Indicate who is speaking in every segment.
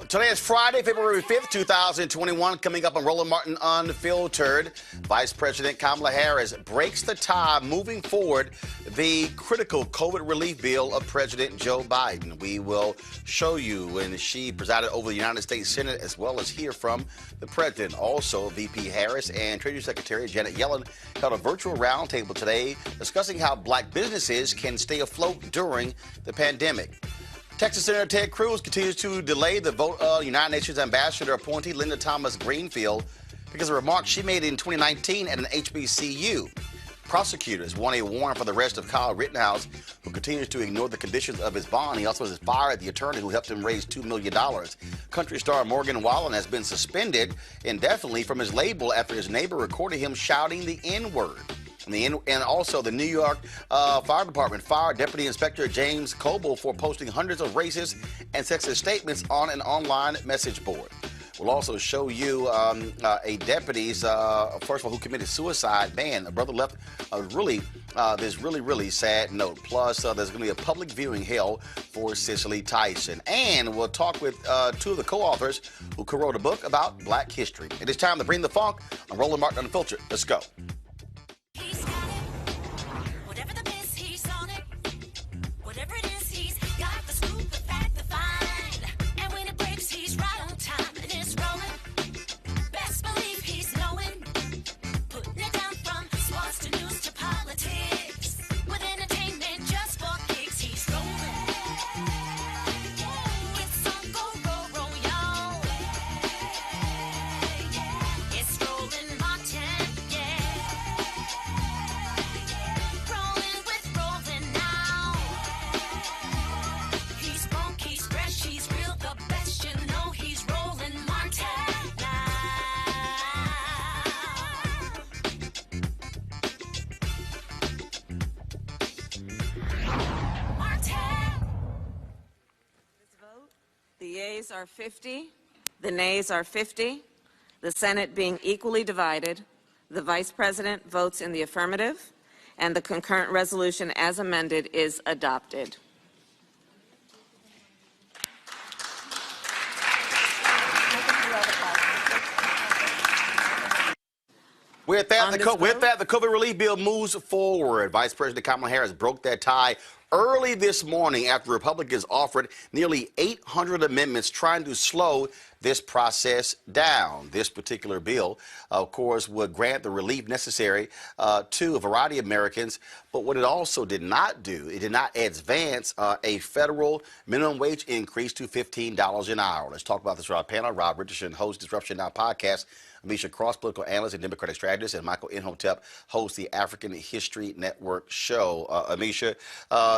Speaker 1: Today is Friday, February 5th, 2021. Coming up on Roland Martin Unfiltered, Vice President Kamala Harris breaks the tie moving forward the critical COVID relief bill of President Joe Biden. We will show you when she presided over the United States Senate, as well as hear from the president. Also, VP Harris and Treasury Secretary Janet Yellen held a virtual roundtable today discussing how black businesses can stay afloat during the pandemic. Texas Senator Ted Cruz continues to delay the vote of United Nations Ambassador appointee Linda Thomas-Greenfield because of remarks she made in 2019 at an HBCU. Prosecutors want a warrant for the arrest of Kyle Rittenhouse, who continues to ignore the conditions of his bond. He also has fired the attorney who helped him raise $2 million. Country Star Morgan Wallen has been suspended indefinitely from his label after his neighbor recorded him shouting the N-word. And also, the New York Fire Department fired Deputy Inspector James Kobel for posting hundreds of racist and sexist statements on an online message board. We'll also show you a deputy's, first of all, who committed suicide. Man, a brother left this really sad note. Plus, there's going to be a public viewing held for Cicely Tyson. And we'll talk with two of the co-authors who co-wrote a book about black history. It is time to bring the funk on Roland Martin Unfiltered. Let's go.
Speaker 2: The yeas are 50, the nays are 50, the Senate being equally divided. The Vice President votes in the affirmative, and the concurrent resolution as amended is adopted.
Speaker 1: With that, the COVID relief bill moves forward. Vice President Kamala Harris broke that tie early this morning after Republicans offered nearly 800 amendments trying to slow this process down. This particular bill, of course, would grant the relief necessary to a variety of Americans. But what it also did not do, it did not advance a federal minimum wage increase to $15 an hour. Let's talk about this with our panel. Rob Richardson hosts Disruption Now podcast. Amisha Cross, political analyst and Democratic strategist, and Michael Inhotep hosts the African History Network show. Amisha,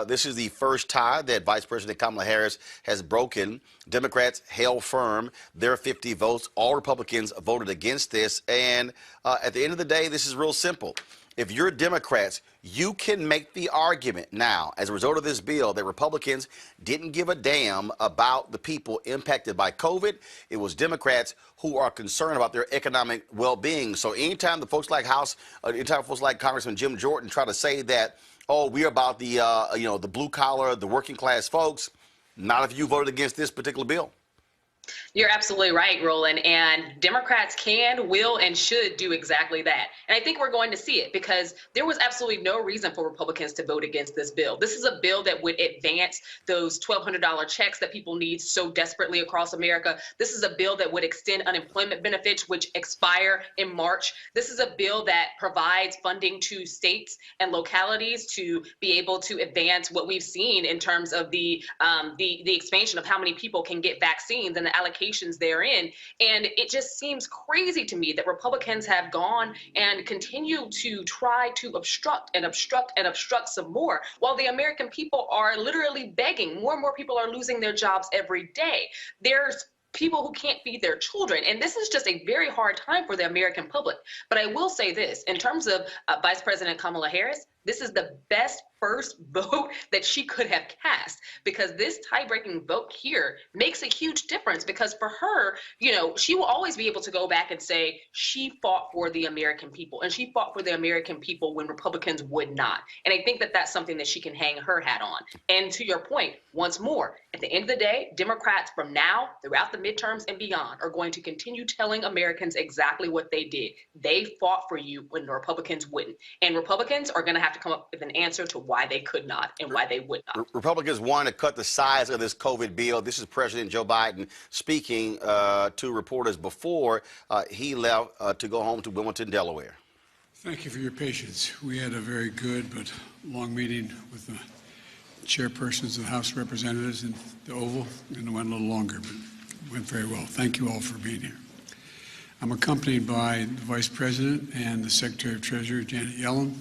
Speaker 1: this is the first tie that Vice President Kamala Harris has broken. Democrats held firm their 50 votes. All Republicans voted against this. And at the end of the day, this is real simple. If you're Democrats, you can make the argument now, as a result of this bill, that Republicans didn't give a damn about the people impacted by COVID. It was Democrats who are concerned about their economic well-being. So anytime the folks like anytime folks like Congressman Jim Jordan try to say that, oh, we're about the, the blue collar, the working class folks, not if you voted against this particular bill.
Speaker 3: You're absolutely right, Roland. And Democrats can, will, and should do exactly that. And I think we're going to see it because there was absolutely no reason for Republicans to vote against this bill. This is a bill that would advance those $1,200 checks that people need so desperately across America. This is a bill that would extend unemployment benefits, which expire in March. This is a bill that provides funding to states and localities to be able to advance what we've seen in terms of the expansion of how many people can get vaccines and the allocations therein. And it just seems crazy to me that Republicans have gone and continue to try to obstruct some more, while the American people are literally begging. More and more people are losing their jobs every day. There's people who can't feed their children. And this is just a very hard time for the American public. But I will say this, in terms of Vice President Kamala Harris, this is the best first vote that she could have cast, because this tie-breaking vote here makes a huge difference, because for her, you know, she will always be able to go back and say she fought for the American people, and she fought for the American people when Republicans would not. And I think that that's something that she can hang her hat on. And to your point, once more, at the end of the day, Democrats from now throughout the midterms and beyond are going to continue telling Americans exactly what they did. They fought for you when the Republicans wouldn't. And Republicans are going to have to come up with an answer to why they could not and why they would not.
Speaker 1: Republicans want to cut the size of this COVID bill. This is President Joe Biden speaking to reporters before he left to go home to Wilmington, Delaware.
Speaker 4: Thank you for your patience. We had a very good but long meeting with the chairpersons of the House of Representatives in the Oval, and it went a little longer, but it went very well. Thank you all for being here. I'm accompanied by the Vice President and the Secretary of Treasury, Janet Yellen,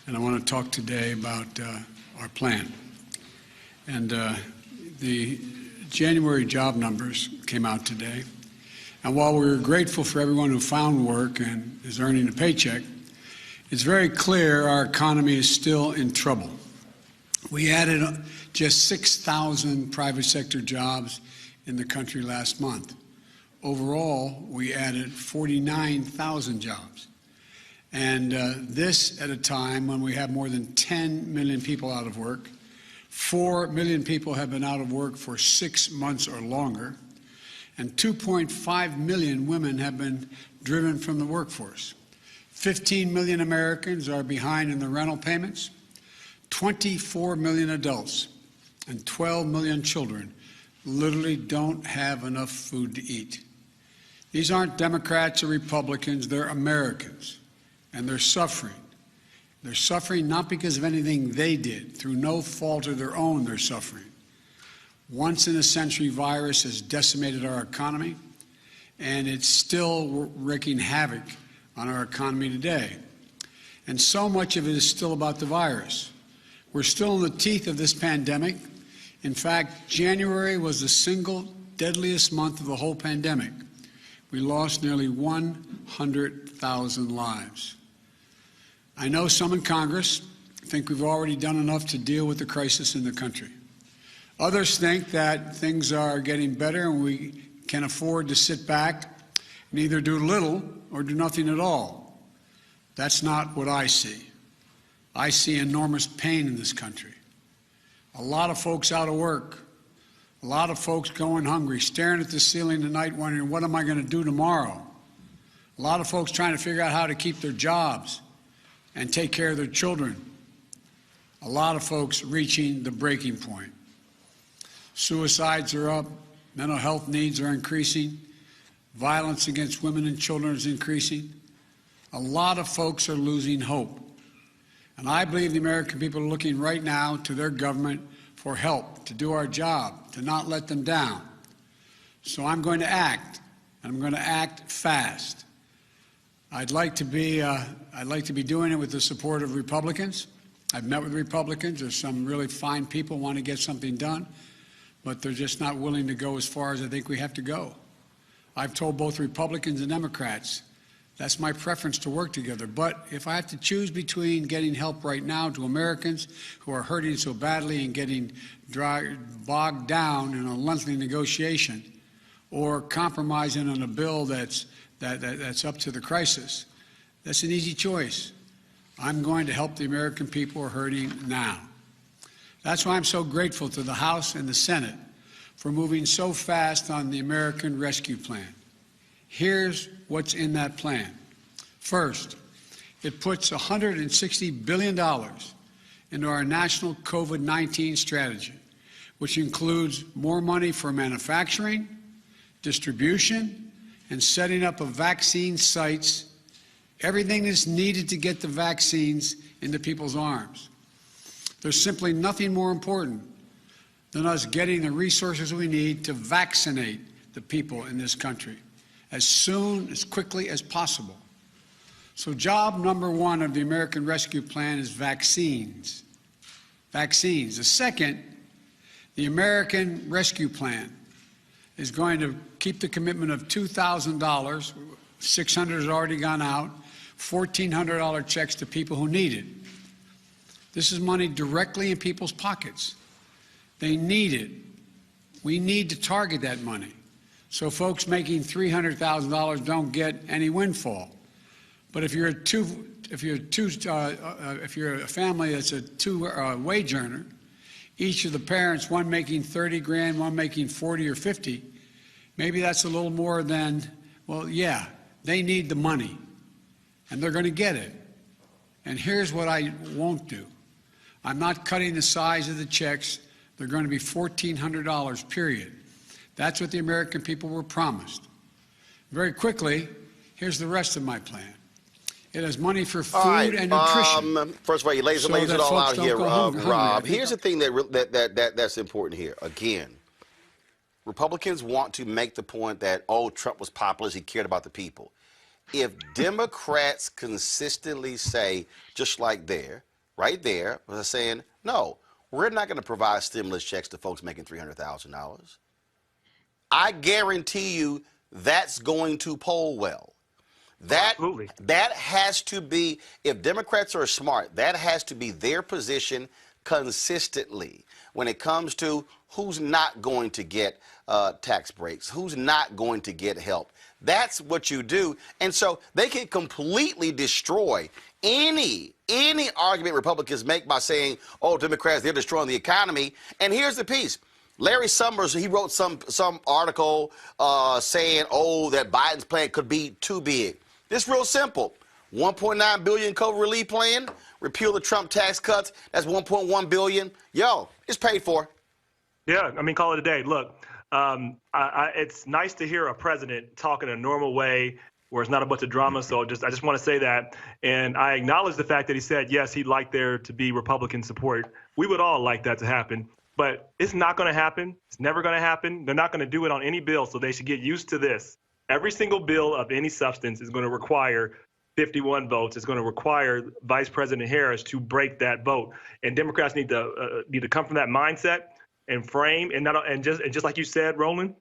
Speaker 4: and I want to talk today about our plan. And the January job numbers came out today, and while we're grateful for everyone who found work and is earning a paycheck, it's very clear our economy is still in trouble. We added just 6,000 private sector jobs in the country last month. Overall, we added 49,000 jobs. And this at a time when we have more than 10 million people out of work. 4 million people have been out of work for 6 months or longer. And 2.5 million women have been driven from the workforce. 15 million Americans are behind in the rental payments. 24 million adults and 12 million children literally don't have enough food to eat. These aren't Democrats or Republicans, they're Americans, and they're suffering. They're suffering not because of anything they did. Through no fault of their own, they're suffering. Once-in-a-century virus has decimated our economy, and it's still wreaking havoc on our economy today. And so much of it is still about the virus. We're still in the teeth of this pandemic. In fact, January was the single deadliest month of the whole pandemic. We lost nearly 100,000 lives. I know some in Congress think we've already done enough to deal with the crisis in the country. Others think that things are getting better and we can afford to sit back and either do little or do nothing at all. That's not what I see. I see enormous pain in this country. A lot of folks out of work, a lot of folks going hungry, staring at the ceiling tonight wondering, what am I going to do tomorrow? A lot of folks trying to figure out how to keep their jobs and take care of their children. A lot of folks reaching the breaking point. Suicides are up, mental health needs are increasing, violence against women and children is increasing. A lot of folks are losing hope. And I believe the American people are looking right now to their government for help, to do our job, to not let them down. So I'm going to act, and I'm going to act fast. I'd like to be doing it with the support of Republicans. I've met with Republicans. There's some really fine people who want to get something done, but they're just not willing to go as far as I think we have to go. I've told both Republicans and Democrats that's my preference, to work together. But if I have to choose between getting help right now to Americans who are hurting so badly and getting bogged down in a lengthy negotiation, or compromising on a bill that's up to the crisis, that's an easy choice. I'm going to help the American people who are hurting now. That's why I'm so grateful to the House and the Senate for moving so fast on the American Rescue Plan. Here's what's in that plan. First, it puts $160 billion into our national COVID-19 strategy, which includes more money for manufacturing, distribution, and setting up of vaccine sites, everything that's needed to get the vaccines into people's arms. There's simply nothing more important than us getting the resources we need to vaccinate the people in this country as soon, as quickly as possible. So job number one of the American Rescue Plan is vaccines. Vaccines. The second, the American Rescue Plan is going to keep the commitment of $2,000, $600 has already gone out, $1,400 checks to people who need it. This is money directly in people's pockets. They need it. We need to target that money so folks making $300,000 don't get any windfall. But if you're a family that's a wage earner, each of the parents, one making 30 grand, one making 40 or 50, maybe that's a little more than, well, yeah, they need the money, and they're going to get it. And here's what I won't do. I'm not cutting the size of the checks. They're going to be $1,400, period. That's what the American people were promised. Very quickly, here's the rest of my plan. It has money for food and nutrition.
Speaker 1: First of all, you lays it all out here, Rob. Here's the thing that's important here. Again, Republicans want to make the point that, oh, Trump was populist, he cared about the people. If Democrats consistently say, just like there, right there, they're saying, no, we're not going to provide stimulus checks to folks making $300,000. I guarantee you that's going to poll well. That has to be, if Democrats are smart, that has to be their position consistently when it comes to who's not going to get tax breaks, who's not going to get help. That's what you do. And so they can completely destroy any argument Republicans make by saying, oh, Democrats, they're destroying the economy. And here's the piece. Larry Summers, he wrote some article saying, oh, that Biden's plan could be too big. This is real simple. $1.9 billion COVID relief plan, repeal the Trump tax cuts, that's $1.1 billion. Yo, it's paid for.
Speaker 5: Yeah, I mean, call it a day. Look, it's nice to hear a president talk in a normal way where it's not a bunch of drama. So I just want to say that. And I acknowledge the fact that he said, yes, he'd like there to be Republican support. We would all like that to happen. But it's not going to happen. It's never going to happen. They're not going to do it on any bill, so they should get used to this. Every single bill of any substance is going to require 51 votes. It's going to require Vice President Harris to break that vote. And Democrats need to come from that mindset and frame, and just like you said, Roland,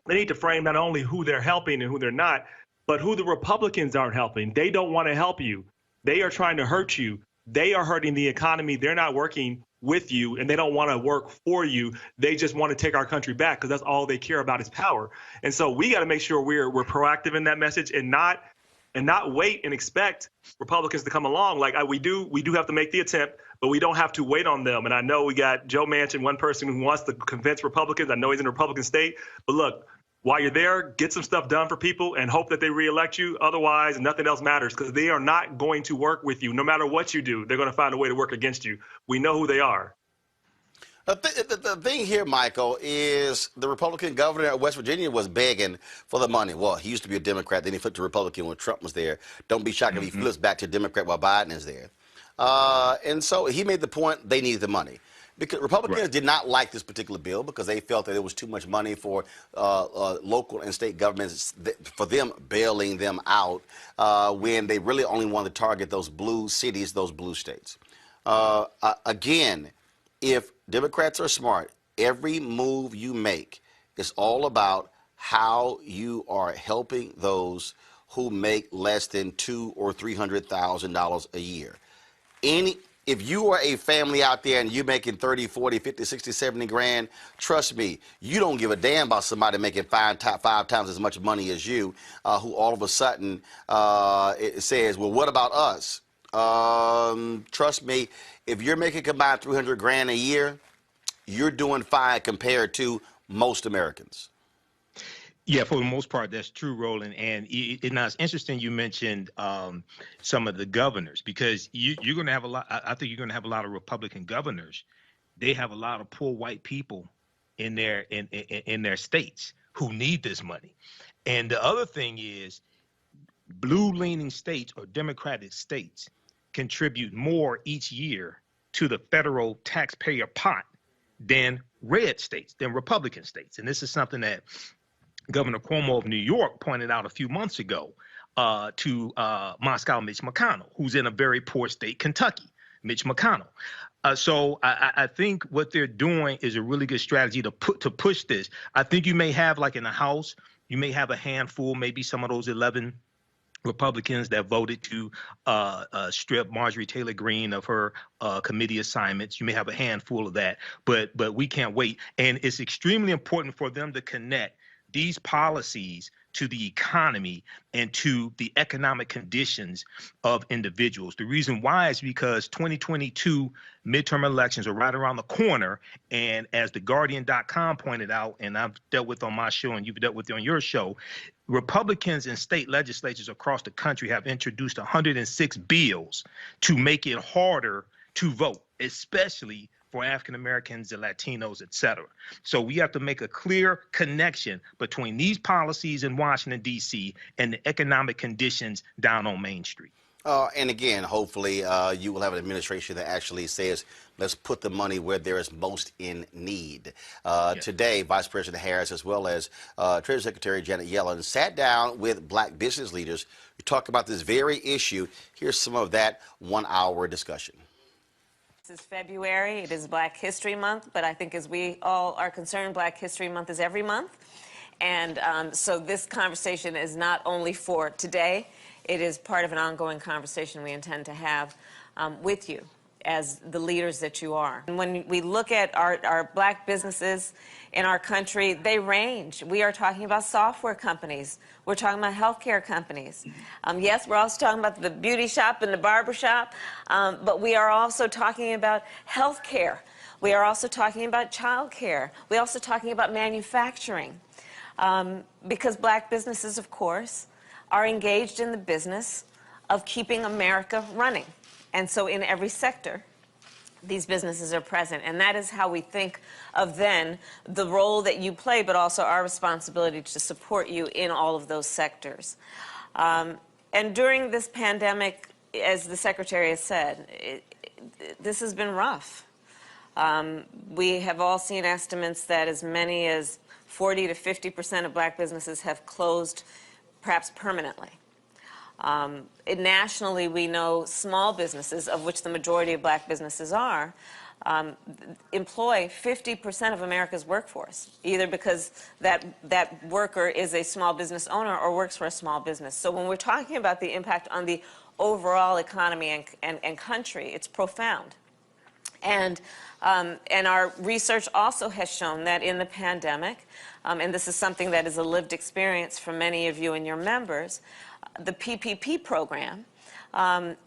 Speaker 5: they need to frame not only who they're helping and who they're not, but who the Republicans aren't helping. They don't want to help you. They are trying to hurt you. They are hurting the economy. They're not working with you, and they don't want to work for you. They just want to take our country back because that's all they care about is power. And so we got to make sure we're proactive in that message and not wait and expect Republicans to come along. Like we do have to make the attempt, but we don't have to wait on them. And I know we got Joe Manchin, one person who wants to convince Republicans. I know he's in a Republican state, but look, while you're there, get some stuff done for people and hope that they reelect you. Otherwise, nothing else matters because they are not going to work with you. No matter what you do, they're going to find a way to work against you. We know who they are.
Speaker 1: The thing here, Michael, is the Republican governor of West Virginia was begging for the money. Well, he used to be a Democrat, then he flipped to Republican when Trump was there. Don't be shocked if he flips back to Democrat while Biden is there. And so he made the point they needed the money. Because Republicans did not like this particular bill because they felt that it was too much money for local and state governments, for them bailing them out when they really only wanted to target those blue cities, those blue states. Again, if Democrats are smart, every move you make is all about how you are helping those who make less than $200,000 or $300,000 a year. If you are a family out there and you're making 30, 40, 50, 60, 70 grand, trust me, you don't give a damn about somebody making five times as much money as you, who all of a sudden it says, well, what about us? Trust me, if you're making combined 300 grand a year, you're doing fine compared to most Americans.
Speaker 6: Yeah, for the most part, that's true, Roland. And it's interesting you mentioned some of the governors because you're going to have a lot. I think you're going to have a lot of Republican governors. They have a lot of poor white people in their states who need this money. And the other thing is blue-leaning states or Democratic states contribute more each year to the federal taxpayer pot than red states, than Republican states. And this is something that Governor Cuomo of New York pointed out a few months ago to Moscow Mitch McConnell, who's in a very poor state, Kentucky, Mitch McConnell. So I think what they're doing is a really good strategy to push this. I think you may have, like in the House, you may have a handful, maybe some of those 11 Republicans that voted to strip Marjorie Taylor Greene of her committee assignments. You may have a handful of that, but we can't wait. And it's extremely important for them to connect these policies to the economy and to the economic conditions of individuals. The reason why is because 2022 midterm elections are right around the corner. And as the Guardian.com pointed out, and I've dealt with on my show and you've dealt with on your show, Republicans in state legislatures across the country have introduced 106 bills to make it harder to vote, especially for African Americans and Latinos, et cetera. So we have to make a clear connection between these policies in Washington, D.C. and the economic conditions down on Main Street.
Speaker 1: And again, hopefully you will have an administration that actually says, let's put the money where there is most in need. Today, Vice President Harris, as well as Treasury Secretary Janet Yellen, sat down with black business leaders to talk about this very issue. Here's some of that one-hour discussion.
Speaker 2: This is February. It is Black History Month, but I think as we all are concerned, Black History Month is every month. And so this conversation is not only for today, it is part of an ongoing conversation we intend to have with you as the leaders that you are. And when we look at our black businesses in our country, they range. We are talking about software companies. We're talking about healthcare companies. Yes, we're also talking about the beauty shop and the barber shop, but we are also talking about healthcare. We are also talking about childcare. We're also talking about manufacturing. Because black businesses, of course, are engaged in the business of keeping America running. And so in every sector, these businesses are present. And that is how we think of then the role that you play, but also our responsibility to support you in all of those sectors. And during this pandemic, as the Secretary has said, this has been rough. We have all seen estimates that as many as 40 to 50% of black businesses have closed, perhaps permanently. Nationally, we know small businesses, of which the majority of black businesses are, employ 50% of America's workforce, either because that worker is a small business owner or works for a small business. So when we're talking about the impact on the overall economy and country, it's profound. And our research also has shown that in the pandemic, and this is something that is a lived experience for many of you and your members, the PPP program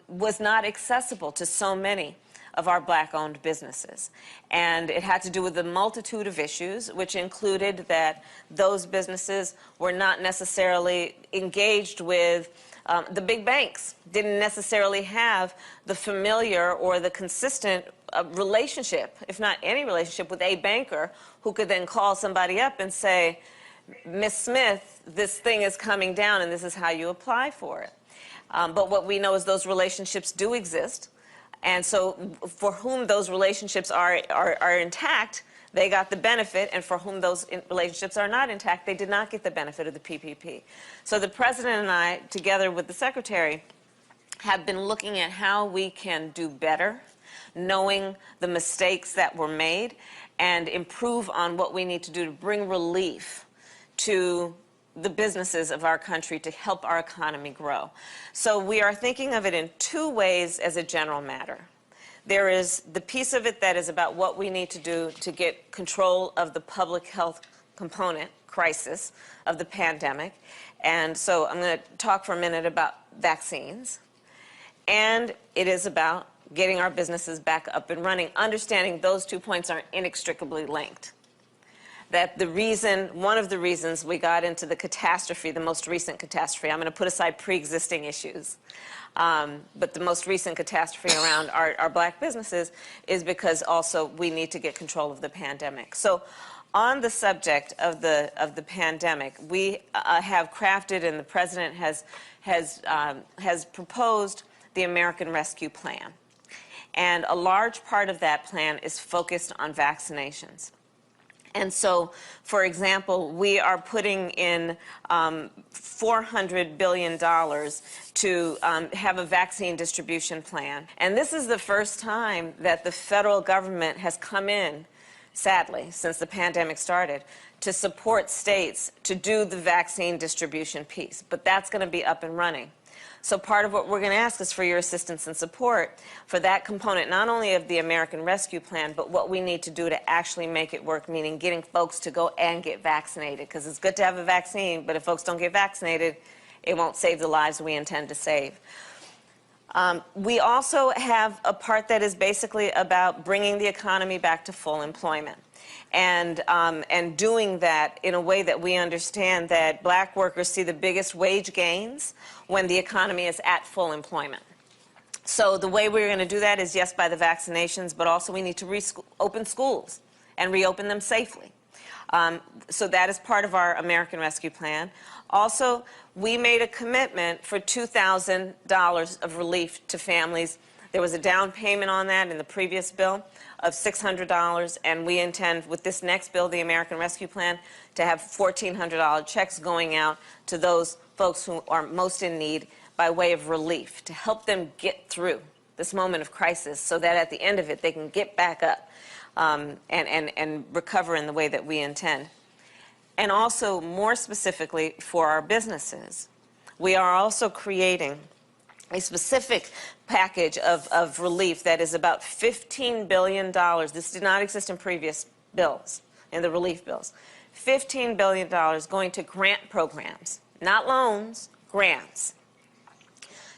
Speaker 2: was not accessible to so many of our black-owned businesses. And it had to do with a multitude of issues, which included that those businesses were not necessarily engaged with the big banks, didn't necessarily have the familiar or the consistent relationship, if not any relationship, with a banker who could then call somebody up and say, Miss Smith, this thing is coming down and this is how you apply for it. But what we know is those relationships do exist. And so for whom those relationships are intact, they got the benefit, and for whom those relationships are not intact, they did not get the benefit of the PPP. So the President and I, together with the Secretary, have been looking at how we can do better, knowing the mistakes that were made, and improve on what we need to do to bring relief to the businesses of our country to help our economy grow. So we are thinking of it in two ways as a general matter. There is the piece of it that is about what we need to do to get control of the public health component crisis of the pandemic. And so I'm going to talk for a minute about vaccines. And it is about getting our businesses back up and running, understanding those 2 points are inextricably linked. That one of the reasons we got into the catastrophe, the most recent catastrophe, I'm going to put aside pre-existing issues, but the most recent catastrophe around our black businesses is because also we need to get control of the pandemic. So on the subject of the pandemic, we have crafted, and the President has proposed the American Rescue Plan. And a large part of that plan is focused on vaccinations. And so, for example, we are putting in $400 billion to have a vaccine distribution plan. And this is the first time that the federal government has come in, sadly, since the pandemic started, to support states to do the vaccine distribution piece. But that's going to be up and running. So part of what we're going to ask is for your assistance and support for that component, not only of the American Rescue Plan, but what we need to do to actually make it work, meaning getting folks to go and get vaccinated. Because it's good to have a vaccine, but if folks don't get vaccinated, it won't save the lives we intend to save. We also have a part that is basically about bringing the economy back to full employment. And doing that in a way that we understand that black workers see the biggest wage gains when the economy is at full employment. So the way we're going to do that is, yes, by the vaccinations, but also we need to open schools and reopen them safely. So that is part of our American Rescue Plan. Also, we made a commitment for $2,000 of relief to families. There was a down payment on that in the previous bill of $600, and we intend, with this next bill, the American Rescue Plan, to have $1,400 checks going out to those folks who are most in need by way of relief, to help them get through this moment of crisis so that at the end of it they can get back up and recover in the way that we intend. And also, more specifically for our businesses, we are also creating a specific package of relief that is about $15 billion. This did not exist in previous bills, in the relief bills. $15 billion going to grant programs, not loans, grants,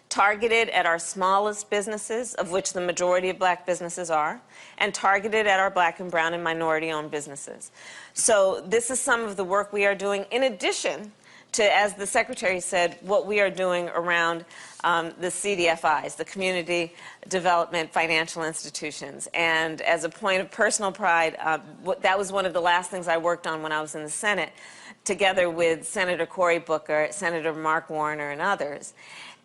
Speaker 2: targeted at our smallest businesses, of which the majority of black businesses are, and targeted at our black and brown and minority-owned businesses. So this is some of the work we are doing, in addition to, as the Secretary said, what we are doing around the CDFIs, the Community Development Financial Institutions. And as a point of personal pride, that was one of the last things I worked on when I was in the Senate, together with Senator Cory Booker, Senator Mark Warner, and others.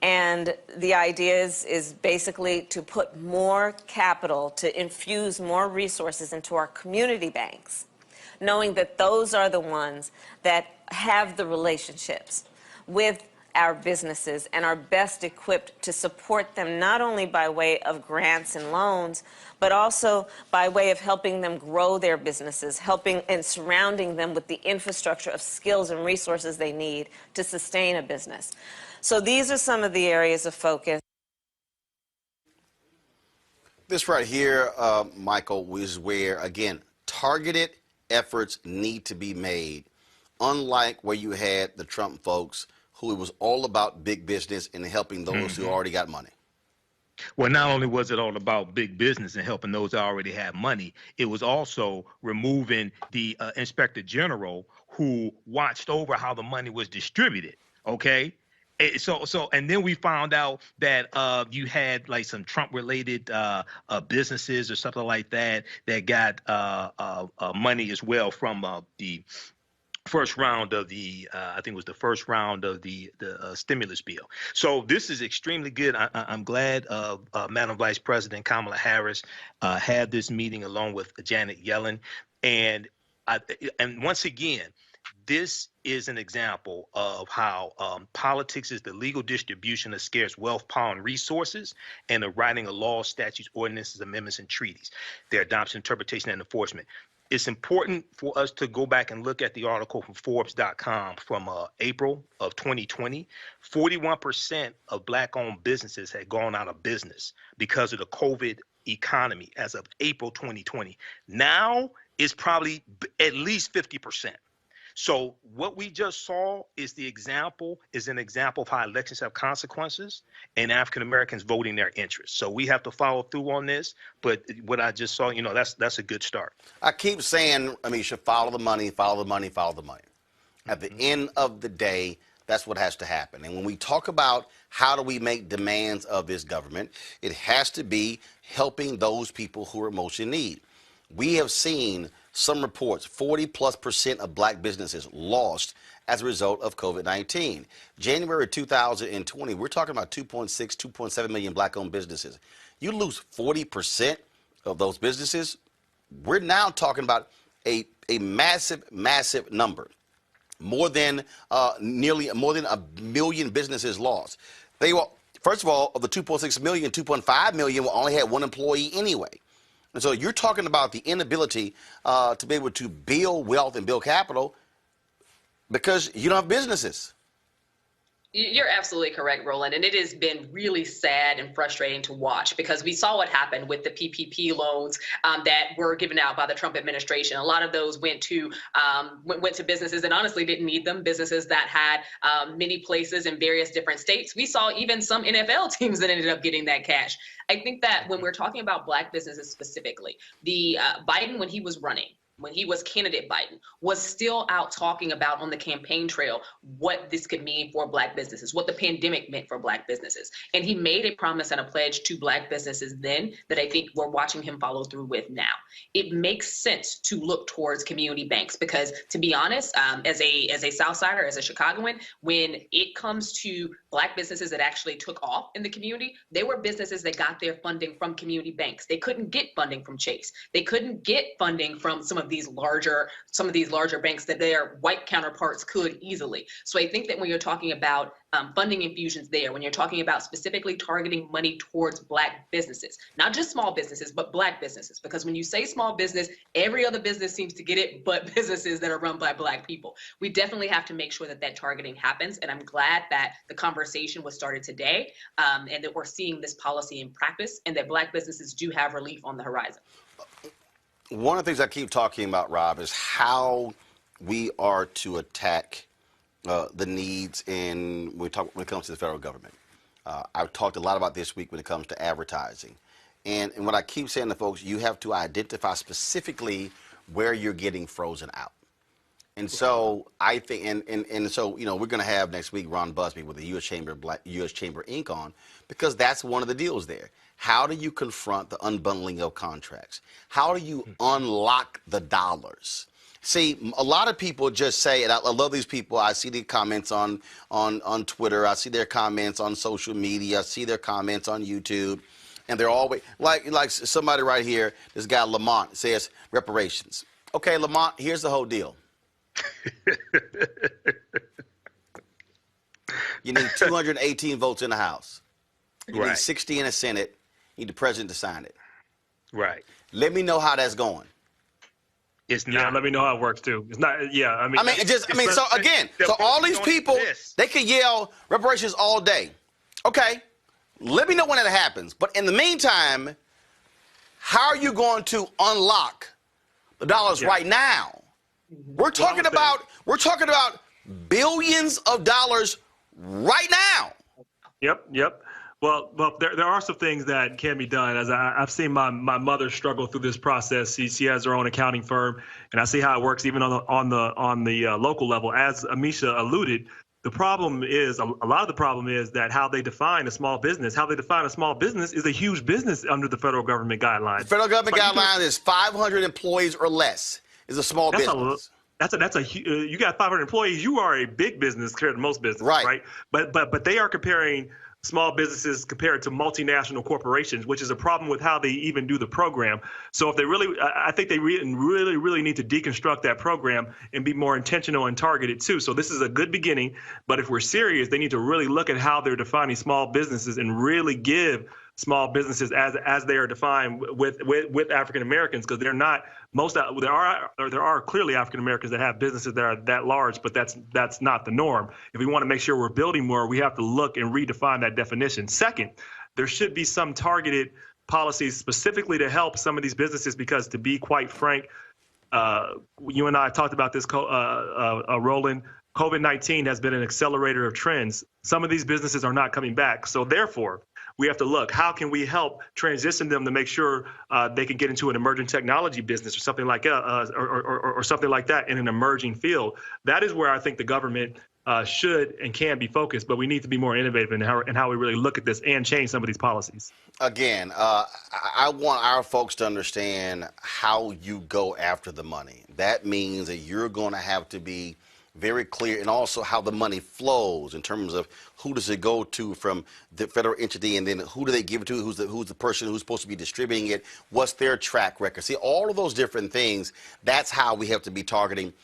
Speaker 2: And the idea is basically to put more capital, to infuse more resources into our community banks, knowing that those are the ones that have the relationships with our businesses and are best equipped to support them, not only by way of grants and loans, but also by way of helping them grow their businesses, helping and surrounding them with the infrastructure of skills and resources they need to sustain a business. So these are some of the areas of focus.
Speaker 1: This right here, Michael, is where, again, targeted efforts need to be made, unlike where you had the Trump folks who it was all about big business and helping those who already got money.
Speaker 6: Well, not only was it all about big business and helping those that already had money, it was also removing the inspector general who watched over how the money was distributed. Okay. And then we found out that you had like some Trump-related businesses or something like that got money as well from the first round of the, I think it was the first round of the stimulus bill. So this is extremely good. I'm glad Madam Vice President Kamala Harris had this meeting along with Janet Yellen. And once again, this is an example of how politics is the legal distribution of scarce wealth, power, and resources, and the writing of laws, statutes, ordinances, amendments, and treaties, their adoption, interpretation, and enforcement. It's important for us to go back and look at the article from Forbes.com from April of 2020. 41% of black-owned businesses had gone out of business because of the COVID economy as of April 2020. Now it's probably at least 50%. So what we just saw is an example of how elections have consequences and African Americans voting their interests. So we have to follow through on this. But what I just saw, that's a good start.
Speaker 1: I keep saying, you should follow the money, follow the money, follow the money. At the end of the day, that's what has to happen. And when we talk about how do we make demands of this government, it has to be helping those people who are most in need. We have seen some reports, 40+% of black businesses lost as a result of COVID-19. January 2020, we're talking about 2.6, 2.7 million black-owned businesses. You lose 40% of those businesses, we're now talking about a massive, massive number. More than a million businesses lost. They were, first of all, of the 2.6 million, 2.5 million only had one employee anyway. And so you're talking about the inability to be able to build wealth and build capital because you don't have businesses.
Speaker 3: You're absolutely correct, Roland. And it has been really sad and frustrating to watch because we saw what happened with the PPP loans that were given out by the Trump administration. A lot of those went to businesses that honestly didn't need them, businesses that had many places in various different states. We saw even some NFL teams that ended up getting that cash. I think that when we're talking about Black businesses specifically, the Biden, when he was running, when he was candidate Biden, was still out talking about on the campaign trail what this could mean for Black businesses, what the pandemic meant for Black businesses. And he made a promise and a pledge to Black businesses then that I think we're watching him follow through with now. It makes sense to look towards community banks because, to be honest, as a Southsider, as a Chicagoan, when it comes to Black businesses that actually took off in the community, they were businesses that got their funding from community banks. They couldn't get funding from Chase. They couldn't get funding from some of these larger banks that their white counterparts could easily. So I think that when you're talking about funding infusions there, when you're talking about specifically targeting money towards Black businesses, not just small businesses, but Black businesses, because when you say small business, every other business seems to get it, but businesses that are run by Black people. We definitely have to make sure that that targeting happens. And I'm glad that the conversation was started today and that we're seeing this policy in practice and that Black businesses do have relief on the horizon.
Speaker 1: One of the things I keep talking about, Rob, is how we are to attack the needs when it comes to the federal government. I've talked a lot about this week when it comes to advertising. And what I keep saying to folks, you have to identify specifically where you're getting frozen out. And so I think, and so, you know, we're going to have next week Ron Busby with the U.S. Chamber Inc. on, because that's one of the deals there. How do you confront the unbundling of contracts? How do you unlock the dollars? See, a lot of people just say, and I love these people. I see the comments on Twitter. I see their comments on social media. I see their comments on YouTube. And they're always, like somebody right here, this guy Lamont says, reparations. Okay, Lamont, here's the whole deal. You need 218 votes in the House. You need 60 in the Senate. You need the president to sign it.
Speaker 6: Right.
Speaker 1: Let me know how that's going.
Speaker 6: It's not.
Speaker 5: Yeah, let me know how it works too. It's not. Yeah, I mean.
Speaker 1: So again, so all these people, they can yell reparations all day. Okay, let me know when that happens. But in the meantime, how are you going to unlock the dollars right now? We're talking about billions of dollars right now.
Speaker 5: Yep. Well, there are some things that can be done. As I've seen my mother struggle through this process. She has her own accounting firm, and I see how it works even on the local level. As Amisha alluded, the problem is a lot of the problem is that how they define a small business. How they define a small business is a huge business under the federal government guidelines.
Speaker 1: The federal government guideline is 500 employees or less is a small business.
Speaker 5: You got 500 employees. You are a big business compared to most businesses, right? But they are comparing small businesses compared to multinational corporations, which is a problem with how they even do the program. So if they really, I think they really need to deconstruct that program and be more intentional and targeted too. So this is a good beginning, but if we're serious, they need to really look at how they're defining small businesses and really give small businesses as they are defined with African Americans, because they're not there are clearly African Americans that have businesses that are that large, but that's not the norm. If we want to make sure we're building more, we have to look and redefine that definition. Second, there should be some targeted policies specifically to help some of these businesses, because to be quite frank, you and I talked about this, Roland. COVID-19 has been an accelerator of trends. Some of these businesses are not coming back. So therefore, we have to look, how can we help transition them to make sure they can get into an emerging technology business or something like or something like that in an emerging field. That is where I think the government should and can be focused, but we need to be more innovative in how we really look at this and change some of these policies.
Speaker 1: Again, I want our folks to understand how you go after the money. That means that you're going to have to be very clear, and also how the money flows in terms of who does it go to from the federal entity, and then who do they give it to, who's the person who's supposed to be distributing it, what's their track record. See, all of those different things, that's how we have to be targeting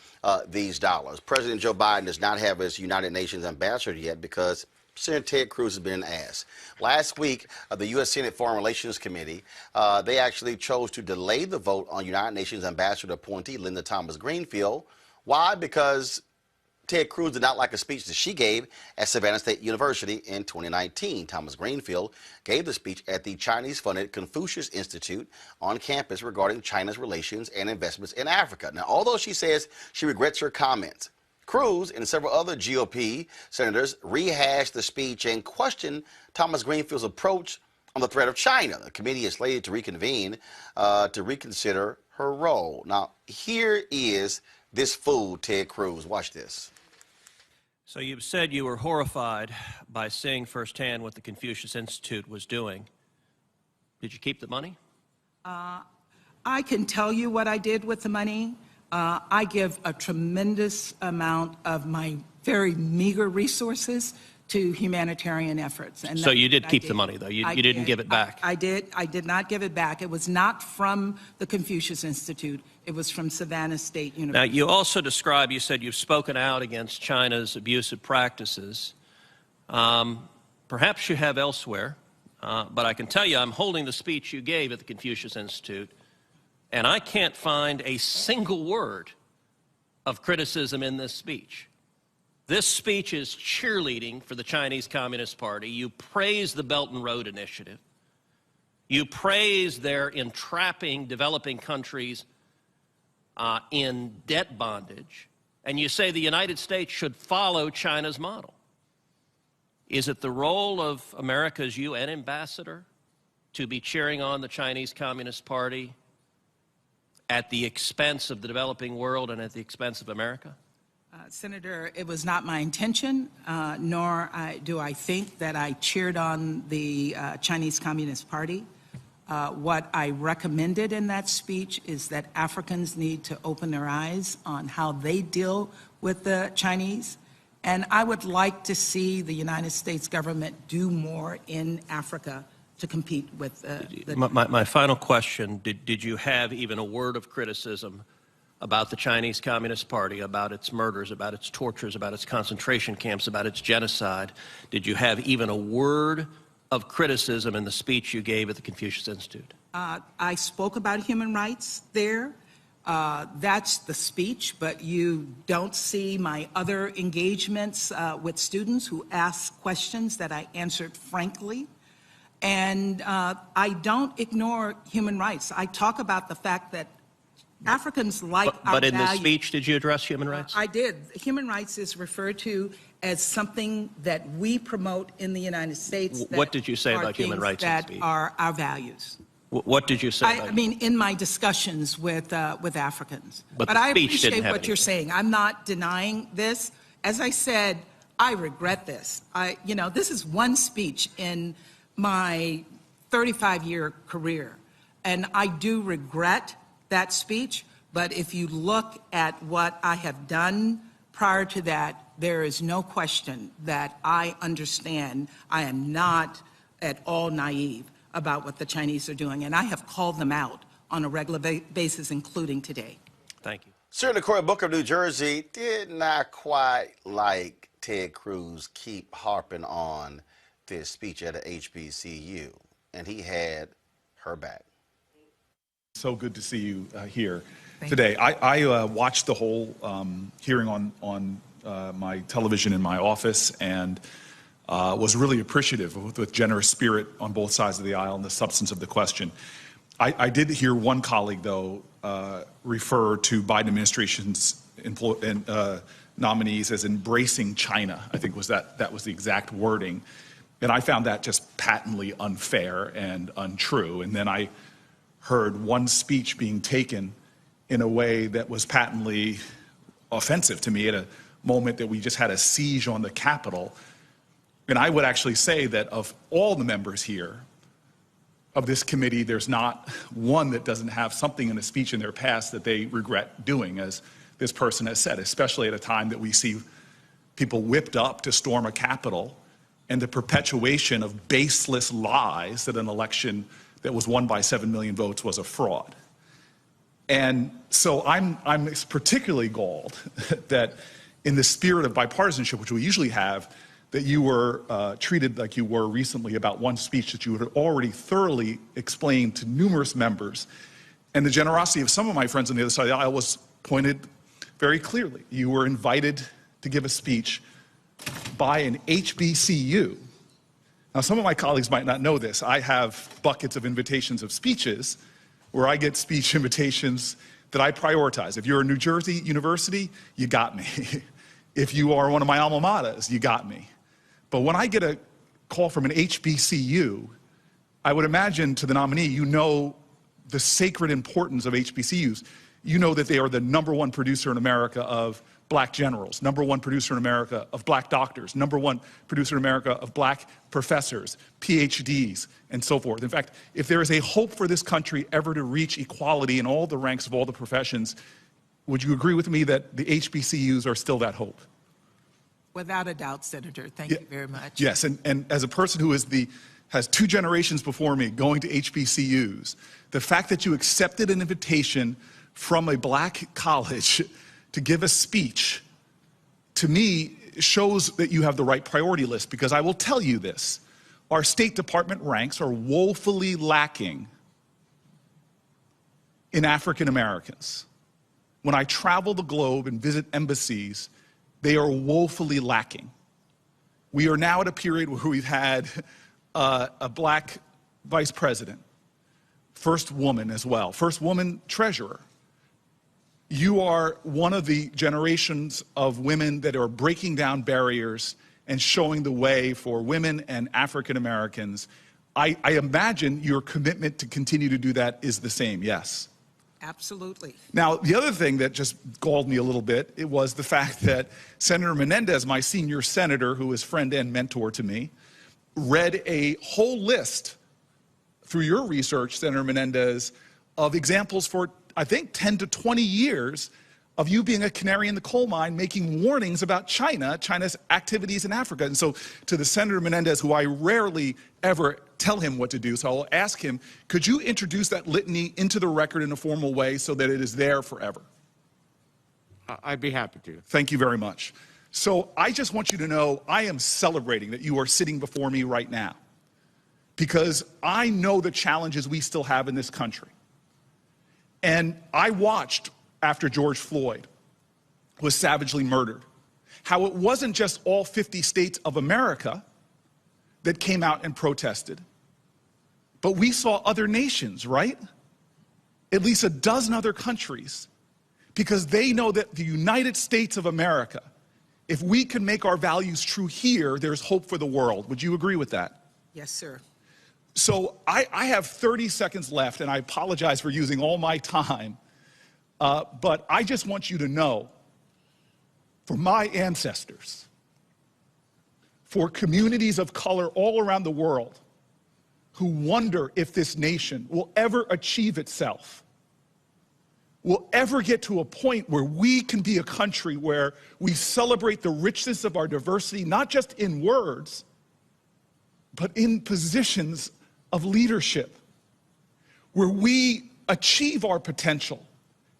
Speaker 1: these dollars. President Joe Biden does not have his United Nations ambassador yet because Senator Ted Cruz has been an ass. Last week, the U.S. Senate Foreign Relations Committee, they actually chose to delay the vote on United Nations ambassador appointee Linda Thomas-Greenfield. Why? Because Ted Cruz did not like a speech that she gave at Savannah State University in 2019. Thomas-Greenfield gave the speech at the Chinese-funded Confucius Institute on campus regarding China's relations and investments in Africa. Now, although she says she regrets her comments, Cruz and several other GOP senators rehashed the speech and questioned Thomas-Greenfield's approach on the threat of China. The committee is slated to reconvene to reconsider her role. Now, here is this fool, Ted Cruz. Watch this.
Speaker 7: So you said you were horrified by seeing firsthand what the Confucius Institute was doing. Did you keep the money?
Speaker 8: I can tell you what I did with the money. I give a tremendous amount of my very meager resources to humanitarian efforts. And
Speaker 7: so you did keep the money, though? You didn't give it back?
Speaker 8: I did. I did not give it back. It was not from the Confucius Institute. It was from Savannah State University.
Speaker 7: Now, you also described, you said you've spoken out against China's abusive practices. Perhaps you have elsewhere, but I can tell you I'm holding the speech you gave at the Confucius Institute, and I can't find a single word of criticism in this speech. This speech is cheerleading for the Chinese Communist Party. You praise the Belt and Road Initiative. You praise their entrapping developing countries in debt bondage. And you say the United States should follow China's model. Is it the role of America's UN ambassador to be cheering on the Chinese Communist Party at the expense of the developing world and at the expense of America?
Speaker 8: Senator, it was not my intention, nor do I think that I cheered on the Chinese Communist Party. What I recommended in that speech is that Africans need to open their eyes on how they deal with the Chinese. And I would like to see the United States government do more in Africa to compete with
Speaker 7: My final question, did you have even a word of criticism about the Chinese Communist Party, about its murders, about its tortures, about its concentration camps, about its genocide? Did you have even a word of criticism in the speech you gave at the Confucius Institute?
Speaker 8: I spoke about human rights there. That's the speech, but you don't see my other engagements with students who ask questions that I answered frankly. And I don't ignore human rights. I talk about the fact that Africans like our
Speaker 7: But in the
Speaker 8: values.
Speaker 7: speech, did you address human rights?
Speaker 8: I did. Human rights is referred to as something that we promote in the United States.
Speaker 7: What did you say about human rights in the
Speaker 8: that
Speaker 7: speech?
Speaker 8: are our values.
Speaker 7: What did you say?
Speaker 8: I mean, in my discussions with Africans.
Speaker 7: But the
Speaker 8: I
Speaker 7: speech didn't
Speaker 8: appreciate
Speaker 7: have
Speaker 8: what you're saying. I'm not denying this. As I said, I regret this. This is one speech in my 35-year career, and I do regret that speech. But if you look at what I have done prior to that, there is no question that I understand. I am not at all naive about what the Chinese are doing, and I have called them out on a regular basis, including today.
Speaker 7: Thank you.
Speaker 1: Senator Cory Booker of New Jersey did not quite like Ted Cruz keep harping on this speech at a HBCU, and he had her back.
Speaker 9: So good to see you here today. I watched the whole hearing on my television in my office, and was really appreciative with generous spirit on both sides of the aisle and the substance of the question. I did hear one colleague, though, refer to Biden administration's nominees as embracing China. I think that was the exact wording. And I found that just patently unfair and untrue. And then I heard one speech being taken in a way that was patently offensive to me at a moment that we just had a siege on the Capitol. And I would actually say that of all the members here of this committee, there's not one that doesn't have something in a speech in their past that they regret doing, as this person has said, especially at a time that we see people whipped up to storm a Capitol and the perpetuation of baseless lies that an election that was won by 7 million votes was a fraud. And so I'm particularly galled that in the spirit of bipartisanship, which we usually have, that you were treated like you were recently about one speech that you had already thoroughly explained to numerous members. And the generosity of some of my friends on the other side of the aisle was pointed very clearly. You were invited to give a speech by an HBCU. Now, some of my colleagues might not know this. I have buckets of invitations of speeches where I get speech invitations that I prioritize. If you're a New Jersey university, you got me. If you are one of my alma maters, you got me. But when I get a call from an HBCU, I would imagine to the nominee, you know the sacred importance of HBCUs. You know that they are the #1 producer in America of black generals, #1 producer in America of black doctors, #1 producer in America of black professors, PhDs, and so forth. In fact, if there is a hope for this country ever to reach equality in all the ranks of all the professions, would you agree with me that the HBCUs are still that hope?
Speaker 8: Without a doubt, Senator. Thank you very much.
Speaker 9: Yes, and as a person who has 2 generations before me going to HBCUs, the fact that you accepted an invitation from a black college to give a speech, to me, shows that you have the right priority list, because I will tell you this, our State Department ranks are woefully lacking in African Americans. When I travel the globe and visit embassies, they are woefully lacking. We are now at a period where we've had a black vice president, first woman as well, first woman treasurer. You are one of the generations of women that are breaking down barriers and showing the way for women and African Americans. I imagine your commitment to continue to do that is the same, yes?
Speaker 8: Absolutely.
Speaker 9: Now, the other thing that just galled me a little bit, it was the fact that Senator Menendez, my senior senator, who is friend and mentor to me, read a whole list through your research, Senator Menendez, of examples for, I think, 10 to 20 years of you being a canary in the coal mine, making warnings about China's activities in Africa. And so to the Senator Menendez, who I rarely ever tell him what to do, so I'll ask him, could you introduce that litany into the record in a formal way so that it is there forever?
Speaker 10: I'd be happy to.
Speaker 9: Thank you very much. So I just want you to know I am celebrating that you are sitting before me right now, because I know the challenges we still have in this country. And I watched after George Floyd was savagely murdered, how it wasn't just all 50 states of America that came out and protested, but we saw other nations, right? At least a dozen other countries, because they know that the United States of America, if we can make our values true here, there's hope for the world. Would you agree with that?
Speaker 8: Yes, sir.
Speaker 9: So I have 30 seconds left, and I apologize for using all my time, but I just want you to know, for my ancestors, for communities of color all around the world who wonder if this nation will ever achieve itself, will ever get to a point where we can be a country where we celebrate the richness of our diversity, not just in words, but in positions of leadership, where we achieve our potential,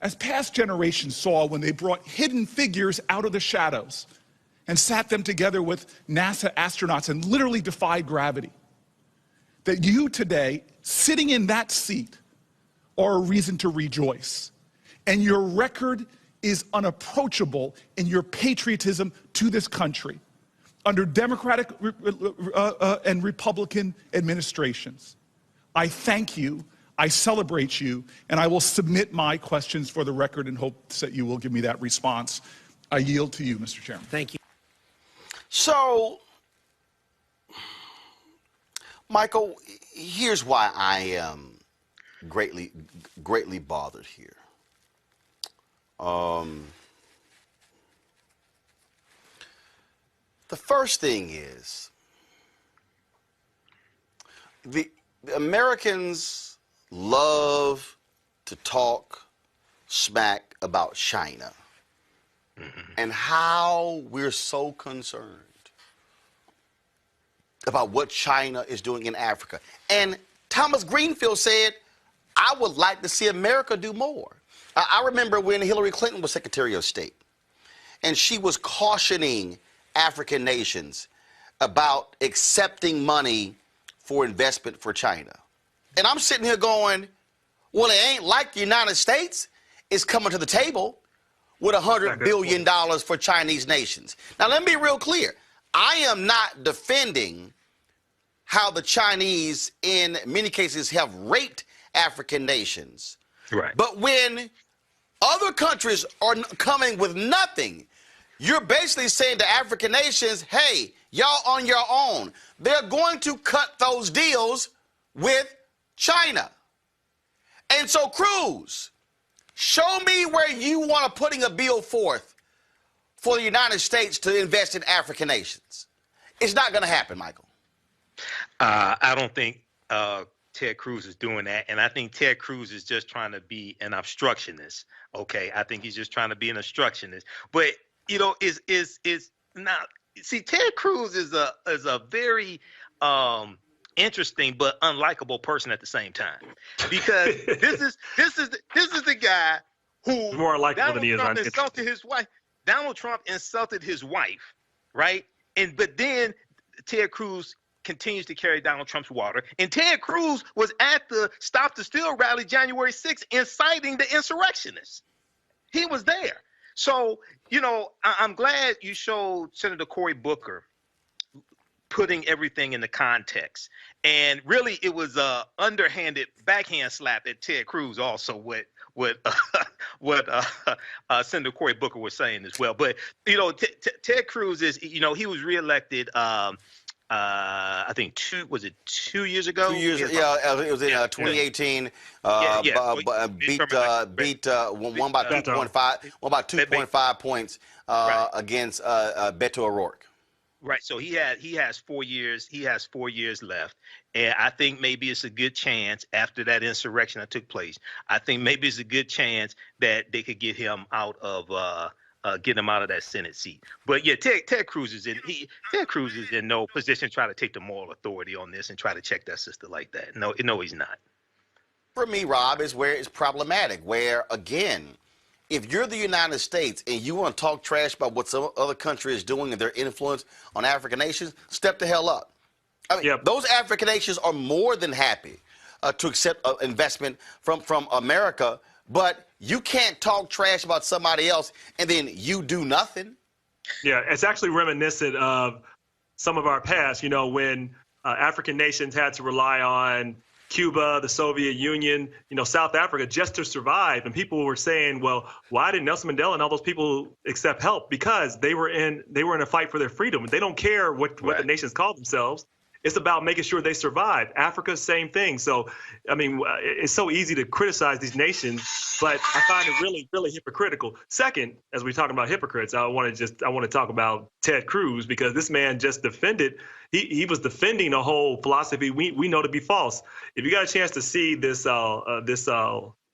Speaker 9: as past generations saw when they brought hidden figures out of the shadows and sat them together with NASA astronauts and literally defied gravity. That you today, sitting in that seat, are a reason to rejoice. And your record is unapproachable in your patriotism to this country under Democratic and Republican administrations. I thank you, I celebrate you, and I will submit my questions for the record in hopes that you will give me that response. I yield to you, Mr. Chairman.
Speaker 10: Thank you.
Speaker 1: So, Michael, here's why I am greatly bothered here. The first thing is, the Americans love to talk smack about China and how we're so concerned about what China is doing in Africa. And Thomas-Greenfield said, I would like to see America do more. I remember when Hillary Clinton was Secretary of State, and she was cautioning African nations about accepting money for investment for China. And I'm sitting here going, well, it ain't like the United States is coming to the table. with $100 billion for Chinese nations. Now, let me be real clear. I am not defending how the Chinese, in many cases, have raped African nations.
Speaker 6: Right.
Speaker 1: But when other countries are coming with nothing, you're basically saying to African nations, hey, y'all on your own. They're going to cut those deals with China. And so, Cruz, show me where you want to putting a bill forth for the United States to invest in African nations. It's not going to happen, Michael.
Speaker 6: I don't think Ted Cruz is doing that, and I think Ted Cruz is just trying to be an obstructionist. Okay, I think he's just trying to be an obstructionist. But you know, is not. See, Ted Cruz is a very interesting but unlikable person at the same time, because this is the guy who
Speaker 5: more unlikable than he is.
Speaker 6: Insulted his wife. Donald Trump insulted his wife, right? But then Ted Cruz continues to carry Donald Trump's water. And Ted Cruz was at the Stop the Steal rally January 6th inciting the insurrectionists. He was there. So, you know, I'm glad you showed Senator Cory Booker putting everything into context. And really, it was a underhanded backhand slap at Ted Cruz also what Senator Cory Booker was saying as well. But, you know, Ted Cruz is, you know, he was reelected I think 2 years ago?
Speaker 1: 2 years, yeah, it was in 2018. Beat won by 2.5 points against Beto O'Rourke.
Speaker 6: Right. So he has 4 years. He has 4 years left, and I think maybe it's a good chance after that insurrection that took place. I think maybe it's a good chance that they could get him out of that Senate seat. But yeah, Ted Cruz is in no position to try to take the moral authority on this and try to check that sister like that. No, he's not.
Speaker 1: For me, Rob, is where it's problematic. Where again, if you're the United States and you want to talk trash about what some other country is doing and their influence on African nations, step the hell up. I mean, those African nations are more than happy to accept investment from America, but you can't talk trash about somebody else and then you do nothing.
Speaker 5: Yeah, it's actually reminiscent of some of our past, you know, when African nations had to rely on Cuba, the Soviet Union, you know, South Africa just to survive. And people were saying, well, why didn't Nelson Mandela and all those people accept help? Because they were in a fight for their freedom. They don't care what the nations call themselves. It's about making sure they survive. Africa, same thing. So, I mean, it's so easy to criticize these nations, but I find it really, really hypocritical. Second, as we're talking about hypocrites, I want to talk about Ted Cruz, because this man just defended. He was defending a whole philosophy we know to be false. If you got a chance to see this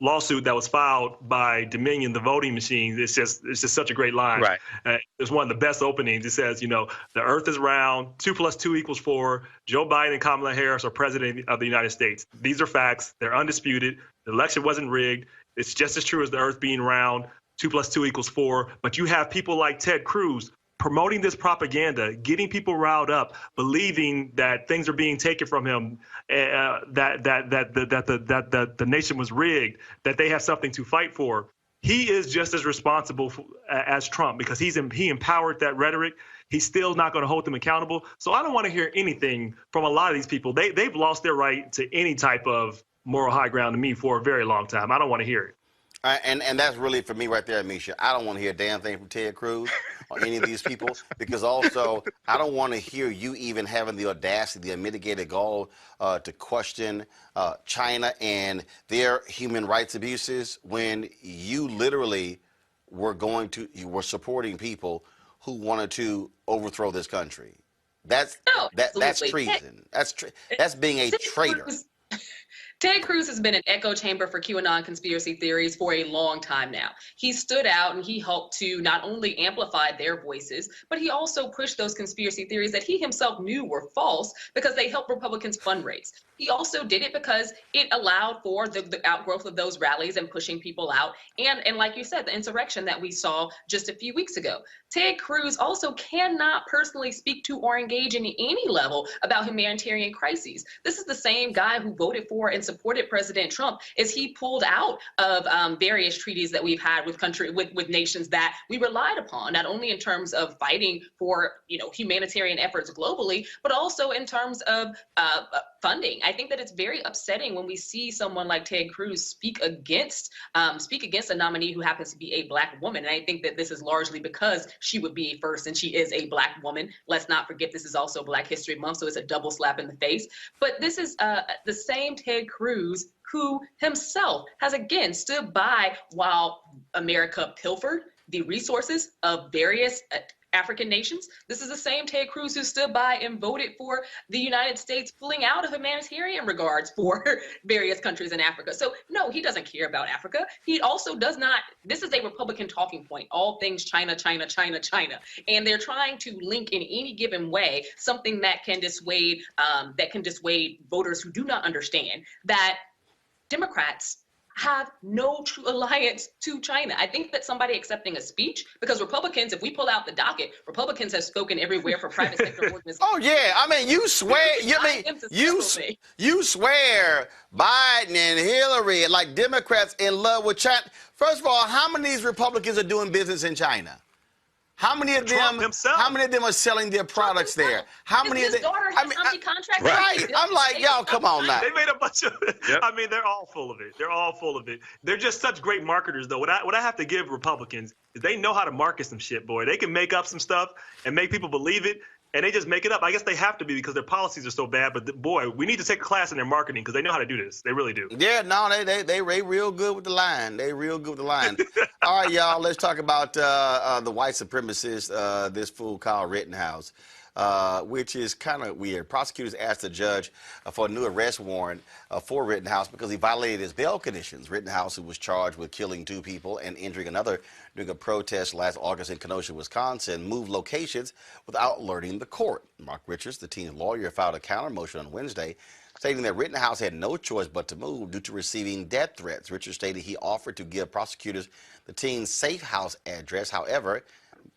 Speaker 5: lawsuit that was filed by Dominion, the voting machines, it's just such a great line.
Speaker 6: Right.
Speaker 5: It's one of the best openings. It says, you know, the earth is round, 2 + 2 = 4. Joe Biden and Kamala Harris are president of the United States. These are facts. They're undisputed. The election wasn't rigged. It's just as true as the earth being round, 2 + 2 = 4. But you have people like Ted Cruz promoting this propaganda, getting people riled up, believing that things are being taken from him, that the nation was rigged, that they have something to fight for. He is just as responsible as Trump, because he empowered that rhetoric. He's still not going to hold them accountable. So I don't want to hear anything from a lot of these people. They've lost their right to any type of moral high ground to me for a very long time. I don't want to hear it.
Speaker 1: And that's really for me right there, Misha. I don't want to hear a damn thing from Ted Cruz or any of these people, because also I don't want to hear you even having the audacity, the unmitigated gall to question China and their human rights abuses when you literally you were supporting people who wanted to overthrow this country. That's treason. That's being a traitor.
Speaker 3: Ted Cruz has been an echo chamber for QAnon conspiracy theories for a long time now. He stood out and he helped to not only amplify their voices, but he also pushed those conspiracy theories that he himself knew were false because they helped Republicans fundraise. He also did it because it allowed for the outgrowth of those rallies and pushing people out. And like you said, the insurrection that we saw just a few weeks ago. Ted Cruz also cannot personally speak to or engage in any level about humanitarian crises. This is the same guy who voted for and supported President Trump is he pulled out of various treaties that we've had with nations that we relied upon, not only in terms of fighting for humanitarian efforts globally, but also in terms of funding. I think that it's very upsetting when we see someone like Ted Cruz speak against a nominee who happens to be a Black woman. And I think that this is largely because she would be first, and she is a Black woman. Let's not forget this is also Black History Month, so it's a double slap in the face. But this is the same Ted Cruz who himself has again stood by while America pilfered the resources of various African nations. This is the same Ted Cruz who stood by and voted for the United States pulling out of humanitarian regards for various countries in Africa. So no, he doesn't care about Africa. He also does not. This is a Republican talking point, all things China, China, China, China. And they're trying to link in any given way something that can dissuade voters who do not understand that Democrats have no true alliance to China. I think that somebody accepting a speech, because Republicans, if we pull out the docket, Republicans have spoken everywhere for private sector organizations.
Speaker 1: Oh yeah, I mean, you swear, you swear Biden and Hillary and like Democrats in love with China. First of all, how many of these Republicans are doing business in China? How many of them? How many of them are selling their products there? How many of them? Right. I'm like, y'all, come on now.
Speaker 5: They made a bunch of. Yep. I mean, they're all full of it. They're all full of it. They're just such great marketers, though. What I have to give Republicans is they know how to market some shit, boy. They can make up some stuff and make people believe it. And they just make it up. I guess they have to be because their policies are so bad. But boy, we need to take a class in their marketing because they know how to do this. They really do.
Speaker 1: Yeah, no, they real good with the line. They real good with the line. All right, y'all, let's talk about the white supremacist, this fool Kyle Rittenhouse, which is kind of weird. Prosecutors asked the judge for a new arrest warrant for Rittenhouse because he violated his bail conditions. Rittenhouse, who was charged with killing 2 people and injuring another during a protest last August in Kenosha, Wisconsin, moved locations without alerting the court. Mark Richards, the teen's lawyer, filed a counter motion on Wednesday, stating that Rittenhouse had no choice but to move due to receiving death threats. Richards stated he offered to give prosecutors the teen's safe house address. However,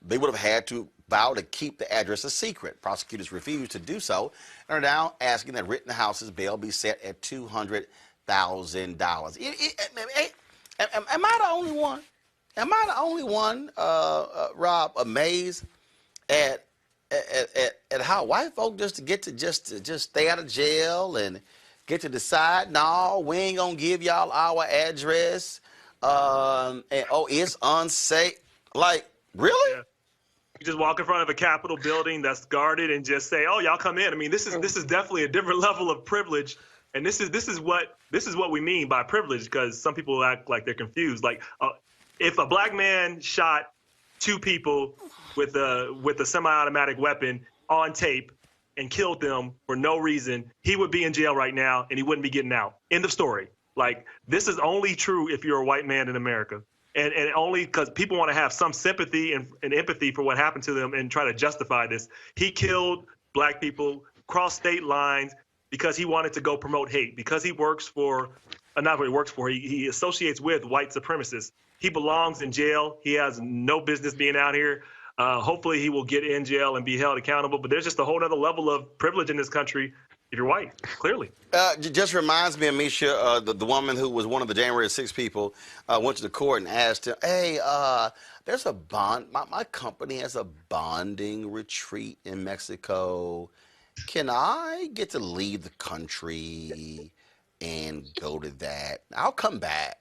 Speaker 1: they would have had to vow to keep the address a secret. Prosecutors refused to do so and are now asking that Rittenhouse's bail be set at $200,000. Am I the only one? Am I the only one, Rob, amazed at how white folk just stay out of jail and get to decide, no, we ain't gonna give y'all our address, and it's unsafe. Like, really?
Speaker 5: Yeah. You just walk in front of a Capitol building that's guarded and just say, "Oh, y'all come in." I mean, this is definitely a different level of privilege, and this is what we mean by privilege, because some people act like they're confused. Like, if a black man shot 2 people with a semi-automatic weapon on tape and killed them for no reason, he would be in jail right now and he wouldn't be getting out. End of story. Like, this is only true if you're a white man in America. And only because people want to have some sympathy and empathy for what happened to them and try to justify this. He killed black people, crossed state lines because he wanted to go promote hate, because he works for, not what he works for, he associates with white supremacists. He belongs in jail. He has no business being out here. Hopefully he will get in jail and be held accountable. But there's just a whole other level of privilege in this country if you're white, clearly.
Speaker 1: Just reminds me of Misha, the woman who was one of the January 6 people, went to the court and asked him, hey, there's a bond, my company has a bonding retreat in Mexico. Can I get to leave the country and go to that? I'll come back.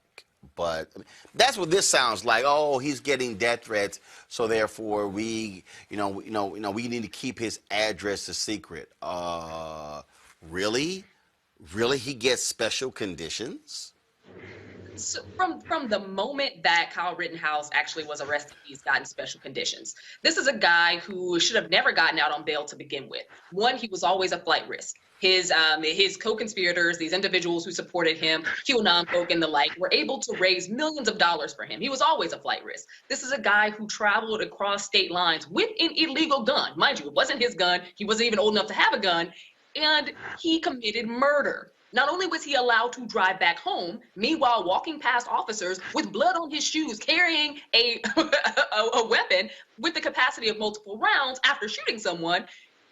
Speaker 1: But that's what this sounds like. Oh, he's getting death threats, so therefore we need to keep his address a secret. Really? Really, he gets special conditions?
Speaker 3: So from the moment that Kyle Rittenhouse actually was arrested, he's gotten special conditions. This is a guy who should have never gotten out on bail to begin with. One, he was always a flight risk. His co-conspirators, these individuals who supported him, QAnon folk and the like, were able to raise millions of dollars for him. He was always a flight risk. This is a guy who traveled across state lines with an illegal gun. Mind you, it wasn't his gun. He wasn't even old enough to have a gun. And he committed murder. Not only was he allowed to drive back home, meanwhile walking past officers with blood on his shoes, carrying a weapon with the capacity of multiple rounds after shooting someone,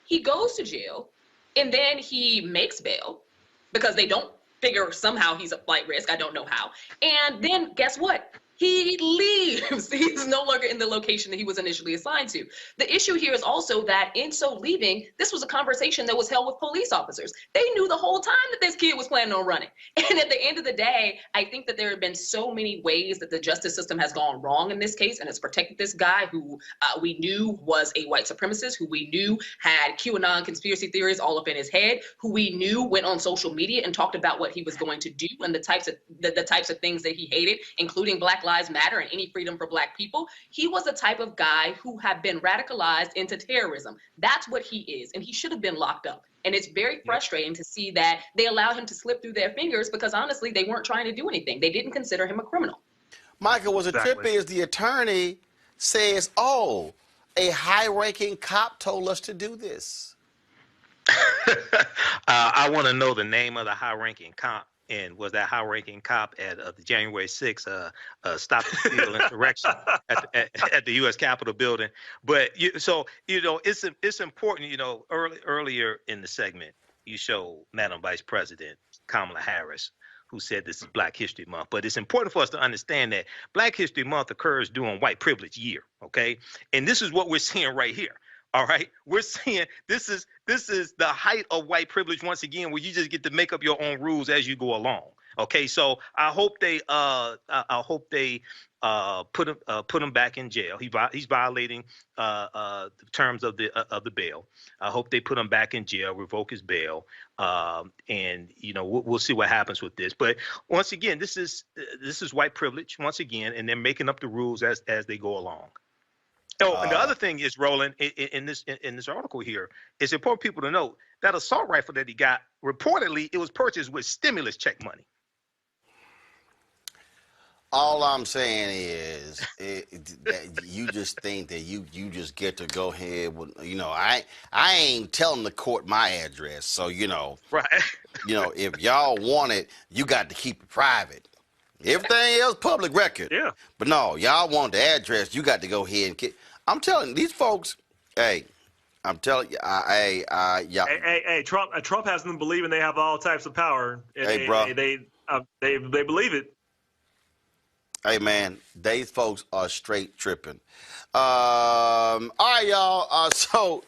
Speaker 3: he goes to jail. And then he makes bail because they don't figure somehow he's a flight risk. I don't know how. And then guess what? He leaves. He's no longer in the location that he was initially assigned to. The issue here is also that in so leaving, this was a conversation that was held with police officers. They knew the whole time that this kid was planning on running. And at the end of the day, I think that there have been so many ways that the justice system has gone wrong in this case, and it's protected this guy who we knew was a white supremacist, who we knew had QAnon conspiracy theories all up in his head, who we knew went on social media and talked about what he was going to do and the types of things that he hated, including Black Lives Matter and any freedom for Black people. He was the type of guy who had been radicalized into terrorism. That's what he is, and he should have been locked up. And it's very frustrating to see that they allow him to slip through their fingers because honestly, they weren't trying to do anything. They didn't consider him a criminal.
Speaker 1: Michael, was it trippy as the attorney says, oh, a high-ranking cop told us to do this?
Speaker 6: I want to know the name of the high-ranking cop. And was that high-ranking cop at the January 6th stop the steal insurrection at the U.S. Capitol building? But it's important. Earlier in the segment, you show Madam Vice President Kamala Harris, who said this is Black History Month. But it's important for us to understand that Black History Month occurs during White Privilege Year. Okay, and this is what we're seeing right here. All right, we're seeing this is the height of white privilege once again, where you just get to make up your own rules as you go along. Okay, so I hope they put him back in jail. He's violating the terms of the bail. I hope they put him back in jail, revoke his bail, and we'll see what happens with this. But once again, this is white privilege once again, and they're making up the rules as they go along. Oh, and the other thing is, Roland, in this article here, it's important people to know that assault rifle that he got, reportedly, it was purchased with stimulus check money.
Speaker 1: All I'm saying is, that you just think that you just get to go ahead with, I ain't telling the court my address, so
Speaker 6: right.
Speaker 1: If y'all want it, you got to keep it private. Everything else public record.
Speaker 5: Yeah.
Speaker 1: But no, y'all want the address, you got to go ahead and I'm telling these folks, hey, I'm telling you, y'all.
Speaker 5: Hey, Trump has them believing they have all types of power. And
Speaker 1: bro.
Speaker 5: They believe it.
Speaker 1: Hey, man, these folks are straight tripping. All right, y'all. So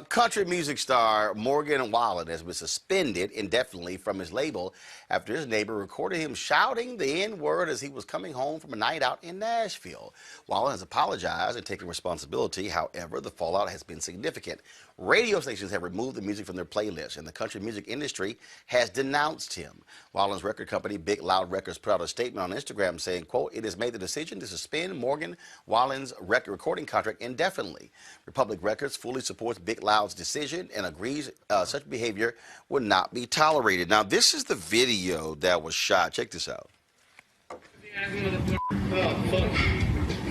Speaker 1: country music star Morgan Wallen has been suspended indefinitely from his label after his neighbor recorded him shouting the N-word as he was coming home from a night out in Nashville. Wallen has apologized and taken responsibility. However, the fallout has been significant. Radio stations have removed the music from their playlists, and the country music industry has denounced him. Wallen's record company, Big Loud Records, put out a statement on Instagram saying, quote, "It has made the decision to suspend Morgan Wallen's record recording contract indefinitely. Republic Records fully supports Big Loud's decision and agrees such behavior would not be tolerated." Now, this is the video that was shot. Check this out.
Speaker 11: Oh, fuck.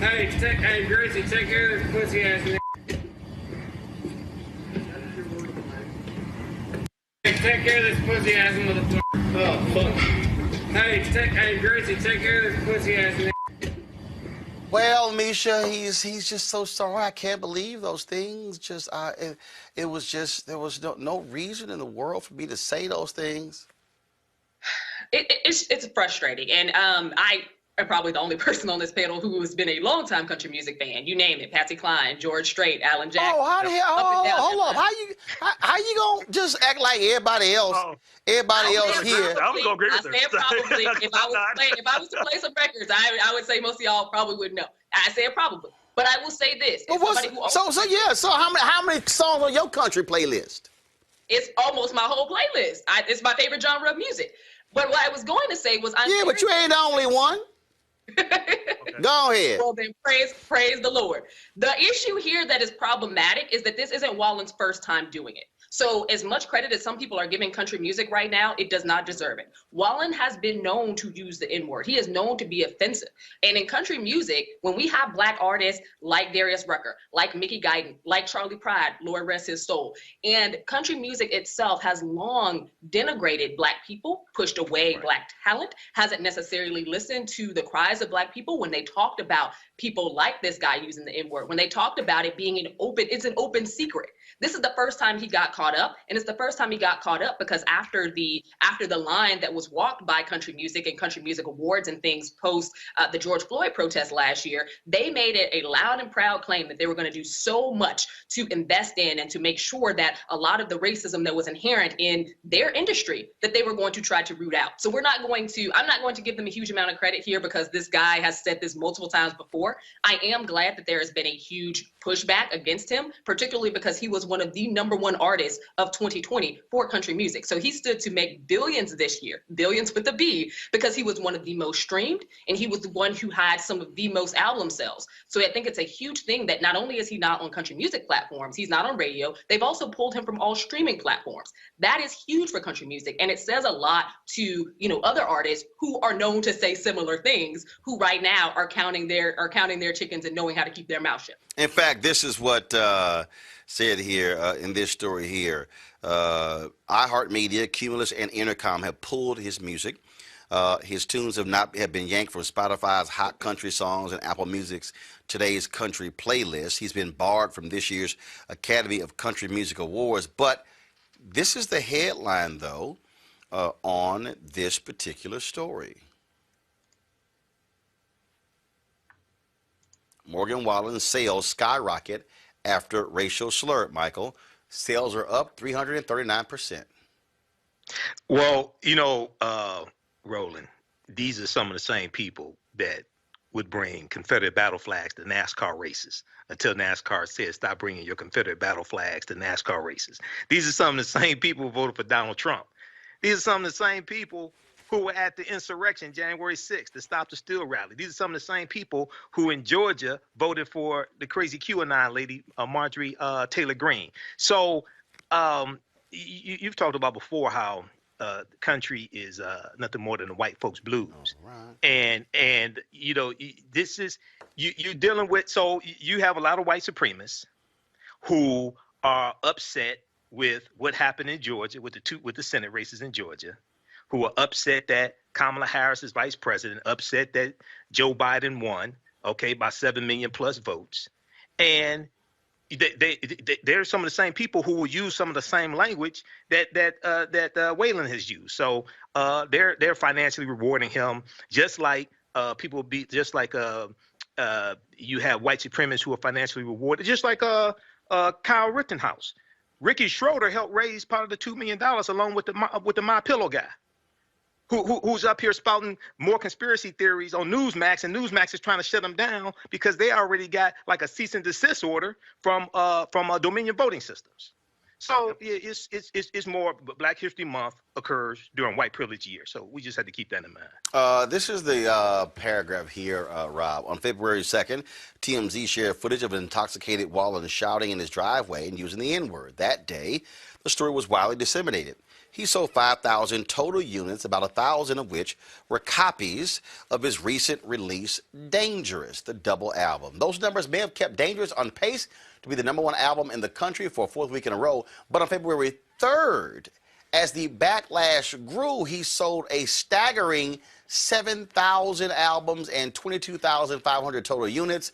Speaker 11: Hey, Gracie, take care of this pussy ass nigga. Take care of this pussy ass motherfucker. Oh, fuck. Hey, Gracie, take care of this pussy ass nigga.
Speaker 1: Well, Misha, he's just so sorry. I can't believe those things. There was no reason in the world for me to say those things.
Speaker 3: It's frustrating, and I am probably the only person on this panel who has been a longtime country music fan. You name it: Patsy Cline, George Strait, Alan Jackson.
Speaker 1: Oh, how the hell? Hold up! How you gonna just act like everybody else? Everybody else here.
Speaker 5: I was gonna agree with her.
Speaker 3: I said probably. If I was to play some records, I would say most of y'all probably would know. I said probably, but I will say this:
Speaker 1: So how many songs on your country playlist?
Speaker 3: It's almost my whole playlist. It's my favorite genre of music. But what I was going to say was,
Speaker 1: but you ain't the only one. Go ahead.
Speaker 3: Well, then praise the Lord. The issue here that is problematic is that this isn't Wallen's first time doing it. So as much credit as some people are giving country music right now, it does not deserve it. Wallen has been known to use the N-word. He is known to be offensive. And in country music, when we have Black artists like Darius Rucker, like Mickey Guyton, like Charlie Pride, Lord rest his soul, and country music itself has long denigrated Black people, pushed away Black talent, hasn't necessarily listened to the cries lives of Black people, when they talked about people like this guy using the N-word, when they talked about it being it's an open secret. This is the first time he got caught up, and it's the first time he got caught up because after the line that was walked by country music and country music awards and things post the George Floyd protest last year, they made it a loud and proud claim that they were going to do so much to invest in and to make sure that a lot of the racism that was inherent in their industry, that they were going to try to root out. So I'm not going to give them a huge amount of credit here because this guy has said this multiple times before. I am glad that there has been a huge pushback against him, particularly because he was one of the #1 artists of 2020 for country music. So he stood to make billions this year, billions with a B, because he was one of the most streamed and he was the one who had some of the most album sales. So I think it's a huge thing that not only is he not on country music platforms, he's not on radio, they've also pulled him from all streaming platforms. That is huge for country music, and it says a lot to other artists who are known to say similar things, who right now are counting their chickens and knowing how to keep their mouth shut.
Speaker 1: In fact, this is what said here in this story here. iHeartMedia, Cumulus, and Intercom have pulled his music. His tunes have been yanked from Spotify's Hot Country Songs and Apple Music's Today's Country playlist. He's been barred from this year's Academy of Country Music Awards. But this is the headline, though, on this particular story. Morgan Wallen's sales skyrocket after racial slur, Michael. Sales are up 339%.
Speaker 6: Well, Roland, these are some of the same people that would bring Confederate battle flags to NASCAR races until NASCAR said stop bringing your Confederate battle flags to NASCAR races. These are some of the same people who voted for Donald Trump. These are some of the same people who were at the insurrection January 6th, the Stop the Steal rally. These are some of the same people who in Georgia voted for the crazy QAnon lady, Marjorie Taylor Greene. So you've talked about before how country is nothing more than the white folks blues. Right. And this is you're dealing with, so you have a lot of white supremacists who are upset with what happened in Georgia with the Senate races in Georgia, who are upset that Kamala Harris is vice president, upset that Joe Biden won, by 7 million plus votes. And they're some of the same people who will use some of the same language that Wayland has used. So they're financially rewarding him, just like you have white supremacists who are financially rewarded, just like Kyle Rittenhouse. Ricky Schroeder helped raise part of the $2 million along with the MyPillow guy, who's up here spouting more conspiracy theories on Newsmax, and Newsmax is trying to shut them down because they already got like a cease and desist order from Dominion Voting Systems. So it's more. Black History Month occurs during white privilege year, so we just had to keep that in mind.
Speaker 1: This is the paragraph here, Rob. On February 2nd, TMZ shared footage of an intoxicated Wallen shouting in his driveway and using the N-word. That day, the story was widely disseminated. He sold 5,000 total units, about 1,000 of which were copies of his recent release, Dangerous, the double album. Those numbers may have kept Dangerous on pace to be the #1 album in the country for a 4th week in a row. But on February 3rd, as the backlash grew, he sold a staggering 7,000 albums and 22,500 total units.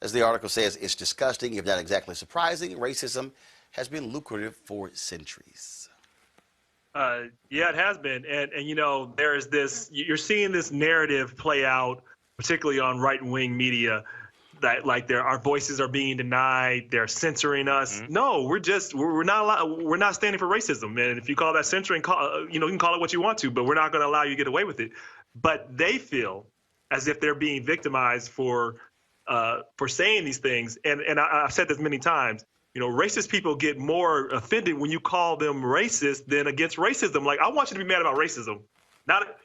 Speaker 1: As the article says, it's disgusting, if not exactly surprising. Racism has been lucrative for centuries.
Speaker 5: Yeah, it has been. And there is this, you're seeing this narrative play out, particularly on right-wing media, that like our voices are being denied, they're censoring us. Mm-hmm. No, we're not standing for racism. And if you call that censoring, you can call it what you want to, but we're not going to allow you to get away with it. But they feel as if they're being victimized for saying these things. And I've said this many times. Racist people get more offended when you call them racist than against racism. Like, I want you to be mad about racism.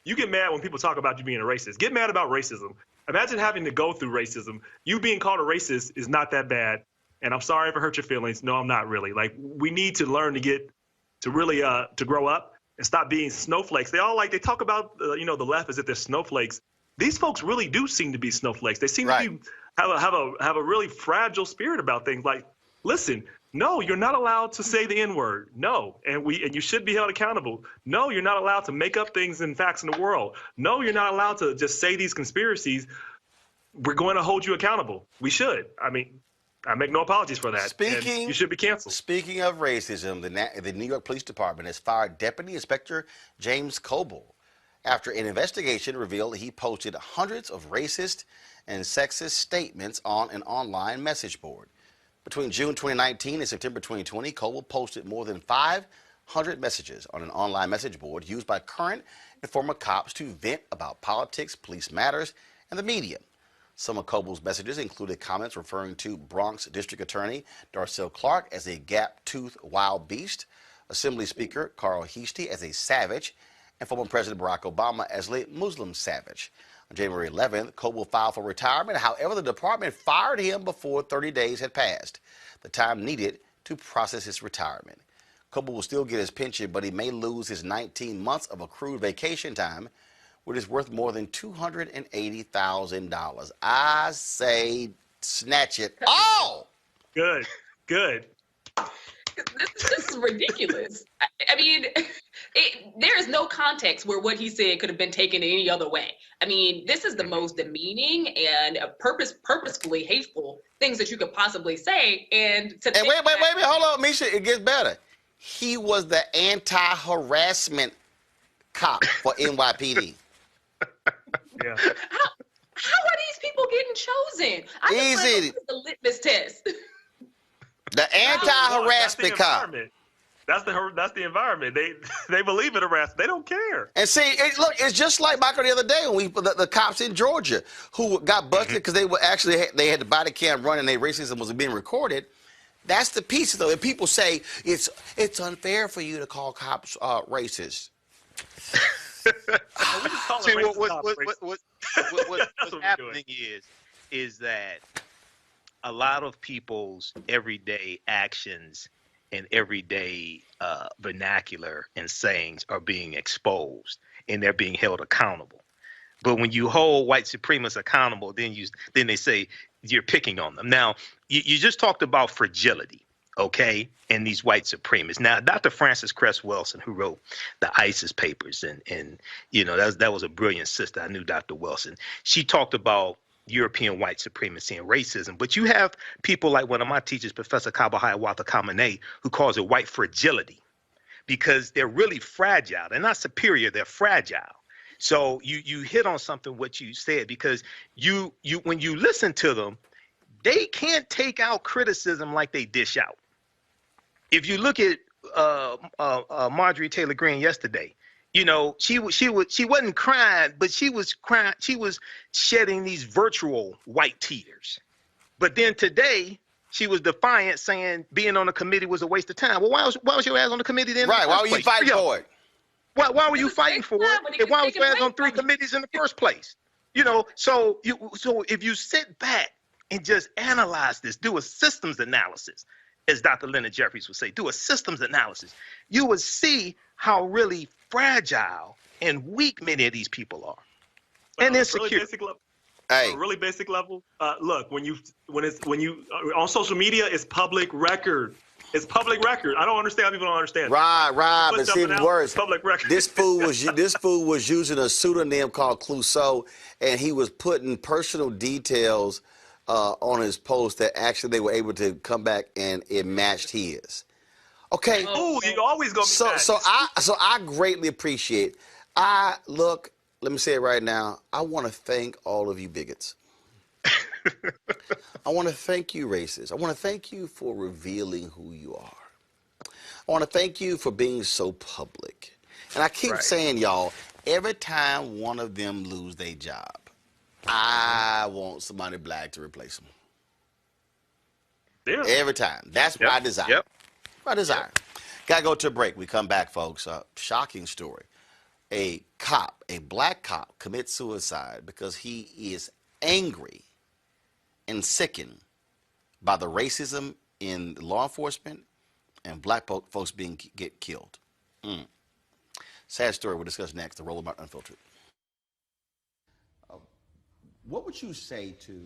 Speaker 5: You get mad when people talk about you being a racist. Get mad about racism. Imagine having to go through racism. You being called a racist is not that bad. And I'm sorry if it hurt your feelings. No, I'm not really. Like, we need to learn to really grow up and stop being snowflakes. They talk about, the left as if they're snowflakes. These folks really do seem to be snowflakes. They seem to have a really fragile spirit about things. Like, listen, no, you're not allowed to say the N-word. No, and you should be held accountable. No, you're not allowed to make up things and facts in the world. No, you're not allowed to just say these conspiracies. We're going to hold you accountable. We should. I mean, I make no apologies for that. And you should be canceled.
Speaker 1: Speaking of racism, the New York Police Department has fired Deputy Inspector James Kobel after an investigation revealed he posted hundreds of racist and sexist statements on an online message board. Between June 2019 and September 2020, Kobel posted more than 500 messages on an online message board used by current and former cops to vent about politics, police matters, and the media. Some of Kobel's messages included comments referring to Bronx District Attorney Darcel Clark as a gap-toothed wild beast, Assembly Speaker Carl Heastie as a savage, and former President Barack Obama as a Muslim savage. On January 11th, Kobel filed for retirement. However, the department fired him before 30 days had passed, the time needed to process his retirement. Kobel will still get his pension, but he may lose his 19 months of accrued vacation time, which is worth more than $280,000. I say snatch it all.
Speaker 5: Good, good.
Speaker 3: This is ridiculous. I mean, there is no context where what he said could have been taken any other way. I mean, this is the most demeaning and purposefully hateful things that you could possibly say. And to
Speaker 1: wait, hold on, Misha, it gets better. He was the anti-harassment cop for NYPD.
Speaker 5: Yeah.
Speaker 3: How are these people getting chosen?
Speaker 1: Easy.
Speaker 3: The litmus test.
Speaker 1: The anti-harassment cop.
Speaker 5: That's the environment. They believe in harassment. They don't care.
Speaker 1: And see, look, it's just like Michael the other day when the cops in Georgia who got busted because they had the body cam running and their racism was being recorded. That's the piece though. And people say it's unfair for you to call cops racist.
Speaker 6: See, what's happening is that a lot of people's everyday actions and everyday vernacular and sayings are being exposed and they're being held accountable. But when you hold white supremacists accountable, then they say you're picking on them. Now, you just talked about fragility, okay, and these white supremacists. Now, Dr. Frances Cress Welsing, who wrote the ISIS papers, and you know that was a brilliant sister. I knew Dr. Welsing. She talked about European white supremacy and racism. But you have people like one of my teachers, Professor Kabahayawatha Kamene, who calls it white fragility because they're really fragile. They're not superior, they're fragile. So you hit on something what you said, because you when you listen to them, they can't take out criticism like they dish out. If you look at Marjorie Taylor Greene yesterday, you know, she wasn't crying, but she was crying. She was shedding these virtual white tears. But then today, she was defiant, saying being on the committee was a waste of time. Well, why was your ass on the committee then?
Speaker 1: Right? Why were you fighting for it?
Speaker 6: Why were you fighting for it? And why was your ass on 3 committees in the first place? You know, so if you sit back and just analyze this, do a systems analysis, as Dr. Leonard Jeffries would say, do a systems analysis, you would see how really fragile and weak many of these people are, and insecure.
Speaker 5: A really basic level. Look, when you on social media, it's public record. It's public record. I don't understand how people don't understand.
Speaker 1: Right. But see, worse.
Speaker 5: Public record.
Speaker 1: This fool was using a pseudonym called Clouseau, and he was putting personal details on his post that actually they were able to come back and it matched his. Okay.
Speaker 5: Oh, you always gonna be
Speaker 1: so I greatly appreciate. Look, let me say it right now. I want to thank all of you bigots. I want to thank you racists. I want to thank you for revealing who you are. I want to thank you for being so public. And I keep saying, y'all, every time one of them lose their job, I want somebody black to replace them.
Speaker 5: Yeah.
Speaker 1: Every time. That's what I desire.
Speaker 6: Yep.
Speaker 1: My desire. Gotta go to a break. We come back, folks. Shocking story. A cop, a black cop, commits suicide because he is angry and sickened by the racism in law enforcement and black folks get killed. Sad story. We'll discuss next. The Roland Unfiltered. What would you say to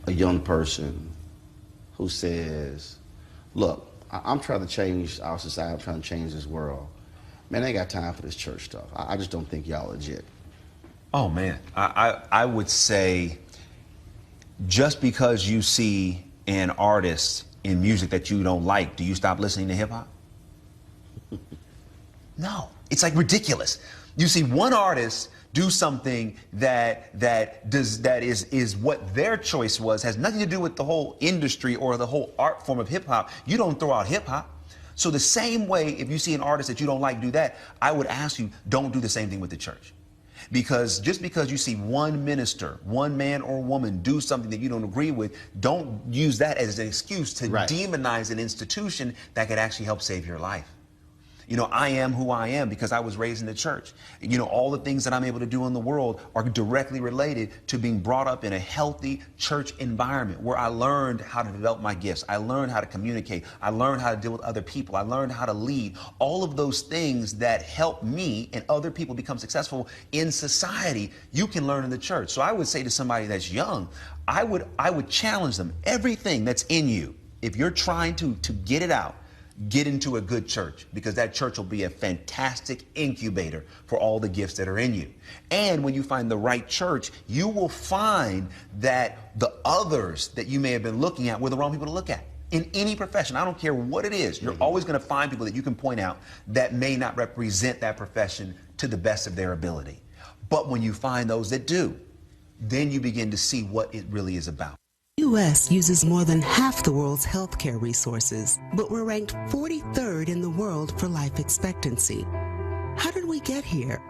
Speaker 1: a young person who says, look, I'm trying to change our society, I'm trying to change this world. Man, I ain't got time for this church stuff. I just don't think y'all legit.
Speaker 12: Oh, man. I would say just because you see an artist in music that you don't like, do you stop listening to hip-hop? No. It's like ridiculous. You see one artist do something that is what their choice was, has nothing to do with the whole industry or the whole art form of hip-hop. You don't throw out hip-hop. So the same way, if you see an artist that you don't like do that, I would ask you, don't do the same thing with the church. Because just because you see one minister, one man or woman do something that you don't agree with, don't use that as an excuse to demonize an institution that could actually help save your life. You know, I am who I am because I was raised in the church. You know, all the things that I'm able to do in the world are directly related to being brought up in a healthy church environment where I learned how to develop my gifts. I learned how to communicate. I learned how to deal with other people. I learned how to lead. All of those things that help me and other people become successful in society, you can learn in the church. So I would say to somebody that's young, I would challenge them. Everything that's in you, if you're trying to get it out, get into a good church, because that church will be a fantastic incubator for all the gifts that are in you. And when you find the right church, you will find that the others that you may have been looking at were the wrong people to look at. In any profession, I don't care what it is, you're always going to find people that you can point out that may not represent that profession to the best of their ability. But when you find those that do, then you begin to see what it really is about.
Speaker 13: The U.S. uses more than half the world's healthcare resources, but we're ranked 43rd in the world for life expectancy. How did we get here?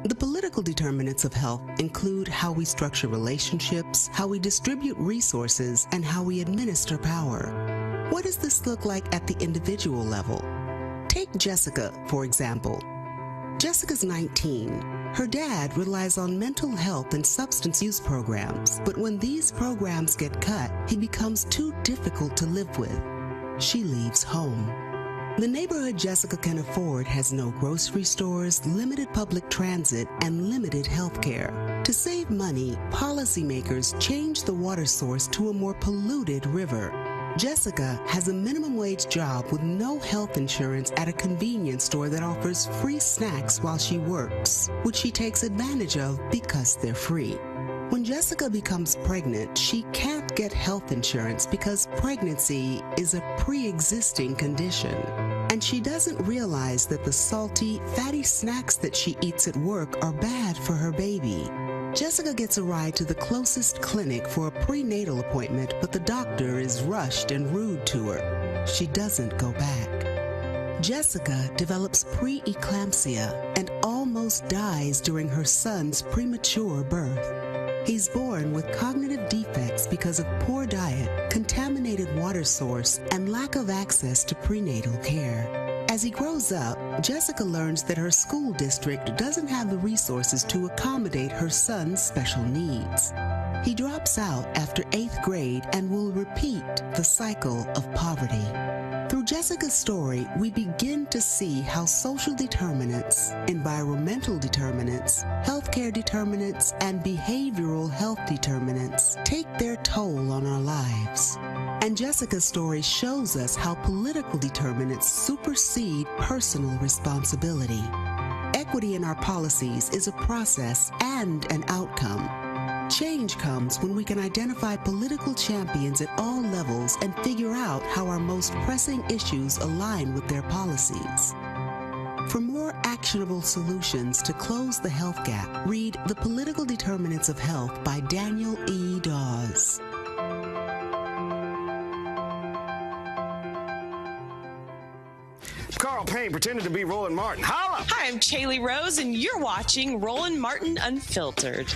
Speaker 13: The political determinants of health include how we structure relationships, how we distribute resources, and how we administer power. What does this look like at the individual level? Take Jessica, for example. Jessica's 19. Her dad relies on mental health and substance use programs, but when these programs get cut, he becomes too difficult to live with. She leaves home. The neighborhood Jessica can afford has no grocery stores, limited public transit, and limited health care. To save money, policymakers changed the water source to a more polluted river. Jessica has a minimum wage job with no health insurance at a convenience store that offers free snacks while she works, which she takes advantage of because they're free. When Jessica becomes pregnant, she can't get health insurance because pregnancy is a pre-existing condition. And she doesn't realize that the salty, fatty snacks that she eats at work are bad for her baby. Jessica gets a ride to the closest clinic for a prenatal appointment, but the doctor is rushed and rude to her. She doesn't go back. Jessica develops pre-eclampsia and almost dies during her son's premature birth. He's born with cognitive defects because of poor diet, contaminated water source, and lack of access to prenatal care. As he grows up, Jessica learns that her school district doesn't have the resources to accommodate her son's special needs. He drops out after 8th grade and will repeat the cycle of poverty. Through Jessica's story, we begin to see how social determinants, environmental determinants, healthcare determinants, and behavioral health determinants take their toll on our lives. And Jessica's story shows us how political determinants supersede personal responsibility. Equity in our policies is a process and an outcome. Change comes when we can identify political champions at all levels and figure out how our most pressing issues align with their policies. For more actionable solutions to close the health gap, read The Political Determinants of Health by Daniel E. Dawes.
Speaker 14: Carl Payne pretended to be Roland Martin. Holla!
Speaker 15: Hi, I'm Chaley Rose, and you're watching Roland Martin Unfiltered.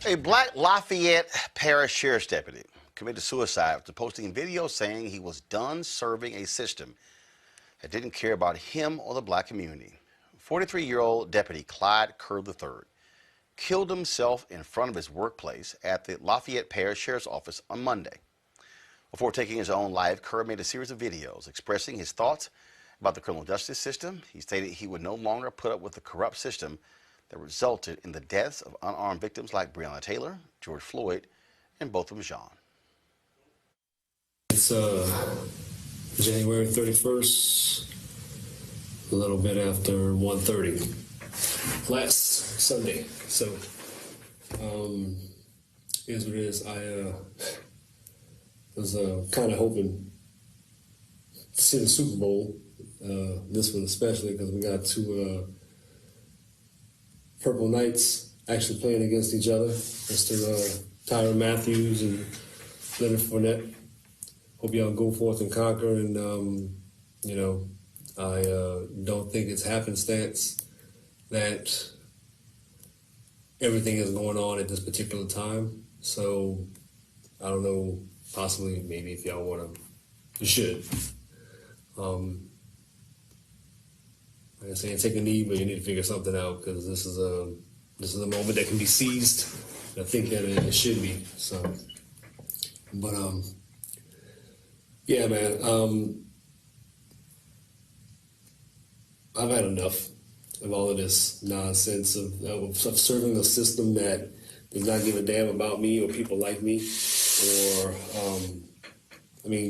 Speaker 1: A black Lafayette Parish Sheriff's deputy committed suicide after posting videos saying he was done serving a system that didn't care about him or the black community. 43-year-old deputy Clyde Kerr III killed himself in front of his workplace at the Lafayette Parish Sheriff's Office on Monday. Before taking his own life, Kerr made a series of videos expressing his thoughts about the criminal justice system. He stated he would no longer put up with the corrupt system that resulted in the deaths of unarmed victims like Breonna Taylor, George Floyd, and both of them Sean.
Speaker 16: It's January 31st, a little bit after 1:30 last Sunday. So, here's what it is. I was kind of hoping to see the Super Bowl, this one especially, because we got two Purple Knights actually playing against each other. Mr. Tyrann Mathieu and Leonard Fournette. Hope y'all go forth and conquer, and I don't think it's happenstance that everything is going on at this particular time. So I don't know, possibly, maybe if y'all want to, you should. Like I say, take a knee, but you need to figure something out, because this is a moment that can be seized. I think that it should be. So, but yeah, man. I've had enough of all of this nonsense of serving a system that does not give a damn about me or people like me, or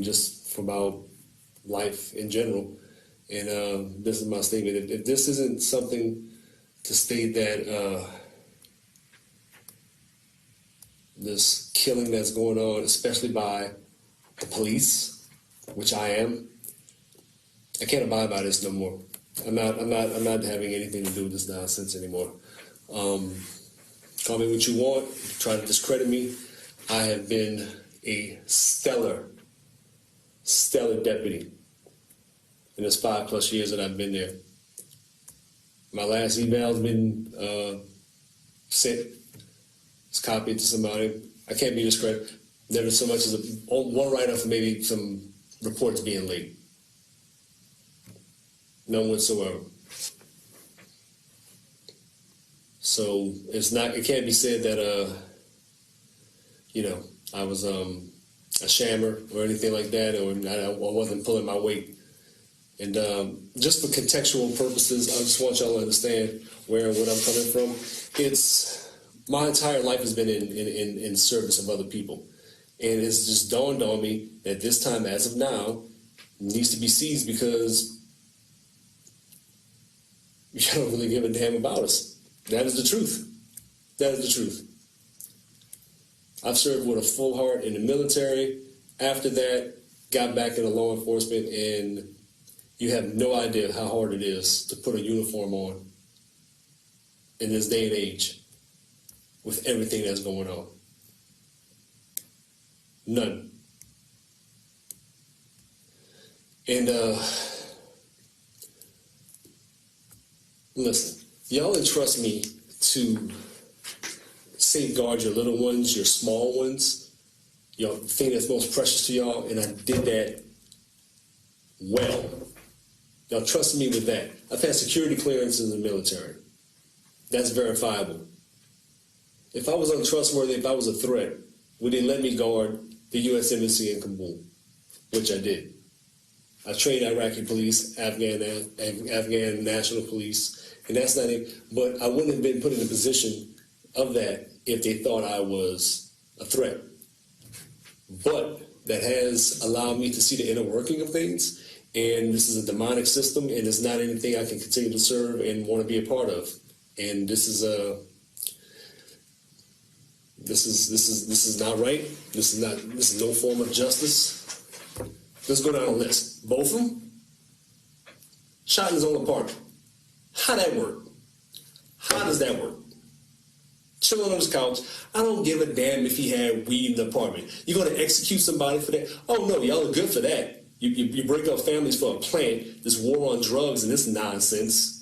Speaker 16: just about life in general. And this is my statement. If this isn't something to state that this killing that's going on, especially by the police, which I am, I can't abide by this no more. I'm not having anything to do with this nonsense anymore. Call me what you want, try to discredit me. I have been a stellar deputy in this 5+ years that I've been there. My last email's been sent. It's copied to somebody. I can't be discredited. Never so much as one write-up for maybe some reports being late. None whatsoever. So it can't be said that I was a shammer or anything like that, or I wasn't pulling my weight. And just for contextual purposes, I just want y'all to understand where and what I'm coming from. My entire life has been in service of other people. And it's just dawned on me that this time, as of now, needs to be seized, because you don't really give a damn about us. That is the truth. That is the truth. I've served with a full heart in the military. After that, got back into law enforcement, and you have no idea how hard it is to put a uniform on in this day and age with everything that's going on. None. And listen, y'all entrust me to safeguard your little ones, your small ones, your thing that's most precious to y'all, and I did that well. Y'all trust me with that. I've had security clearances in the military. That's verifiable. If I was untrustworthy, if I was a threat, would they let me guard the U.S. Embassy in Kabul? Which I did. I trained Iraqi police, Afghan national police, and that's not it. But I wouldn't have been put in a position of that if they thought I was a threat. But that has allowed me to see the inner working of things, and this is a demonic system, and it's not anything I can continue to serve and want to be a part of. And this is not right. This is no form of justice. Let's go down the list. Both of them shot in his own apartment. How that work? How does that work? Chilling on his couch. I don't give a damn if he had weed in the apartment. You're going to execute somebody for that? Oh no, y'all are good for that. You break up families for a plant. This war on drugs and this nonsense.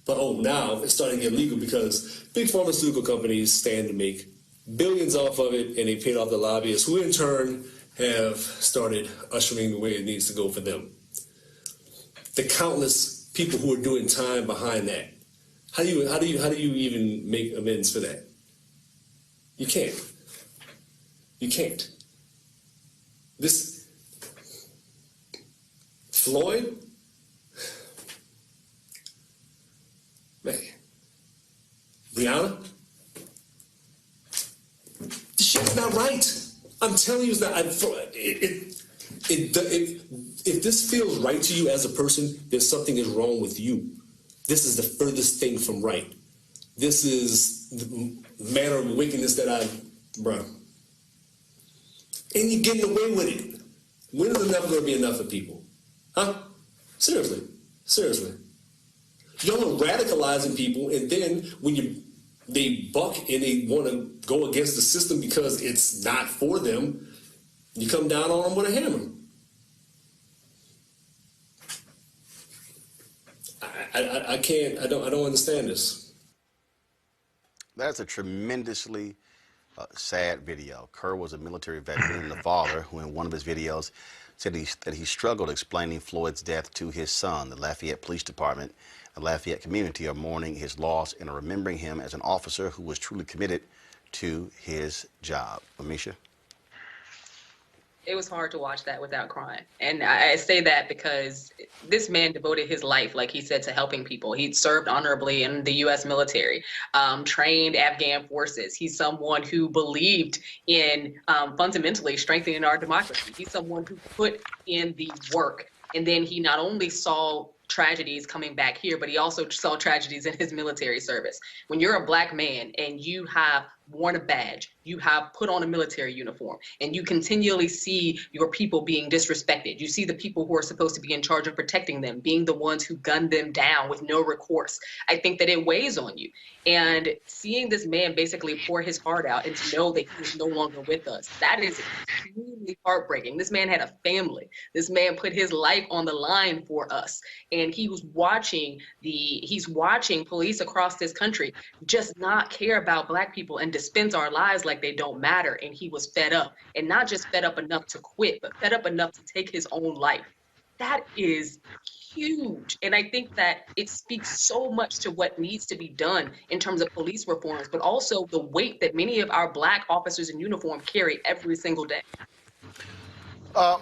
Speaker 16: But now it's starting to get legal because big pharmaceutical companies stand to make billions off of it, and they paid off the lobbyists, who in turn have started ushering the way it needs to go for them. The countless people who are doing time behind that. How do you even make amends for that? You can't. You can't. This Floyd, man, Brianna, this shit's not right. I'm telling you, it's not. If this feels right to you as a person, then something is wrong with you. This is the furthest thing from right. This is the manner of wickedness that bro. And you're getting away with it. When is enough going to be enough for people? Huh? Seriously. Seriously. Y'all are radicalizing people, and then when they buck and they want to go against the system because it's not for them, you come down on them with a hammer. I can't. I don't understand this.
Speaker 1: That's a tremendously sad video. Kerr was a military veteran and the father who, in one of his videos, said that he struggled explaining Floyd's death to his son. The Lafayette Police Department and Lafayette community are mourning his loss and are remembering him as an officer who was truly committed to his job. Amisha?
Speaker 3: It was hard to watch that without crying. And I say that because this man devoted his life, like he said, to helping people. He served honorably in the U.S. military, trained Afghan forces. He's someone who believed in fundamentally strengthening our democracy. He's someone who put in the work. And then he not only saw tragedies coming back here, but he also saw tragedies in his military service. When you're a black man and you have worn a badge, you have put on a military uniform, and you continually see your people being disrespected. You see the people who are supposed to be in charge of protecting them being the ones who gun them down with no recourse. I think that it weighs on you. And seeing this man basically pour his heart out and to know that he is no longer with us, that is extremely heartbreaking. This man had a family. This man put his life on the line for us. And he's watching police across this country just not care about black people and dispense our lives like they don't matter. And he was fed up, and not just fed up enough to quit, but fed up enough to take his own life. That is huge. And I think that it speaks so much to what needs to be done in terms of police reforms, but also the weight that many of our black officers in uniform carry every single day.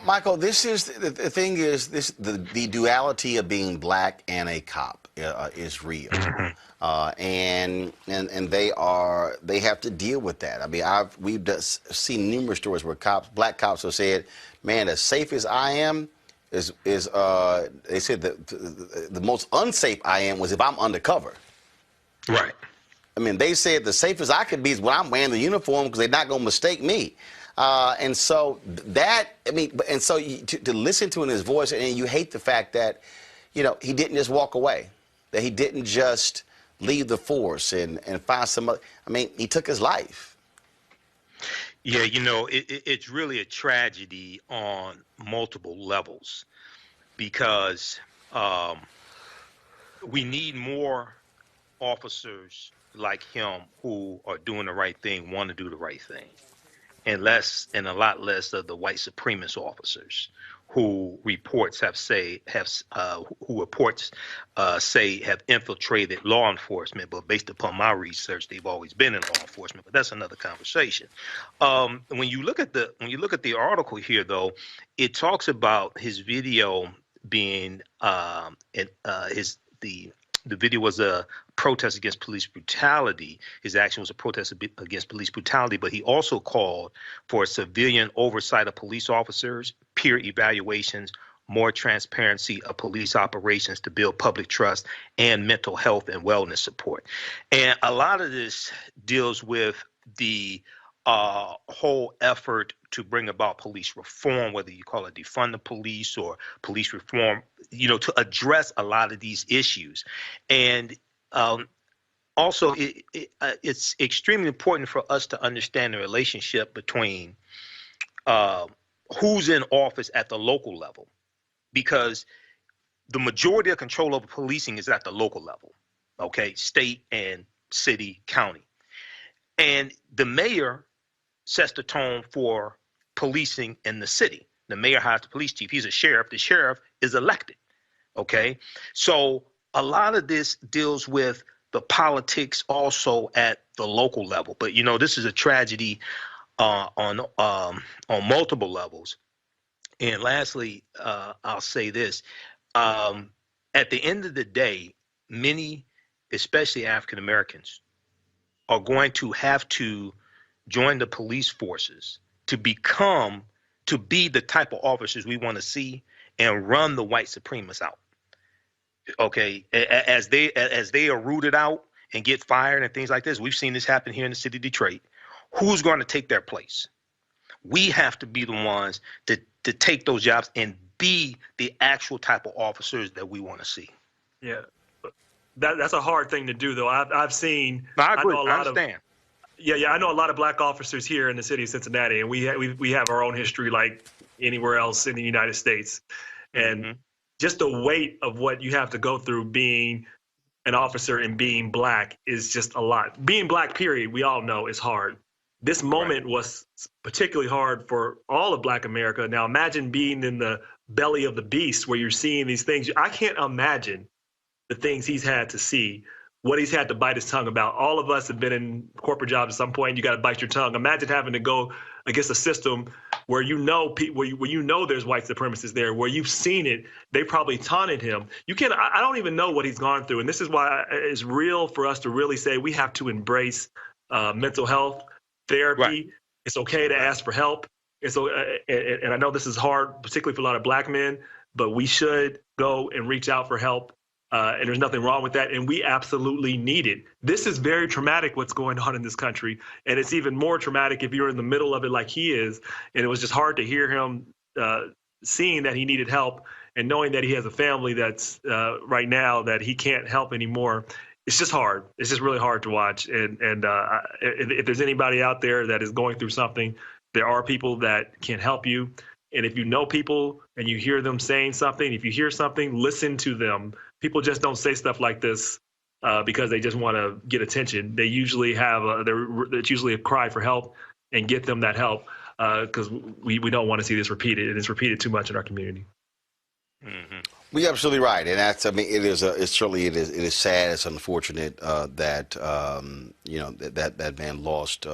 Speaker 1: Michael, this is the thing is the duality of being black and a cop is real, and they have to deal with that. I mean, we've seen numerous stories where black cops have said, "Man, as safe as I am is they said that the most unsafe I am was if I'm undercover."
Speaker 6: Right.
Speaker 1: I mean, they said the safest I could be is when I'm wearing the uniform because they're not going to mistake me. And so to listen to in his voice, and you hate the fact that, he didn't just walk away, that he didn't just leave the force and find some other, he took his life.
Speaker 6: Yeah, it's really a tragedy on multiple levels because we need more officers like him who are doing the right thing, want to do the right thing. And a lot less of the white supremacist officers who reports say have infiltrated law enforcement, but based upon my research, they've always been in law enforcement. But that's another conversation. When you look at the article here, though, it talks about his video being the video was a protest against police brutality. His action was a protest against police brutality, but he also called for civilian oversight of police officers, peer evaluations, more transparency of police operations to build public trust, and mental health and wellness support. And a lot of this deals with the whole effort to bring about police reform, whether you call it defund the police or police reform, to address a lot of these issues. And also, it's extremely important for us to understand the relationship between who's in office at the local level, because the majority of control over policing is at the local level, okay, state and city, county. And the mayor sets the tone for policing in the city. The mayor hires the police chief. He's a sheriff. The sheriff is elected. Okay. So a lot of this deals with the politics also at the local level. But, this is a tragedy on multiple levels. And lastly, I'll say this. At the end of the day, many, especially African Americans, are going to have to join the police forces to be the type of officers we want to see and run the white supremacists out. Okay, as they are rooted out and get fired and things like this, we've seen this happen here in the city of Detroit. Who's going to take their place? We have to be the ones to take those jobs and be the actual type of officers that we want to see.
Speaker 5: Yeah, that's a hard thing to do, though. I've seen.
Speaker 6: No, I agree.
Speaker 5: Know a
Speaker 6: I
Speaker 5: lot
Speaker 6: understand.
Speaker 5: I know a lot of black officers here in the city of Cincinnati, and we have our own history like anywhere else in the United States, and just the weight of what you have to go through being an officer and being black is just a lot. Being black, period, we all know is hard. This moment was particularly hard for all of Black America. Now imagine being in the belly of the beast where you're seeing these things. I can't imagine the things he's had to see, what he's had to bite his tongue about. All of us have been in corporate jobs at some point. You got to bite your tongue. Imagine having to go against a system where where there's white supremacists there, where you've seen it. They probably taunted him. I don't even know what he's gone through, and this is why it's real for us to really say we have to embrace mental health therapy. Right. It's okay to ask for help. And I know this is hard, particularly for a lot of black men, but we should go and reach out for help. And there's nothing wrong with that. And we absolutely need it. This is very traumatic, what's going on in this country. And it's even more traumatic if you're in the middle of it like he is. And it was just hard to hear him seeing that he needed help and knowing that he has a family that's right now that he can't help anymore. It's just hard. It's just really hard to watch. And if there's anybody out there that is going through something, there are people that can help you. And if you know people and you hear them saying something, if you hear something, listen to them. People just don't say stuff like this because they just want to get attention. They usually it's usually a cry for help, and get them that help because we don't want to see this repeated. And it's repeated too much in our community.
Speaker 1: Mm-hmm. Well, you're absolutely right, and that's. I mean, it is sad. It's unfortunate that that man lost,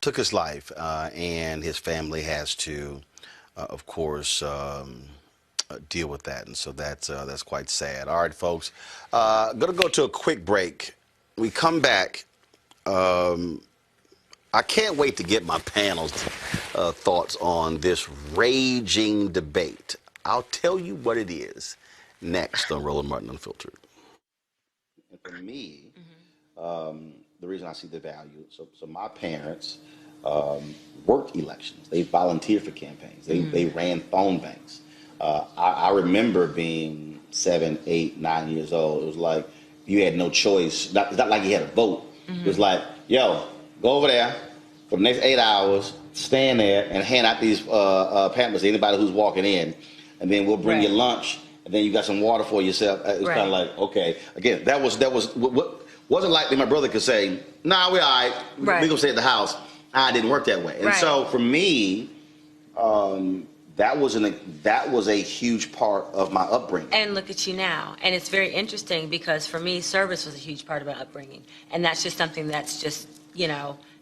Speaker 1: took his life, and his family has to, of course, deal with that, and so that's quite sad. All right, folks, gonna go to a quick break. We come back. I can't wait to get my panel's thoughts on this raging debate. I'll tell you what it is next on Roland Martin Unfiltered. And for me, the reason I see the value, so my parents worked elections. They volunteered for campaigns. They ran phone banks. I remember being 7, 8, 9 years old. It was like you had no choice. It's not like you had a vote. It was like, yo, go over there for the next 8 hours, stand there and hand out these pamphlets to anybody who's walking in, and then we'll bring you lunch, and then you got some water for yourself. It was kind of like, okay. Again, that wasn't like my brother could say, nah, we're all right. We're going to stay at the house. I didn't work that way. And so for me, that was a huge part of my upbringing.
Speaker 17: And look at you now. And it's very interesting because for me, service was a huge part of my upbringing. And that's just something that's just,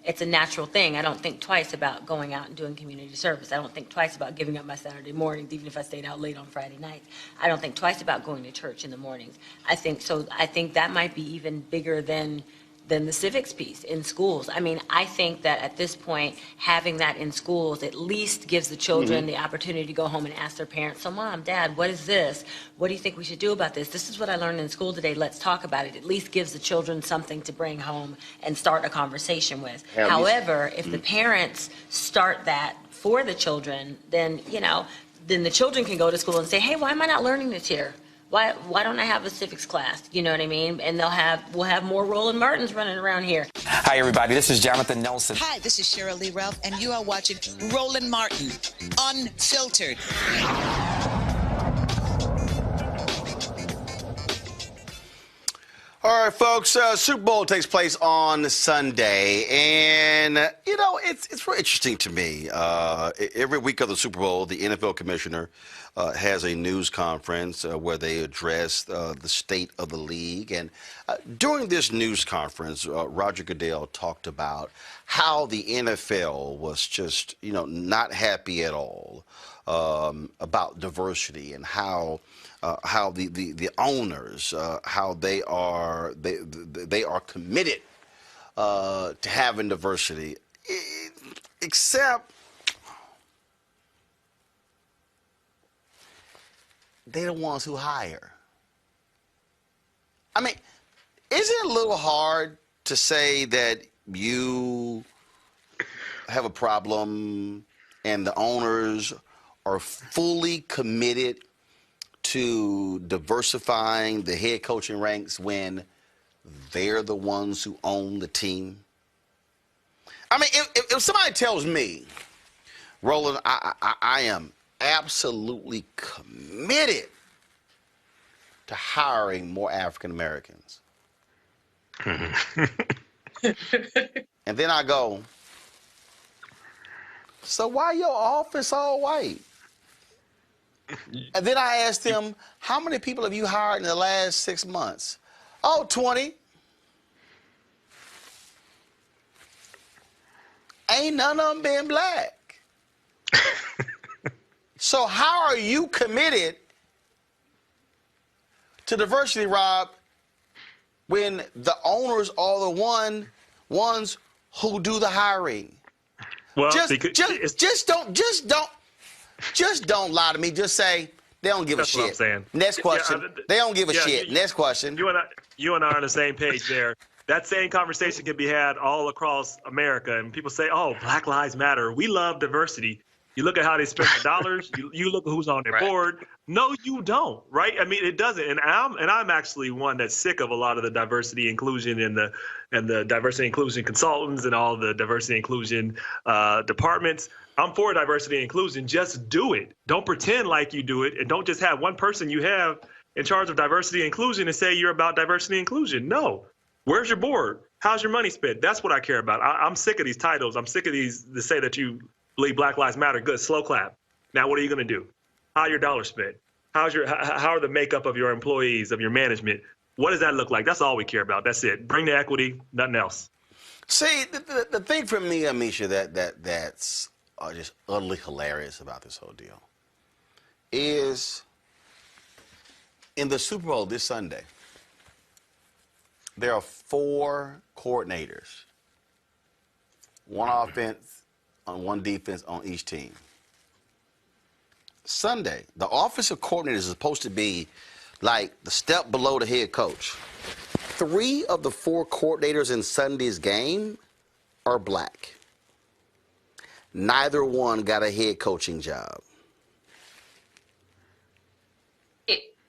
Speaker 17: it's a natural thing. I don't think twice about going out and doing community service. I don't think twice about giving up my Saturday mornings, even if I stayed out late on Friday nights. I don't think twice about going to church in the mornings. I think that might be even bigger than the civics piece in schools. I mean, I think that at this point, having that in schools at least gives the children the opportunity to go home and ask their parents, so Mom, Dad, what is this? What do you think we should do about this? This is what I learned in school today. Let's talk about it. At least gives the children something to bring home and start a conversation with. However, if the parents start that for the children, then, then the children can go to school and say, hey, why am I not learning this here? Why don't I have a civics class? You know what I mean? And we'll have more Roland Martins running around here.
Speaker 18: Hi, everybody. This is Jonathan Nelson.
Speaker 19: Hi, this is Cheryl Lee Ralph, and you are watching Roland Martin Unfiltered.
Speaker 1: All right, folks, Super Bowl takes place on Sunday, and, it's very interesting to me. Every week of the Super Bowl, the NFL commissioner has a news conference where they address the state of the league. And during this news conference, Roger Goodell talked about how the NFL was just, not happy at all about diversity and how how the owners, how they are committed to having diversity, except they're the ones who hire. I mean, is it a little hard to say that you have a problem and the owners are fully committed to diversifying the head coaching ranks when they're the ones who own the team? I mean, if somebody tells me, Roland, I am absolutely committed to hiring more African Americans. And then I go, so why your office all white? And then I asked them, how many people have you hired in the last 6 months? Oh, 20. Ain't none of them been black. So how are you committed to diversity, Rob, when the owners are the ones who do the hiring?
Speaker 5: Well,
Speaker 1: just don't lie to me. Just say they don't give a shit.
Speaker 5: What I'm saying.
Speaker 1: Next question. They don't give a shit. Next question.
Speaker 5: You and I are on the same page there. That same conversation can be had all across America, and people say, "Oh, Black Lives Matter. We love diversity." You look at how they spend the dollars. You look at who's on their board. No, you don't, right? I mean, it doesn't. And I'm actually one that's sick of a lot of the diversity inclusion and the diversity inclusion consultants and all the diversity inclusion departments. I'm for diversity and inclusion. Just do it. Don't pretend like you do it, and don't just have one person you have in charge of diversity and inclusion and say you're about diversity and inclusion. No. Where's your board? How's your money spent? That's what I care about. I'm sick of these titles. I'm sick of these to say that you believe Black Lives Matter. Good, slow clap. Now, what are you going to do? How are your dollars spent? How are the makeup of your employees, of your management? What does that look like? That's all we care about. That's it. Bring the equity, nothing else.
Speaker 1: See, the thing for me, Amisha, that's just utterly hilarious about this whole deal is in the Super Bowl this Sunday, there are 4 coordinators, 1 offense on 1 defense on each team. Sunday, the offensive coordinator is supposed to be like the step below the head coach. 3 of the 4 coordinators in Sunday's game are black. Neither one got a head coaching job.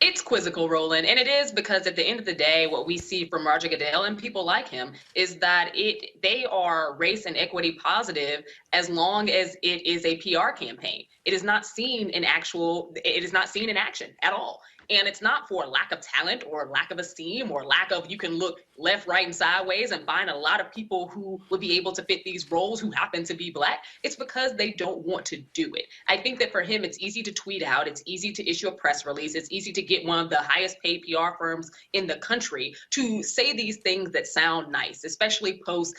Speaker 3: It's quizzical, Roland, and it is because at the end of the day, what we see from Roger Goodell and people like him is that they are race and equity positive as long as it is a PR campaign. It is not seen in action at all. And it's not for lack of talent or lack of esteem or lack of, you can look left, right, and sideways and find a lot of people who would be able to fit these roles who happen to be black. It's because they don't want to do it. I think that for him, it's easy to tweet out. It's easy to issue a press release. It's easy to get one of the highest paid PR firms in the country to say these things that sound nice, especially post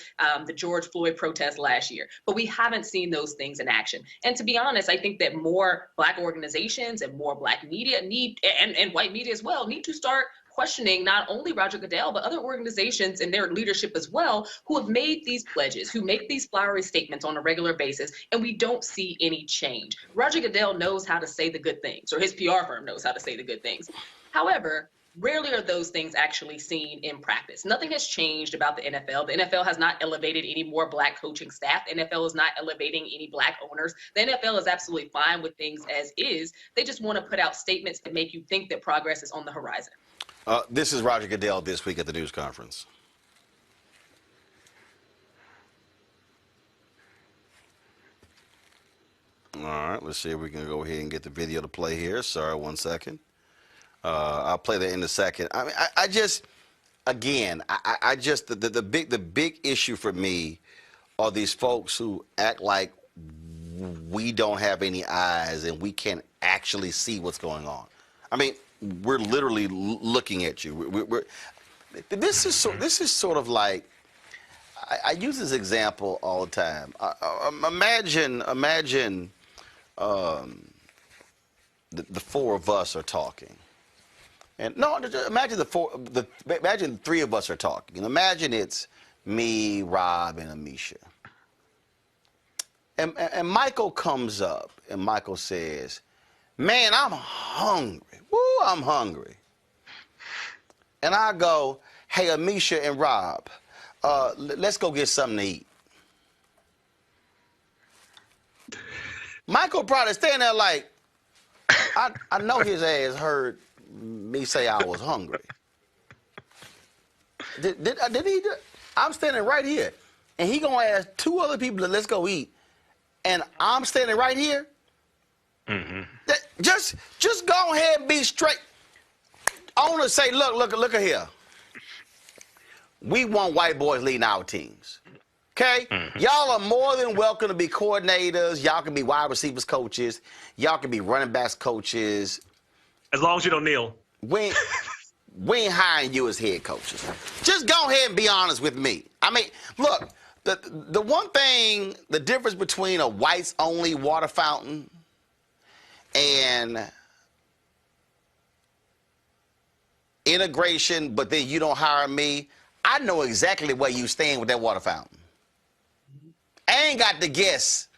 Speaker 3: the George Floyd protest last year. But we haven't seen those things in action. And to be honest, I think that more black organizations and more black media and white media as well need to start questioning not only Roger Goodell, but other organizations and their leadership as well, who have made these pledges, who make these flowery statements on a regular basis, and we don't see any change. Roger Goodell knows how to say the good things, or his PR firm knows how to say the good things. However, rarely are those things actually seen in practice. Nothing has changed about the NFL. The NFL has not elevated any more black coaching staff. The NFL is not elevating any black owners. The NFL is absolutely fine with things as is. They just want to put out statements to make you think that progress is on the horizon.
Speaker 1: This is Roger Goodell this week at the news conference. All right, let's see if we can go ahead and get the video to play here. Sorry, 1 second. I'll play that in a second. I mean, I just, again, I just, the big issue for me are these folks who act like we don't have any eyes and we can't actually see what's going on. I mean, we're literally looking at you. This is sort of like, I use this example all the time. Imagine the 4 of us are talking. And no, imagine imagine three of us are talking. Imagine it's me, Rob, and Amisha. And Michael comes up, and Michael says, man, I'm hungry. Woo, I'm hungry. And I go, hey, Amisha and Rob, let's go get something to eat. Michael probably standing there like, I know his ass heard me say I was hungry. Did he? I'm standing right here, and he gonna ask two other people to let's go eat, and I'm standing right here.
Speaker 6: Mm-hmm.
Speaker 1: Just go ahead and be straight. I want to say, look at here. We want white boys leading our teams. Okay? Mm-hmm. Y'all are more than welcome to be coordinators. Y'all can be wide receivers coaches. Y'all can be running backs coaches.
Speaker 5: As long as you don't kneel.
Speaker 1: We ain't hiring you as head coaches. Just go ahead and be honest with me. I mean, look, the one thing, the difference between a whites-only water fountain and integration, but then you don't hire me, I know exactly where you stand with that water fountain. I ain't got to guess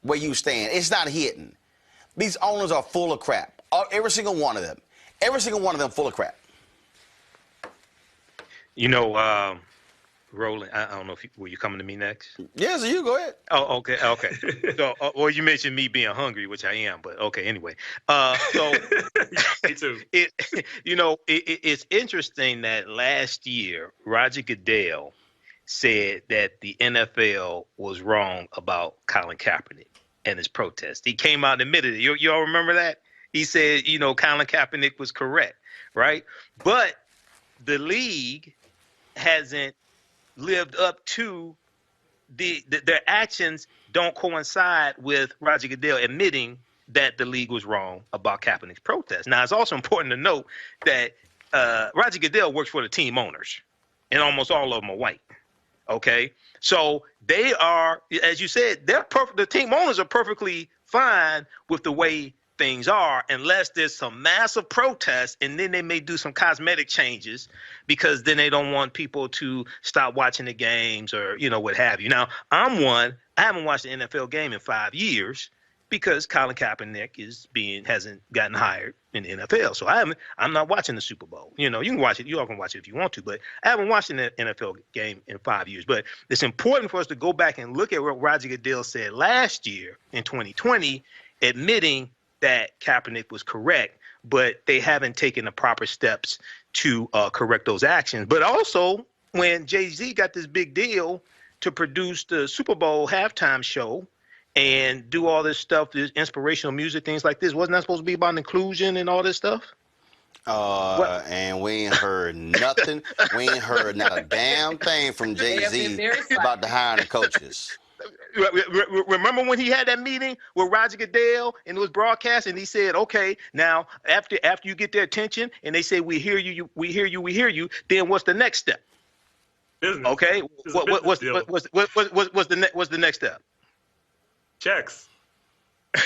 Speaker 1: where you stand. It's not hidden. These owners are full of crap. Every single one of them. Every single one of them full of crap.
Speaker 6: You know, Roland, I don't know if were you coming to me next?
Speaker 1: Yes, you go ahead.
Speaker 6: Oh, okay. So, well, you mentioned me being hungry, which I am, but okay, anyway. So,
Speaker 5: me too.
Speaker 6: It's interesting that last year, Roger Goodell said that the NFL was wrong about Colin Kaepernick and his protest. He came out and admitted it. You all remember that? He said, Colin Kaepernick was correct, right? But the league hasn't lived up to their actions don't coincide with Roger Goodell admitting that the league was wrong about Kaepernick's protest. Now, it's also important to note that Roger Goodell works for the team owners, and almost all of them are white. Okay, so they are, as you said, they're perfect. The team owners are perfectly fine with the way things are, unless there's some massive protests, and then they may do some cosmetic changes because then they don't want people to stop watching the games or what have you. Now, I haven't watched an NFL game in 5 years because Colin Kaepernick hasn't gotten hired in the NFL. So I'm not watching the Super Bowl. You can watch it. You all can watch it if you want to, but I haven't watched an NFL game in 5 years. But it's important for us to go back and look at what Roger Goodell said last year in 2020, admitting that Kaepernick was correct, but they haven't taken the proper steps to correct those actions. But also, when Jay-Z got this big deal to produce the Super Bowl halftime show and do all this stuff, this inspirational music, things like this, wasn't that supposed to be about inclusion and all this stuff?
Speaker 1: And we ain't heard nothing. We ain't heard not a damn thing from Jay-Z about the hiring of coaches.
Speaker 6: Remember when he had that meeting with Roger Goodell and it was broadcast, and he said, "Okay, now after you get their attention and they say we hear you, then what's the next step?"
Speaker 5: Business.
Speaker 6: Okay, what's the next step?
Speaker 5: Checks. I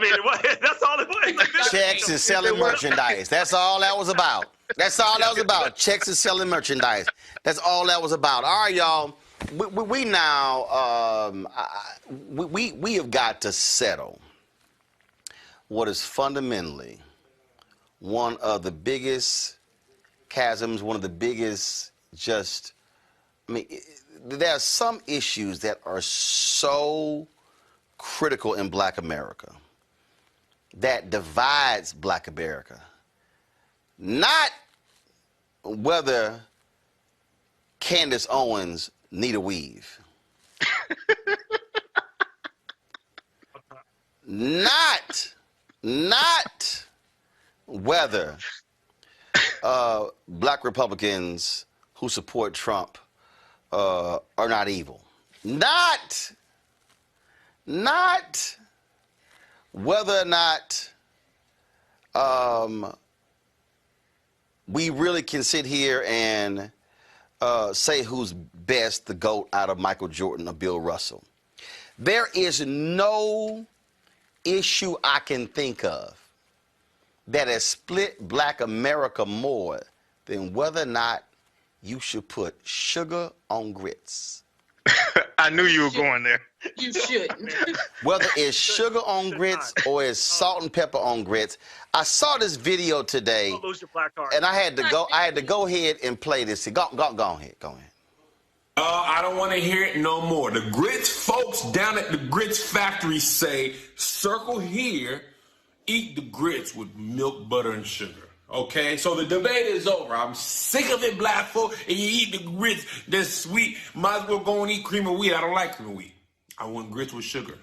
Speaker 5: mean, that's all it was.
Speaker 1: Checks and selling merchandise. That's all that was about. That's all that was about. Checks and selling merchandise. That's all that was about. All right, y'all. We now we have got to settle what is fundamentally one of the biggest chasms, one of the biggest there are some issues that are so critical in Black America that divides Black America. Not whether Candace Owens need a weave. Not whether Black Republicans who support Trump are not evil. Not whether or not we really can sit here and say who's best, the GOAT out of Michael Jordan or Bill Russell. There is no issue I can think of that has split black America more than whether or not you should put sugar on grits?
Speaker 6: I knew you were going there.
Speaker 3: You shouldn't.
Speaker 1: Whether it's sugar on grits or it's salt and pepper on grits. I saw this video today,
Speaker 5: Don't lose your black card.
Speaker 1: and I had to go ahead and play this. Go ahead.
Speaker 20: I don't want to hear it no more. The grits folks down at the grits factory say, circle here, eat the grits with milk, butter, and sugar. Okay, so the debate is over. I'm sick of it, black folk, and you eat the grits that's sweet. Might as well go and eat cream of wheat. I don't like cream of wheat. I want grits with sugar.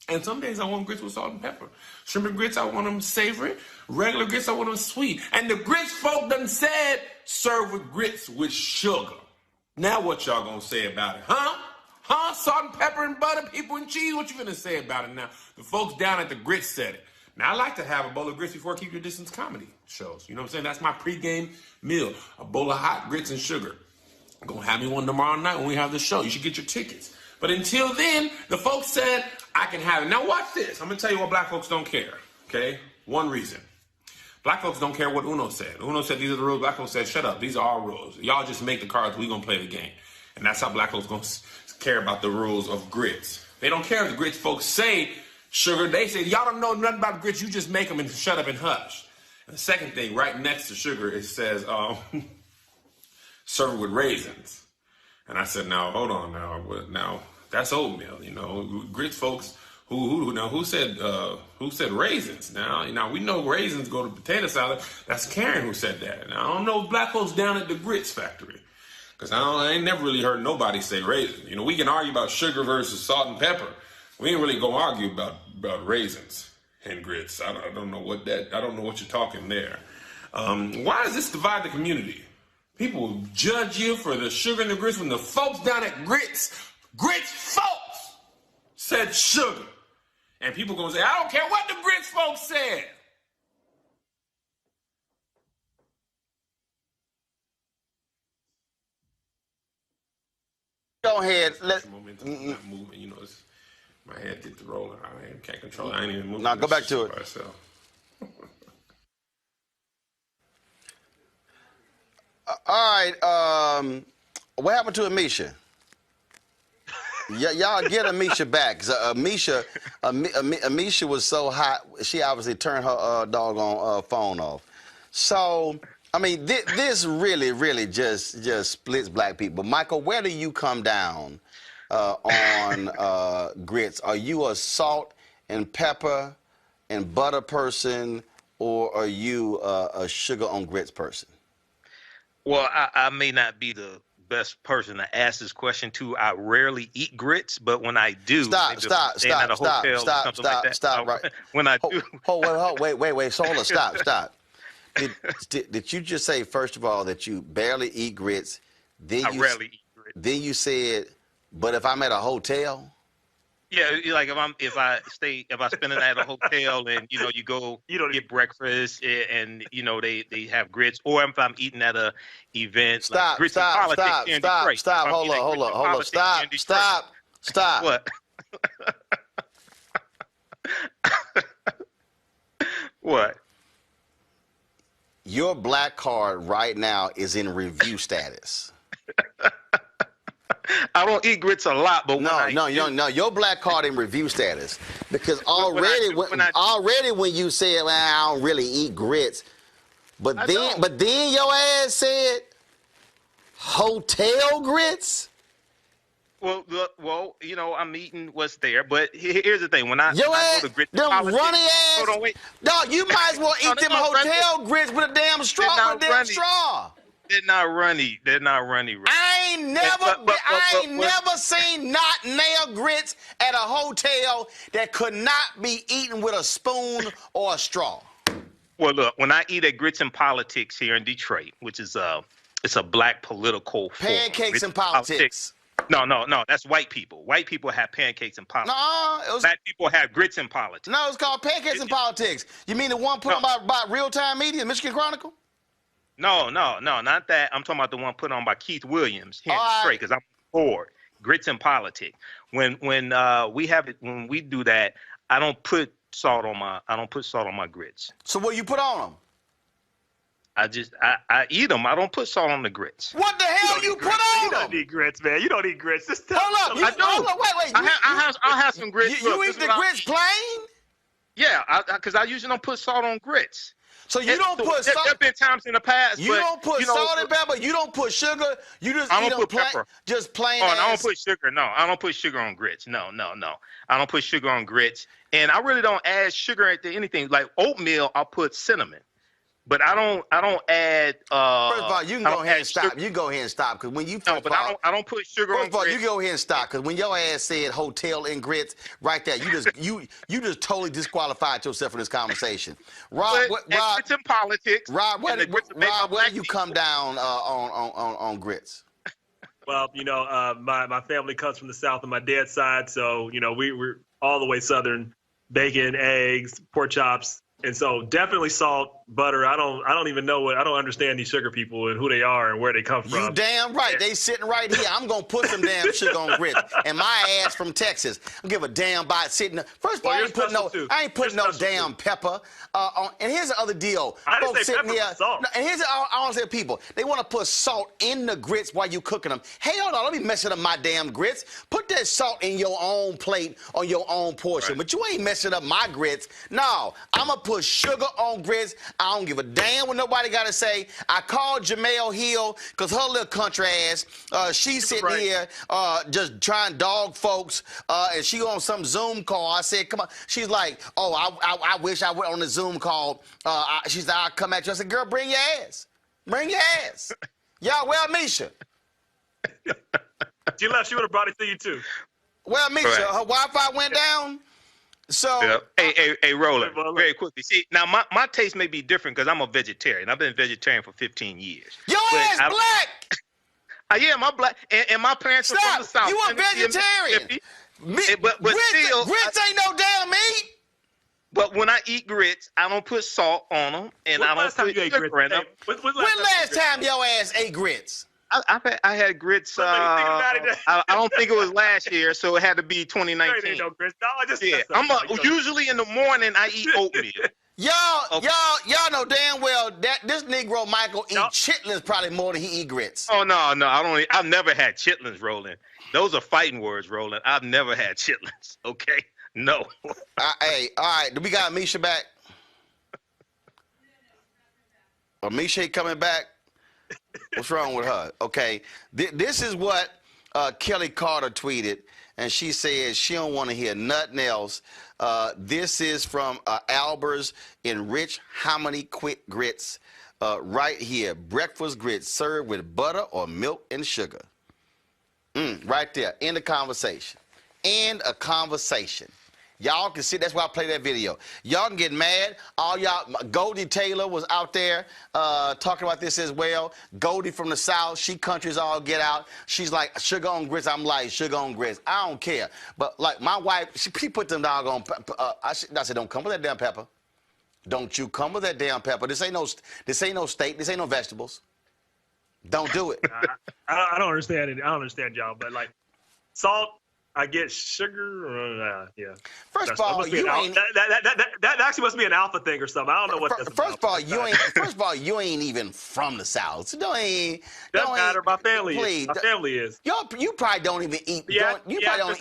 Speaker 20: And some days I want grits with salt and pepper. Shrimp and grits, I want them savory. Regular grits, I want them sweet. And the grits folk done said, serve with grits with sugar. Now what y'all gonna say about it, huh? Huh? Salt and pepper and butter, people and cheese, what you gonna say about it now? The folks down at the grits said it. Now, I like to have a bowl of grits before I Keep Your Distance comedy shows. You know what I'm saying? That's my pregame meal. A bowl of hot grits and sugar. I'm going to have me one tomorrow night when we have the show. You should get your tickets. But until then, the folks said I can have it. Now, watch this. I'm going to tell you what black folks don't care, okay? One reason. Black folks don't care what Uno said. Uno said these are the rules. Black folks said, shut up. These are our rules. Y'all just make the cards. We're going to play the game. And that's how black folks going to care about the rules of grits. They don't care if the grits folks say sugar. They say, y'all don't know nothing about grits. You just make them and shut up and hush. And the second thing, right next to sugar, it says, serve it with raisins. And I said, now, hold on now. Now, that's oatmeal, you know. Grits folks, who said raisins? Now, we know raisins go to potato salad. That's Karen who said that. Now, I don't know if black folks down at the grits factory. Because I ain't never really heard nobody say raisins. You know, we can argue about sugar versus salt and pepper. We ain't really gonna argue about raisins and grits. I don't know what you're talking there. Why does this divide the community? People will judge you for the sugar and the grits when the folks down at grits folks said sugar. And people gonna say, I don't care what the grits folks said.
Speaker 1: Go ahead.
Speaker 20: Moving, you know, my head gets rolling. I can't control it. I ain't even moving.
Speaker 1: Now go back to it.
Speaker 20: Myself.
Speaker 1: All right. What happened to Amisha? Y'all get Amisha back. Amisha was so hot, she obviously turned her doggone phone off. So, I mean, this really just splits black people. Michael, where do you come down on grits? Are you a salt and pepper and butter person, or are you a sugar on grits person?
Speaker 6: Well, I may not be the best person to ask this question to. I rarely eat grits, but when I do,
Speaker 1: stop. Right.
Speaker 6: When I do,
Speaker 1: wait. So hold on, stop. Did you just say, first of all, that you barely eat grits?
Speaker 6: I rarely eat grits.
Speaker 1: Then you said, but if I'm at a hotel?
Speaker 6: Yeah, like if I spend the night at a hotel and you go get breakfast and they have grits, or if I'm eating at a event,
Speaker 1: stop. Hold on, stop.
Speaker 6: What? What?
Speaker 1: Your black card right now is in review status.
Speaker 6: I don't eat grits a lot, but
Speaker 1: no. Your black card in review status, because already when you said, well, I don't really eat grits, but then your ass said hotel grits.
Speaker 6: Well, I'm eating what's there, but here's the thing: when I go to grits,
Speaker 1: them runny ass. Hold on, wait. Dog, you might as well eat them hotel grits with a damn straw.
Speaker 6: They're not runny.
Speaker 1: I ain't never seen not nail grits at a hotel that could not be eaten with a spoon or a straw.
Speaker 6: Well, look, when I eat at Grits and Politics here in Detroit, which is it's a black political
Speaker 1: pancakes and politics.
Speaker 6: No, that's white people. White people have pancakes and politics.
Speaker 1: No,
Speaker 6: black people have grits and politics.
Speaker 1: No, it's called pancakes and politics. You mean the one put on by Real-Time Media, Michigan Chronicle?
Speaker 6: No, not that. I'm talking about the one put on by Keith Williams here in Detroit, because I'm bored. Grits and Politics. When we do that, I don't put salt on my grits.
Speaker 1: So what you put on them?
Speaker 6: I eat them. I don't put salt on the grits.
Speaker 1: What the hell you put on
Speaker 5: You don't
Speaker 1: them?
Speaker 5: need grits, man. You don't eat grits. Just tell
Speaker 1: Hold up.
Speaker 6: I do.
Speaker 1: Hold up. Wait.
Speaker 6: I'll have some grits.
Speaker 1: You eat the grits plain?
Speaker 6: Yeah, because I usually don't put salt on grits.
Speaker 1: So you don't put salt.
Speaker 6: There've been times in the past.
Speaker 1: You don't put salt and pepper. You don't put sugar. You just
Speaker 6: I
Speaker 1: eat
Speaker 6: don't
Speaker 1: them
Speaker 6: put
Speaker 1: plain.
Speaker 6: pepper.
Speaker 1: Just plain.
Speaker 6: Oh, and I don't put sugar. No, I don't put sugar on grits. No. I don't put sugar on grits, and I really don't add sugar to anything. Like oatmeal, I'll put cinnamon. But I don't add.
Speaker 1: First of all, you can go ahead and stop.
Speaker 6: Sugar.
Speaker 1: You go ahead and stop because when you
Speaker 6: I don't put sugar on.
Speaker 1: First of all,
Speaker 6: grits.
Speaker 1: you go ahead and stop because when your ass said hotel and grits, right there, you just totally disqualified yourself from this conversation. Rob,
Speaker 6: it's in politics.
Speaker 1: Rob, where do you come down on grits?
Speaker 5: Well, my family comes from the South on my dad's side, so we're all the way Southern. Bacon, eggs, pork chops. And so definitely salt, butter. I don't understand these sugar people and who they are and where they come from.
Speaker 1: You damn right. They sitting right here. I'm going to put some damn sugar on grits. And my ass from Texas. I don't give a damn about sitting there. First of all, I ain't putting no damn pepper on. And here's the other deal.
Speaker 5: I didn't
Speaker 1: Folks
Speaker 5: say
Speaker 1: sitting
Speaker 5: pepper,
Speaker 1: here.
Speaker 5: salt.
Speaker 1: No, and here's I want to say people. They want to put salt in the grits while you cooking them. Hell no, don't be messing up my damn grits. Put that salt in your own plate on your own portion. Right. But you ain't messing up my grits. No, I'm going to put sugar on grits. I don't give a damn what nobody got to say. I called Jamel Hill because her little country ass, she's sitting here just trying dog folks, and she on some Zoom call. I said, come on. She's like, oh, I wish I went on the Zoom call. She said, I'll come at you. I said, girl, bring your ass. Bring your ass. Y'all, well, Misha.
Speaker 5: She left. She would have brought it to you, too.
Speaker 1: Well, Misha, her Wi-Fi went down. So,
Speaker 6: hey, Roland, very quickly. See, now my taste may be different because I'm a vegetarian. I've been vegetarian for 15 years.
Speaker 1: Your ass black.
Speaker 6: Yeah, my black, and my parents are from the South.
Speaker 1: You a vegetarian?
Speaker 6: But still,
Speaker 1: grits ain't no damn meat.
Speaker 6: But when I eat grits, I don't put salt on them, and I don't put sugar in them.
Speaker 1: When last time your ass ate grits?
Speaker 6: I had grits. I don't think it was last year, so it had to be 2019. Usually in the morning I eat oatmeal.
Speaker 1: Y'all know damn well that this Negro Michael eat chitlins probably more than he eat grits.
Speaker 6: Oh no, I've never had chitlins, Roland. Those are fighting words, Roland. I've never had chitlins. Okay, no.
Speaker 1: Hey, all right. Do we got Misha back? Misha coming back? What's wrong with her? Okay, this is what Kelly Carter tweeted, and she says she don't want to hear nothing else. This is from Albert's Enriched Hominy Quick Grits right here. Breakfast grits served with butter or milk and sugar. Right there. End of conversation. End of conversation. Y'all can see, that's why I play that video. Y'all can get mad. All y'all, Goldie Taylor was out there talking about this as well. Goldie from the South, she countries all get out. She's like, sugar on grits. I'm like, sugar on grits. I don't care. But like my wife, she put them doggone, I said, don't come with that damn pepper. Don't you come with that damn pepper. This ain't no steak. This ain't no vegetables. Don't do it.
Speaker 5: I don't understand it. I don't understand y'all, but like salt, I get sugar. Yeah.
Speaker 1: First of all,
Speaker 5: that actually must be an alpha thing or something. I don't know what that's
Speaker 1: First of all, you ain't even from the South. So doesn't
Speaker 5: matter. My family is. My family is.
Speaker 1: You probably don't even eat. You probably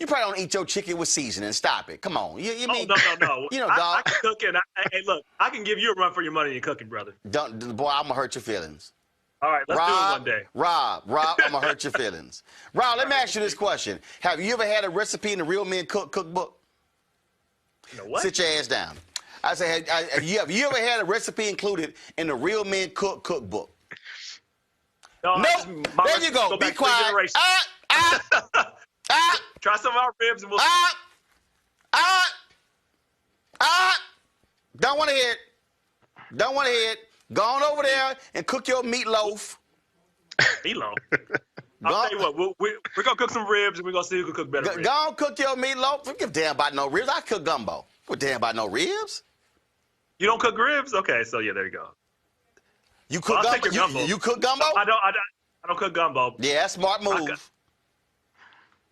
Speaker 1: don't eat your chicken with seasoning. Stop it. Come on.
Speaker 5: No. You know, dog. I can cook it. Hey, look, I can give you a run for your money in cooking, brother.
Speaker 1: Boy, I'm gonna hurt your feelings.
Speaker 5: All right, let's do it one day.
Speaker 1: Rob, I'm gonna hurt your feelings. Rob, let me ask you this question: have you ever had a recipe in the Real Men Cookbook?
Speaker 5: What?
Speaker 1: Sit your ass down. I say, have you ever had a recipe included in the Real Men Cookbook?
Speaker 5: No.
Speaker 1: There you go. Be quiet.
Speaker 5: Try some of our ribs and we'll.
Speaker 1: Don't want to hear it. Don't want to hear it. Go on over there and cook your meatloaf.
Speaker 5: Meatloaf? I'll tell you what, we're going to cook some ribs and we're going to see who can cook better ribs.
Speaker 1: Go on, cook your meatloaf. Don't give a damn about no ribs. I cook gumbo. Don't give a damn about no ribs.
Speaker 5: You don't cook ribs? Okay, so yeah, there you go.
Speaker 1: You cook gumbo? You cook gumbo?
Speaker 5: I don't cook gumbo.
Speaker 1: Yeah, smart move.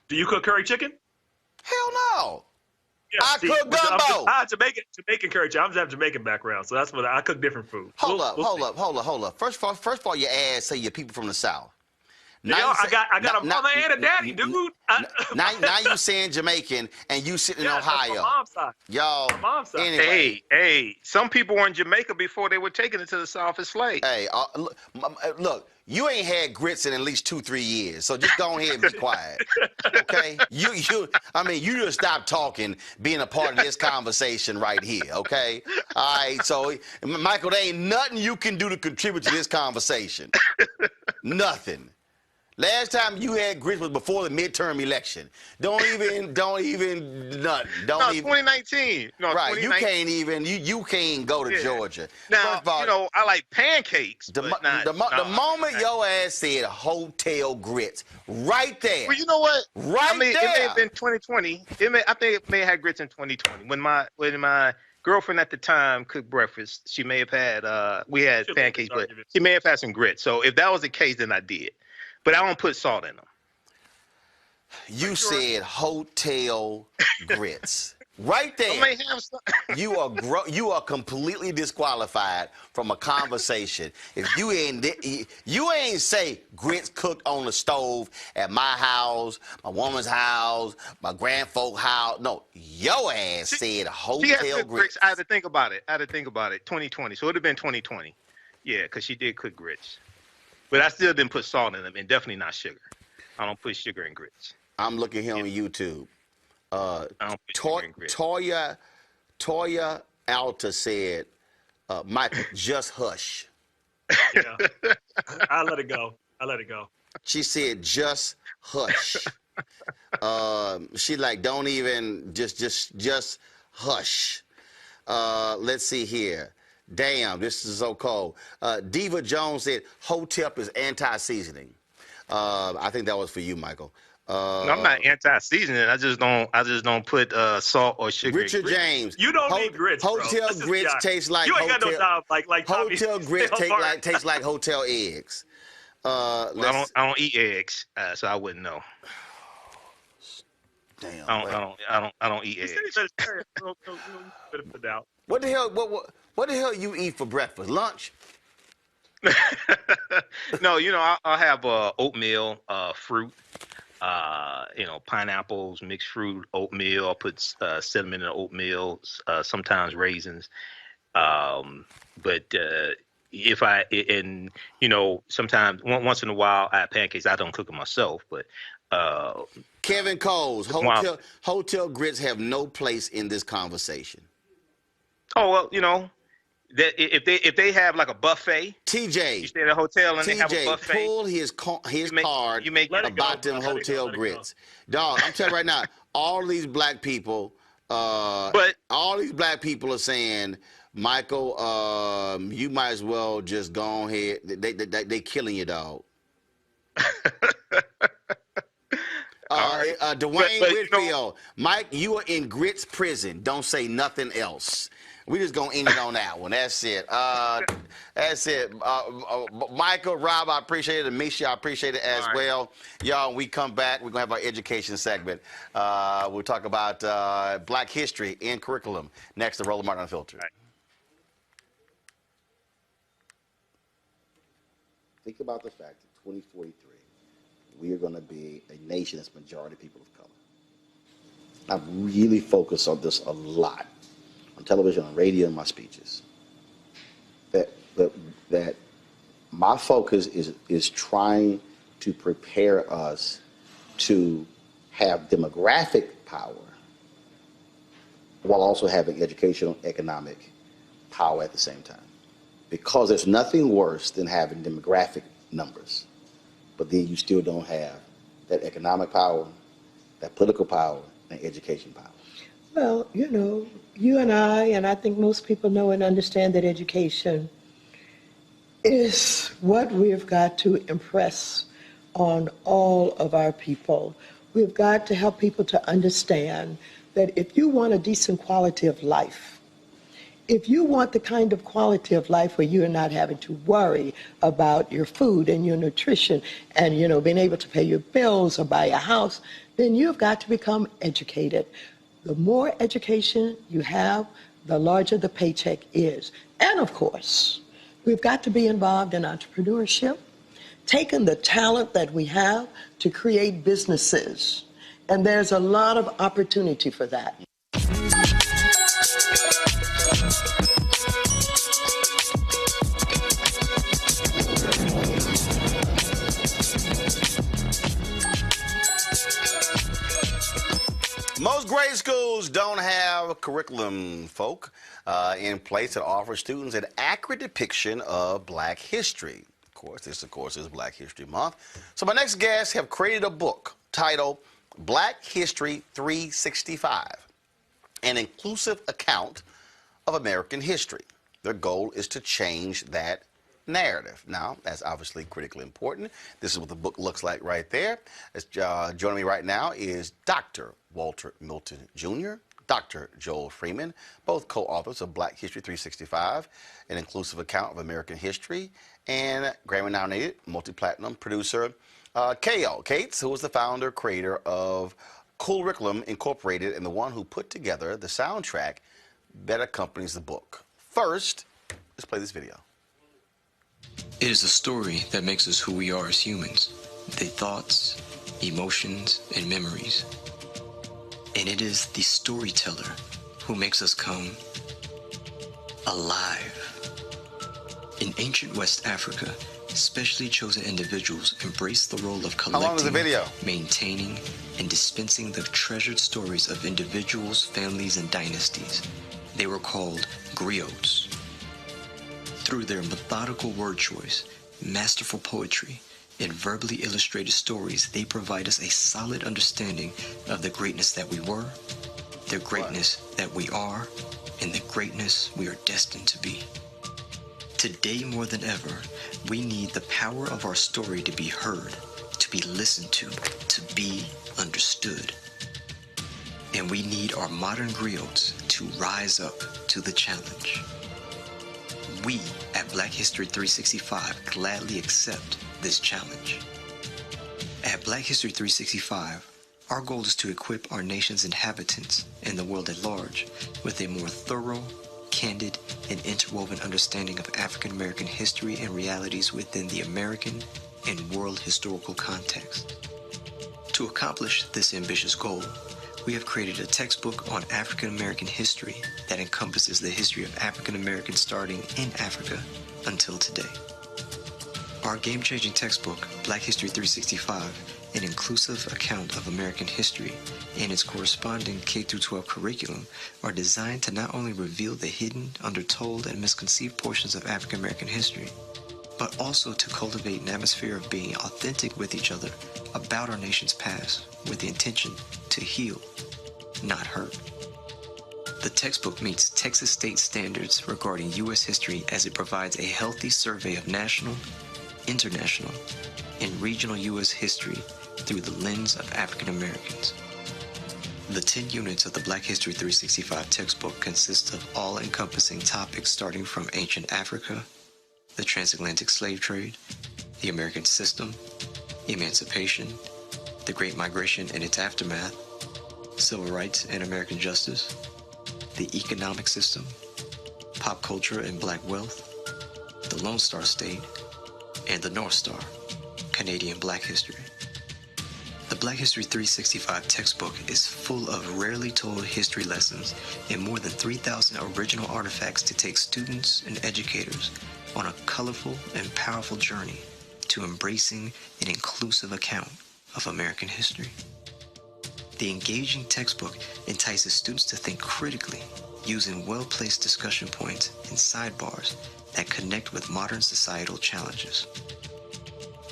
Speaker 5: Do you cook curry chicken?
Speaker 1: Hell no.
Speaker 5: Yeah,
Speaker 1: I cook gumbo.
Speaker 5: I'm Jamaican culture. I'm just have Jamaican background, so that's what I cook different food.
Speaker 1: Hold up. First of all, your ass say you're people from the South.
Speaker 5: Now I got a mama and a daddy, dude.
Speaker 1: Now you saying Jamaican and you sitting in Ohio.
Speaker 5: That's my mom's side.
Speaker 1: Y'all.
Speaker 5: My mom's side.
Speaker 1: Anyway.
Speaker 6: Hey, some people were in Jamaica before they were taken into the South as slaves.
Speaker 1: Hey, look, you ain't had grits in at least 2-3 years, so just go ahead and be quiet, okay? You just stop talking, being a part of this conversation right here, okay? All right, so Michael, there ain't nothing you can do to contribute to this conversation. Nothing. Last time you had grits was before the midterm election. Don't even nothing.
Speaker 6: No, 2019. No,
Speaker 1: right.
Speaker 6: 2019.
Speaker 1: You can't go to Georgia.
Speaker 6: Now,
Speaker 1: First of all,
Speaker 6: you know, I like pancakes.
Speaker 1: The moment your ass said hotel grits, right there.
Speaker 6: Well, you know what?
Speaker 1: Right there. It
Speaker 6: may have been 2020. I think it may have had grits in 2020 when my girlfriend at the time cooked breakfast. She may have had we had pancakes, but she may have had some grits. So if that was the case, then I did. But I don't put salt in them.
Speaker 1: You said hotel grits. Right there. You are completely disqualified from a conversation. If you ain't say grits cooked on the stove at my house, my woman's house, my grandfolk house. No, your ass said hotel grits.
Speaker 6: I had to think about it. 2020. So it would have been 2020. Yeah, because she did cook grits. But I still didn't put salt in them, and definitely not sugar. I don't put sugar in grits.
Speaker 1: I'm looking here on YouTube.
Speaker 6: I don't put sugar in grits.
Speaker 1: Toya Alta said, Michael, just hush.
Speaker 5: Yeah. I let it go.
Speaker 1: She said, just hush. She like, don't even, just hush. Let's see here. Damn, this is so cold. Diva Jones said, Hotep is anti-seasoning. I think that was for you, Michael.
Speaker 6: No, I'm not anti-seasoning. I just don't put salt or sugar.
Speaker 1: Richard James,
Speaker 5: you don't need grits.
Speaker 1: Hotel grits taste like
Speaker 5: you ain't got no job like
Speaker 1: hotel grits taste like hotel eggs.
Speaker 6: I don't eat eggs, so I wouldn't know.
Speaker 1: Damn.
Speaker 6: I don't eat eggs.
Speaker 1: What the hell you eat for breakfast? Lunch?
Speaker 6: No, you know, I'll have oatmeal, fruit, pineapples, mixed fruit, oatmeal. I'll put cinnamon in the oatmeal, sometimes raisins. But sometimes once in a while I have pancakes. I don't cook them myself, but
Speaker 1: Kevin Coles, hotel grits have no place in this conversation.
Speaker 6: Oh well, you know, that if they have like a buffet,
Speaker 1: TJ,
Speaker 6: you stay at a hotel and they have a buffet.
Speaker 1: Pull his card about them hotel grits. Dog, I'm telling you right now, all these black people, all these black people are saying, Michael, you might as well just go ahead. They killing you, dog. Dwayne Whitfield, Mike, you are in grits prison. Don't say nothing else. We just gonna end it on that one. That's it. That's it. Michael, Rob, I appreciate it. And Misha, I appreciate it as well. Y'all, when we come back, we're gonna have our education segment. We'll talk about Black history in curriculum next to Roland Martin Unfiltered. Think about the fact that 2043, we are going to be a nation that's majority people of color. I've really focused on this a lot, on television, on radio, in my speeches. That my focus is trying to prepare us to have demographic power while also having educational, economic power at the same time. Because there's nothing worse than having demographic numbers, but then you still don't have that economic power, that political power, and education power.
Speaker 21: Well, you know, you and I think most people know and understand that education is what we've got to impress on all of our people. We've got to help people to understand that if you want a decent quality of life, if you want the kind of quality of life where you're not having to worry about your food and your nutrition and, you know, being able to pay your bills or buy a house, then you've got to become educated. The more education you have, the larger the paycheck is. And of course, we've got to be involved in entrepreneurship, taking the talent that we have to create businesses. And there's a lot of opportunity for that.
Speaker 1: Most grade schools don't have a curriculum, in place that offers students an accurate depiction of Black history. Of course, this is Black History Month. So my next guests have created a book titled Black History 365, an inclusive account of American history. Their goal is to change that narrative. Now, that's obviously critically important. This is what the book looks like right there. Joining me right now is Dr. Walter Milton Jr., Dr. Joel Freeman, both co-authors of Black History 365, an inclusive account of American history, and Grammy-nominated multi-platinum producer K.L. Cates, who was the founder, creator of Curriculum Incorporated, and the one who put together the soundtrack that accompanies the book. First, let's play this video.
Speaker 4: It is a story that makes us who we are as humans, the thoughts, emotions, and memories. And it is the storyteller who makes us come alive. In ancient West Africa, specially chosen individuals embraced the role of collecting, maintaining, and dispensing the treasured stories of individuals, families, and dynasties. They were called griots. Through their methodical word choice, masterful poetry, and verbally illustrated stories, they provide us a solid understanding of the greatness that we were, the greatness that we are, and the greatness we are destined to be. Today more than ever, we need the power of our story to be heard, to be listened to be understood. And we need our modern griots to rise up to the challenge. We at Black History 365 gladly accept this challenge. At Black History 365, our goal is to equip our nation's inhabitants and the world at large with a more thorough, candid, and interwoven understanding of African American history and realities within the American and world historical context. To accomplish this ambitious goal, we have created a textbook on African American history that encompasses the history of African Americans starting in Africa until today. Our game-changing textbook, Black History 365, an inclusive account of American history, and its corresponding K-12 curriculum are designed to not only reveal the hidden, undertold, and misconceived portions of African American history, but also to cultivate an atmosphere of being authentic with each other about our nation's past with the intention to heal, not hurt. The textbook meets Texas state standards regarding U.S. history as it provides a healthy survey of national, international, and regional U.S. history through the lens of African Americans. The 10 units of the Black History 365 textbook consist of all-encompassing topics starting from ancient Africa, the transatlantic slave trade, the American system, emancipation, the Great Migration and its aftermath, civil rights and American justice, the economic system, pop culture and Black wealth, the Lone Star State, and the North Star, Canadian Black history. The Black History 365 textbook is full of rarely told history lessons and more than 3,000 original artifacts to take students and educators on a colorful and powerful journey to embracing an inclusive account of American history. The engaging textbook entices students to think critically, using well-placed discussion points and sidebars that connect with modern societal challenges.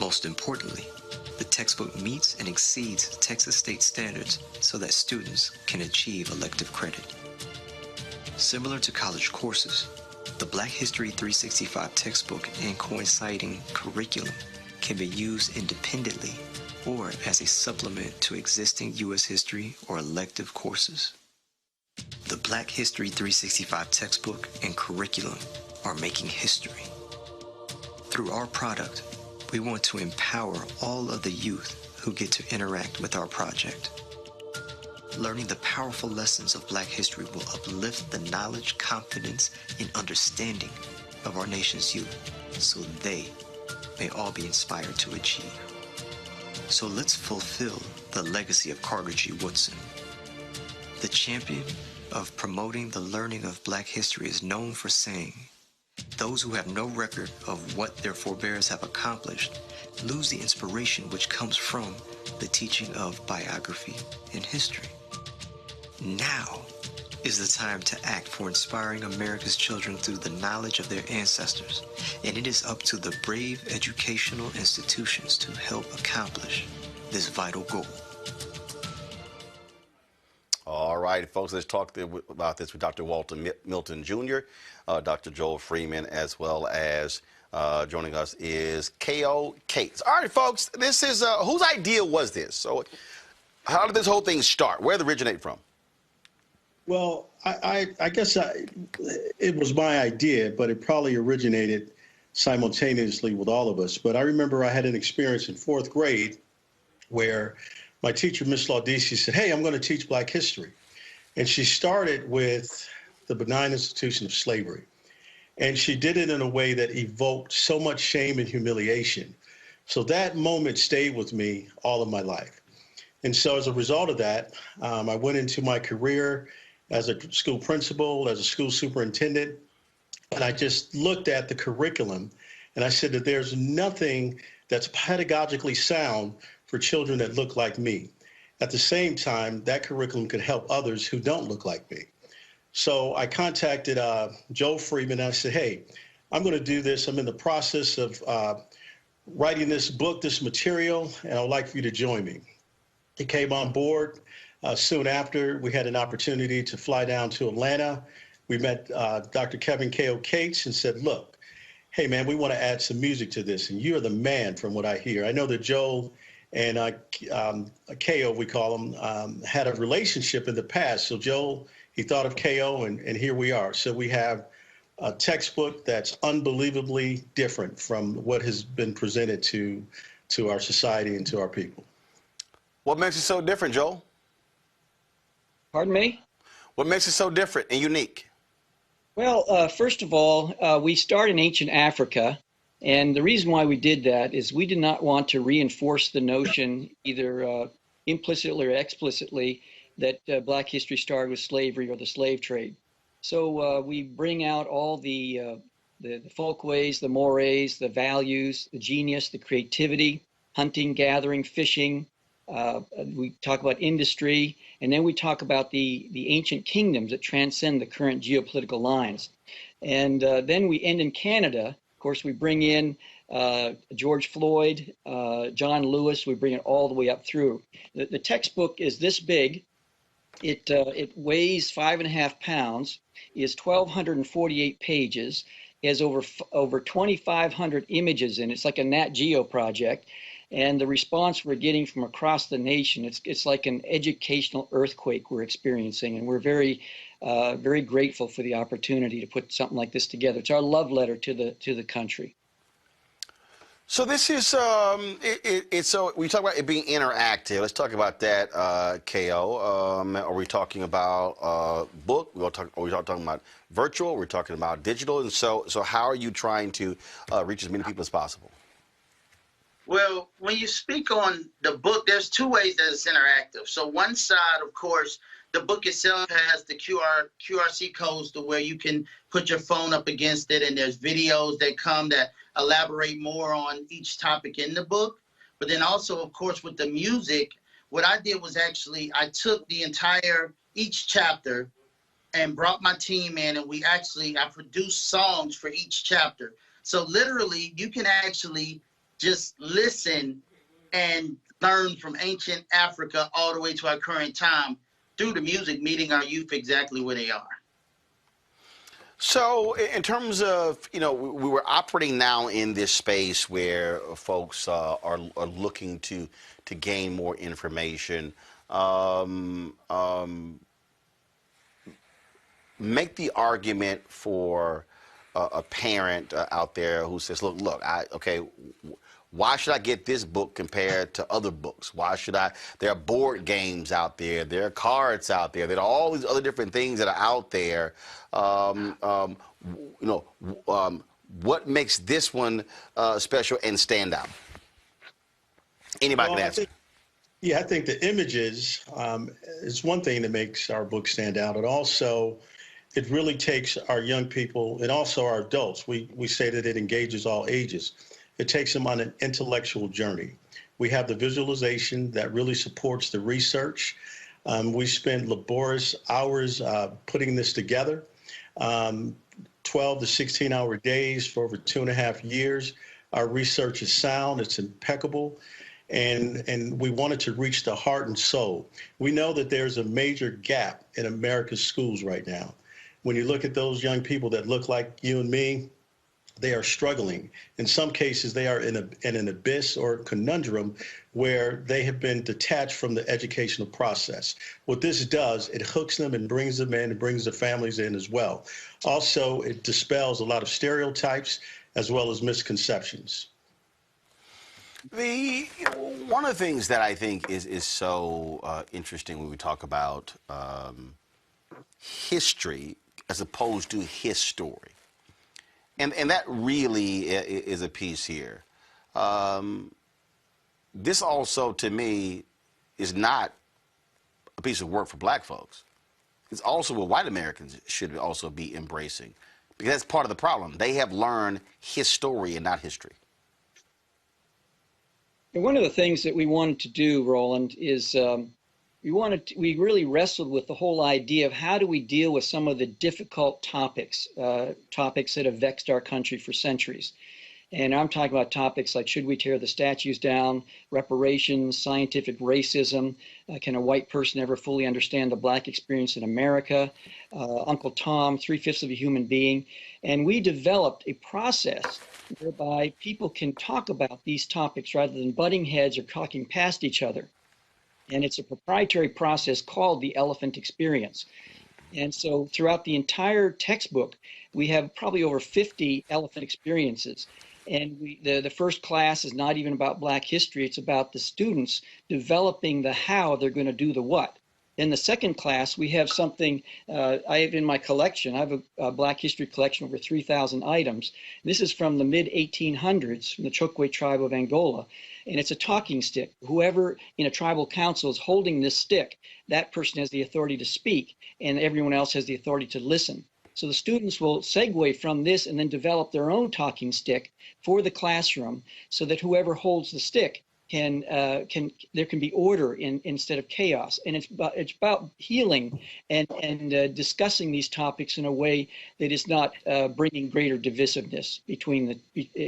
Speaker 4: Most importantly, the textbook meets and exceeds Texas state standards so that students can achieve elective credit. Similar to college courses, the Black History 365 textbook and coinciding curriculum can be used independently or as a supplement to existing U.S. history or elective courses. The Black History 365 textbook and curriculum are making history. Through our product, we want to empower all of the youth who get to interact with our project. learning the powerful lessons of Black history will uplift the knowledge, confidence, and understanding of our nation's youth so they may all be inspired to achieve. So let's fulfill the legacy of Carter G. Woodson. The champion of promoting the learning of Black history is known for saying, "Those who have no record of what their forebears have accomplished lose the inspiration which comes from the teaching of biography and history." Now is the time to act for inspiring America's children through the knowledge of their ancestors, and it is up to the brave educational institutions to help accomplish this vital goal.
Speaker 1: All right, folks, let's talk about this with Dr. Walter Milton Jr., Dr. Joel Freeman, as well as joining us is K.O. Cates. All right, folks, this is, whose idea was this? So how did this whole thing start? Where did it originate from?
Speaker 2: Well, I guess it was my idea, but it probably originated simultaneously with all of us. But I remember I had an experience in 4th grade where my teacher, Miss Laudisi, said, "Hey, I'm going to teach Black history." And she started with the benign institution of slavery. And she did it in a way that evoked so much shame and humiliation. So that moment stayed with me all of my life. And so as a result of that, I went into my career as a school principal, as a school superintendent, and I just looked at the curriculum and I said that there's nothing that's pedagogically sound for children that look like me. At the same time, that curriculum could help others who don't look like me. So I contacted Joel Freeman and I said, "Hey, I'm going to do this. I'm in the process of writing this book, this material, and I would like for you to join me." He came on board. Soon after, we had an opportunity to fly down to Atlanta. We met Dr. Kevin K.O. Cates and said, "Look, hey, man, we want to add some music to this, and you're the man from what I hear." I know that Joel and K.O., we call him, had a relationship in the past. So Joel, he thought of K.O., and here we are. So we have a textbook that's unbelievably different from what has been presented to our society and to our people.
Speaker 1: What makes it so different, Joel?
Speaker 22: Pardon me?
Speaker 1: What makes it so different and unique?
Speaker 22: Well, first of all, we start in ancient Africa, and the reason why we did that is we did not want to reinforce the notion, either implicitly or explicitly, that Black history started with slavery or the slave trade. So we bring out all the folkways, the mores, the values, the genius, the creativity, hunting, gathering, fishing. We talk about industry, and then we talk about the ancient kingdoms that transcend the current geopolitical lines. And then we end in Canada. Of course, we bring in George Floyd, John Lewis. We bring it all the way up through. The textbook is this big. It weighs 5.5 pounds, is 1,248 pages, has over 2,500 images in it. It's like a Nat Geo project. And the response we're getting from across the nation, it's like an educational earthquake we're experiencing, and we're very, very grateful for the opportunity to put something like this together. It's our love letter to the country.
Speaker 1: So this is so we talk about it being interactive. Let's talk about that, K.O. Are we talking about book? Are we talking about virtual? We're talking about digital. And so how are you trying to reach as many people as possible?
Speaker 23: Well, when you speak on the book, there's two ways that it's interactive. So one side, of course, the book itself has the QRC codes to where you can put your phone up against it, and there's videos that come that elaborate more on each topic in the book. But then also, of course, with the music, what I did was actually I took each chapter and brought my team in, and I produced songs for each chapter. So literally, you can actually just listen and learn from ancient Africa all the way to our current time through the music, meeting our youth exactly where they are.
Speaker 1: So in terms of, we were operating now in this space where folks are looking to gain more information. Make the argument for a parent out there who says, look, why should I get this book compared to other books? Why should I? There are board games out there. There are cards out there. There are all these other different things that are out there. What makes this one special and stand out? Anybody can answer.
Speaker 2: I think the images is one thing that makes our book stand out. And also, it really takes our young people and also our adults. We say that it engages all ages. It takes them on an intellectual journey. We have the visualization that really supports the research. We spend laborious hours putting this together, 12 to 16-hour days for over 2.5 years. Our research is sound, it's impeccable, and we wanted to reach the heart and soul. We know that there's a major gap in America's schools right now. When you look at those young people that look like you and me, they are struggling. In some cases, they are in an abyss or conundrum where they have been detached from the educational process. What this does, it hooks them and brings them in and brings their families in as well. Also, it dispels a lot of stereotypes as well as misconceptions.
Speaker 1: One of the things that I think is so interesting when we talk about history as opposed to his story. And that really is a piece here. This also, to me, is not a piece of work for black folks. It's also what white Americans should also be embracing, because that's part of the problem. They have learned his story and not history.
Speaker 22: And one of the things that we wanted to do, Roland, is we really wrestled with the whole idea of how do we deal with some of the difficult topics that have vexed our country for centuries. And I'm talking about topics like, should we tear the statues down, reparations, scientific racism, can a white person ever fully understand the black experience in America, Uncle Tom, 3/5 of a human being. And we developed a process whereby people can talk about these topics rather than butting heads or talking past each other. And it's a proprietary process called the Elephant Experience. And so throughout the entire textbook, we have probably over 50 elephant experiences. And the first class is not even about black history. It's about the students developing the how they're going to do the what. In the second class, we have something I have in my collection. I have a black history collection over 3,000 items. This is from the mid-1800s from the Chokwe tribe of Angola. And it's a talking stick. Whoever in a tribal council is holding this stick, that person has the authority to speak, and everyone else has the authority to listen. So the students will segue from this and then develop their own talking stick for the classroom, so that whoever holds the stick there can be order instead of chaos. And it's about healing and discussing these topics in a way that is not bringing greater divisiveness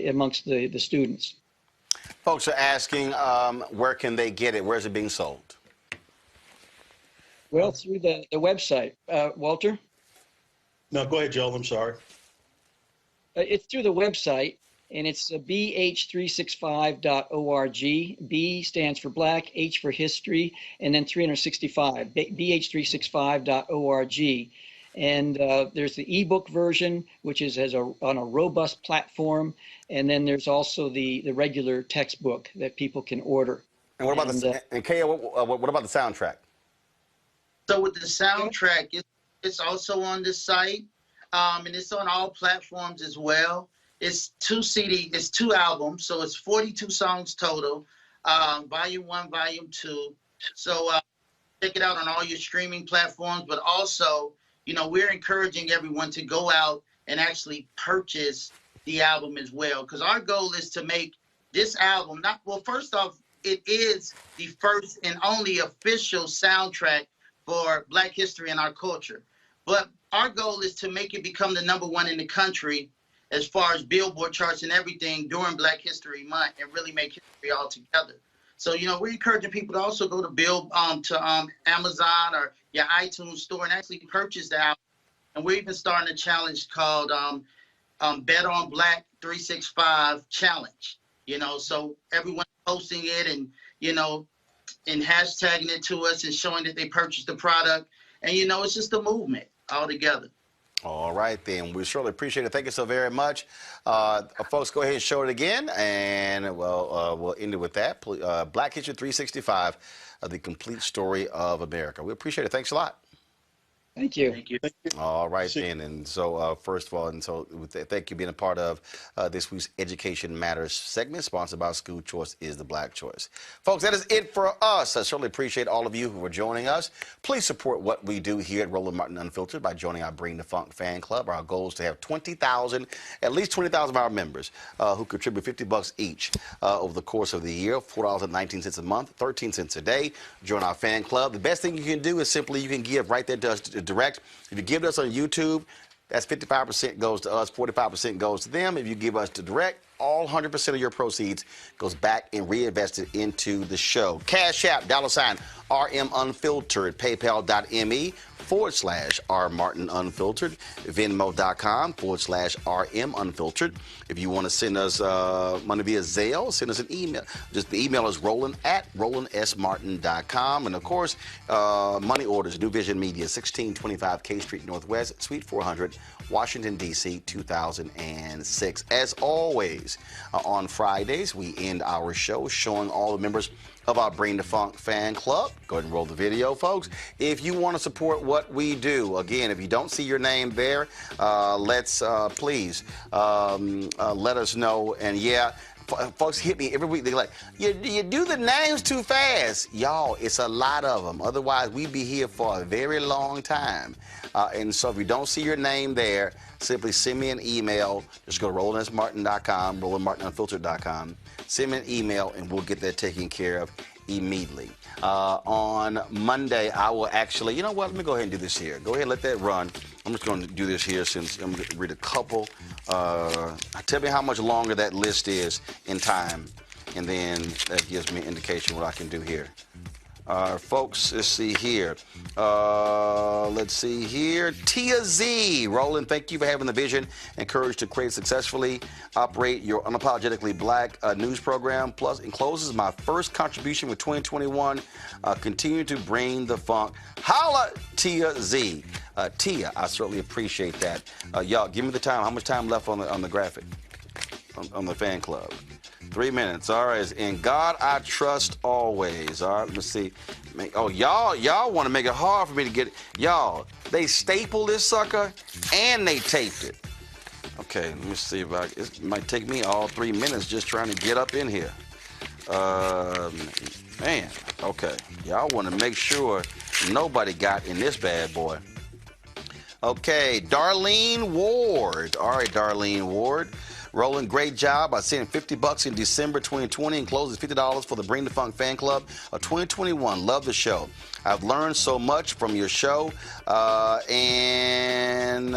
Speaker 22: amongst the students.
Speaker 1: Folks are asking, where can they get it? Where's it being sold?
Speaker 22: Well, through the website. Walter?
Speaker 2: No, go ahead, Joel. I'm sorry.
Speaker 22: It's through the website, and it's bh365.org. B stands for Black, H for History, and then 365, bh365.org. And there's the ebook version, which is on a robust platform, and then there's also the regular textbook that people can order.
Speaker 1: And what about Kaya, what about the soundtrack?
Speaker 23: So with the soundtrack, it's also on the site, and it's on all platforms as well. It's 2 albums, so it's 42 songs total, volume 1, volume 2. So check it out on all your streaming platforms, but also, we're encouraging everyone to go out and actually purchase the album as well, because our goal is to make this album, first off, it is the first and only official soundtrack for Black history and our culture. But our goal is to make it become the #1 in the country as far as Billboard charts and everything during Black History Month, and really make history all together. So, we're encouraging people to also go to Amazon or your iTunes store and actually purchase the album. And we're even starting a challenge called Bet on Black 365 Challenge. So everyone's posting it and hashtagging it to us and showing that they purchased the product. And, it's just a movement altogether.
Speaker 1: All right, then. We surely appreciate it. Thank you so very much. Folks, go ahead and show it again, and we'll end it with that. Black History 365, the complete story of America. We appreciate it. Thanks a lot.
Speaker 22: Thank you. Thank you.
Speaker 1: All right, then. And so, first of all, thank you for being a part of this week's Education Matters segment, sponsored by School Choice is the Black Choice. Folks, that is it for us. I certainly appreciate all of you who are joining us. Please support what we do here at Roland Martin Unfiltered by joining our Bring the Funk fan club. Our goal is to have at least 20,000 of our members who contribute $50 each over the course of the year, $4.19 a month, 13 cents a day. Join our fan club. The best thing you can do is simply you can give right there to us direct. If you give us on YouTube, that's 55% goes to us, 45% goes to them. If you give us to direct, all 100% of your proceeds goes back and reinvested into the show. Cash App, $RM Unfiltered, PayPal.me/R Martin Unfiltered, Venmo.com/RM Unfiltered. If you want to send us money via Zelle, send us an email. Just the email is Roland@RolandSMartin.com. And of course, money orders, New Vision Media, 1625 K Street Northwest, Suite 400, Washington, D.C., 2006. As always, on Fridays, we end our show showing all the members of our Bring the Funk fan club. Go ahead and roll the video, folks. If you want to support what we do, again, if you don't see your name there, please let us know. And yeah, folks hit me every week. They're like, you do the names too fast. Y'all, it's a lot of them. Otherwise, we'd be here for a very long time. And so if you don't see your name there, simply send me an email. Just go to RolandSMartin.com, RolandMartinUnfiltered.com. Send me an email, and we'll get that taken care of immediately. On Monday, I will actually, you know what? Let me go ahead and do this here. Go ahead and let that run. I'm just going to do this here since I'm going to read a couple. Tell me how much longer that list is in time, and then that gives me an indication what I can do here. Folks, let's see here. Tia Z. Roland, thank you for having the vision and courage to create successfully operate your unapologetically black news program. Plus, it closes my first contribution with 2021. Continue to bring the funk. Holla, Tia Z. Tia, I certainly appreciate that. Y'all, give me the time. How much time left on the graphic? On the fan club? 3 minutes. All right. In God I trust always. All right. Let's see. Oh, y'all want to make it hard for me to get it. Y'all, they stapled this sucker and they taped it. Okay. Let me see if it might take me all 3 minutes just trying to get up in here. Man. Okay. Y'all want to make sure nobody got in this bad boy. Okay. Darlene Ward. All right, Darlene Ward. Roland, great job. I sent $50 in December 2020 and closes $50 for the Bring the Funk fan club of 2021. Love the show. I've learned so much from your show and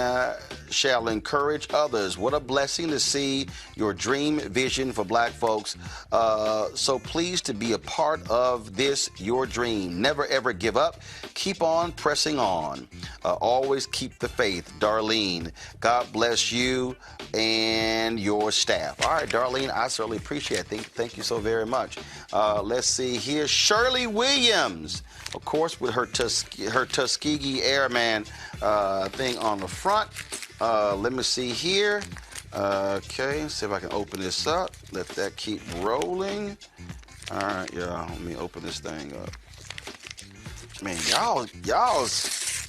Speaker 1: shall encourage others. What a blessing to see your dream vision for black folks. So pleased to be a part of this, your dream. Never, ever give up. Keep on pressing on. Always keep the faith. Darlene, God bless you and your staff. All right, Darlene, I certainly appreciate it. Thank you so very much. Let's see here. Shirley Williams, of course, with her Tuskegee Airman thing on the front. Let me see here. Okay, see if I can open this up. Let that keep rolling. All right, y'all. Let me open this thing up. Man, y'all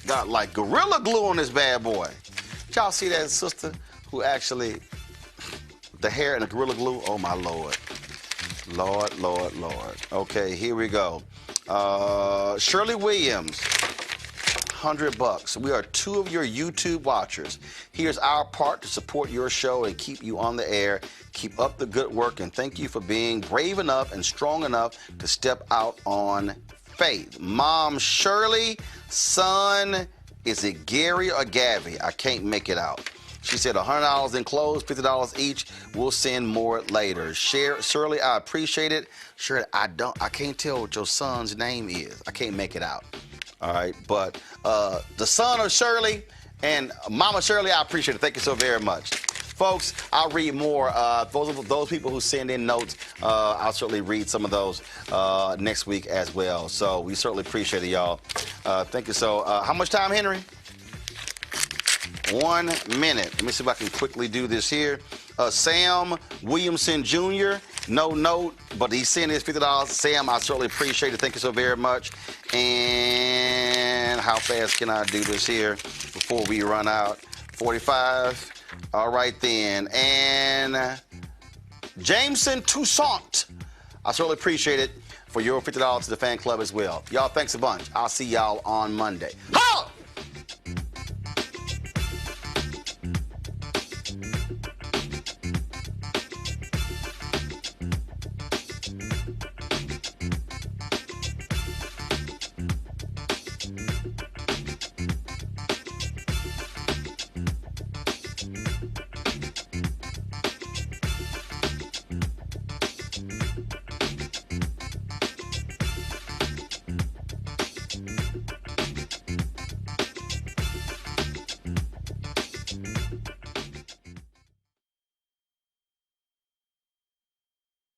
Speaker 1: got like Gorilla Glue on this bad boy. Did y'all see that sister who actually, the hair and the Gorilla Glue? Oh, my Lord. Lord, Lord, Lord. Okay, here we go. Shirley Williams. $100. We are 2 of your YouTube watchers. Here's our part to support your show and keep you on the air. Keep up the good work, and thank you for being brave enough and strong enough to step out on faith. Mom Shirley, son, is it Gary or Gabby? I can't make it out. She said $100 in clothes, $50 each. We'll send more later. Shirley, I appreciate it. Shirley, I can't tell what your son's name is. I can't make it out. All right, but the son of Shirley and Mama Shirley, I appreciate it. Thank you so very much. Folks, I'll read more. Those people who send in notes, I'll certainly read some of those next week as well. So we certainly appreciate it, y'all. Thank you. So how much time, Henry? 1 minute. Let me see if I can quickly do this here. Sam Williamson Jr., no note, but he sent his $50. Sam, I certainly appreciate it. Thank you so very much. And how fast can I do this here before we run out? 45. All right, then. And Jameson Toussaint, I certainly appreciate it for your $50 to the fan club as well. Y'all, thanks a bunch. I'll see y'all on Monday. Holla!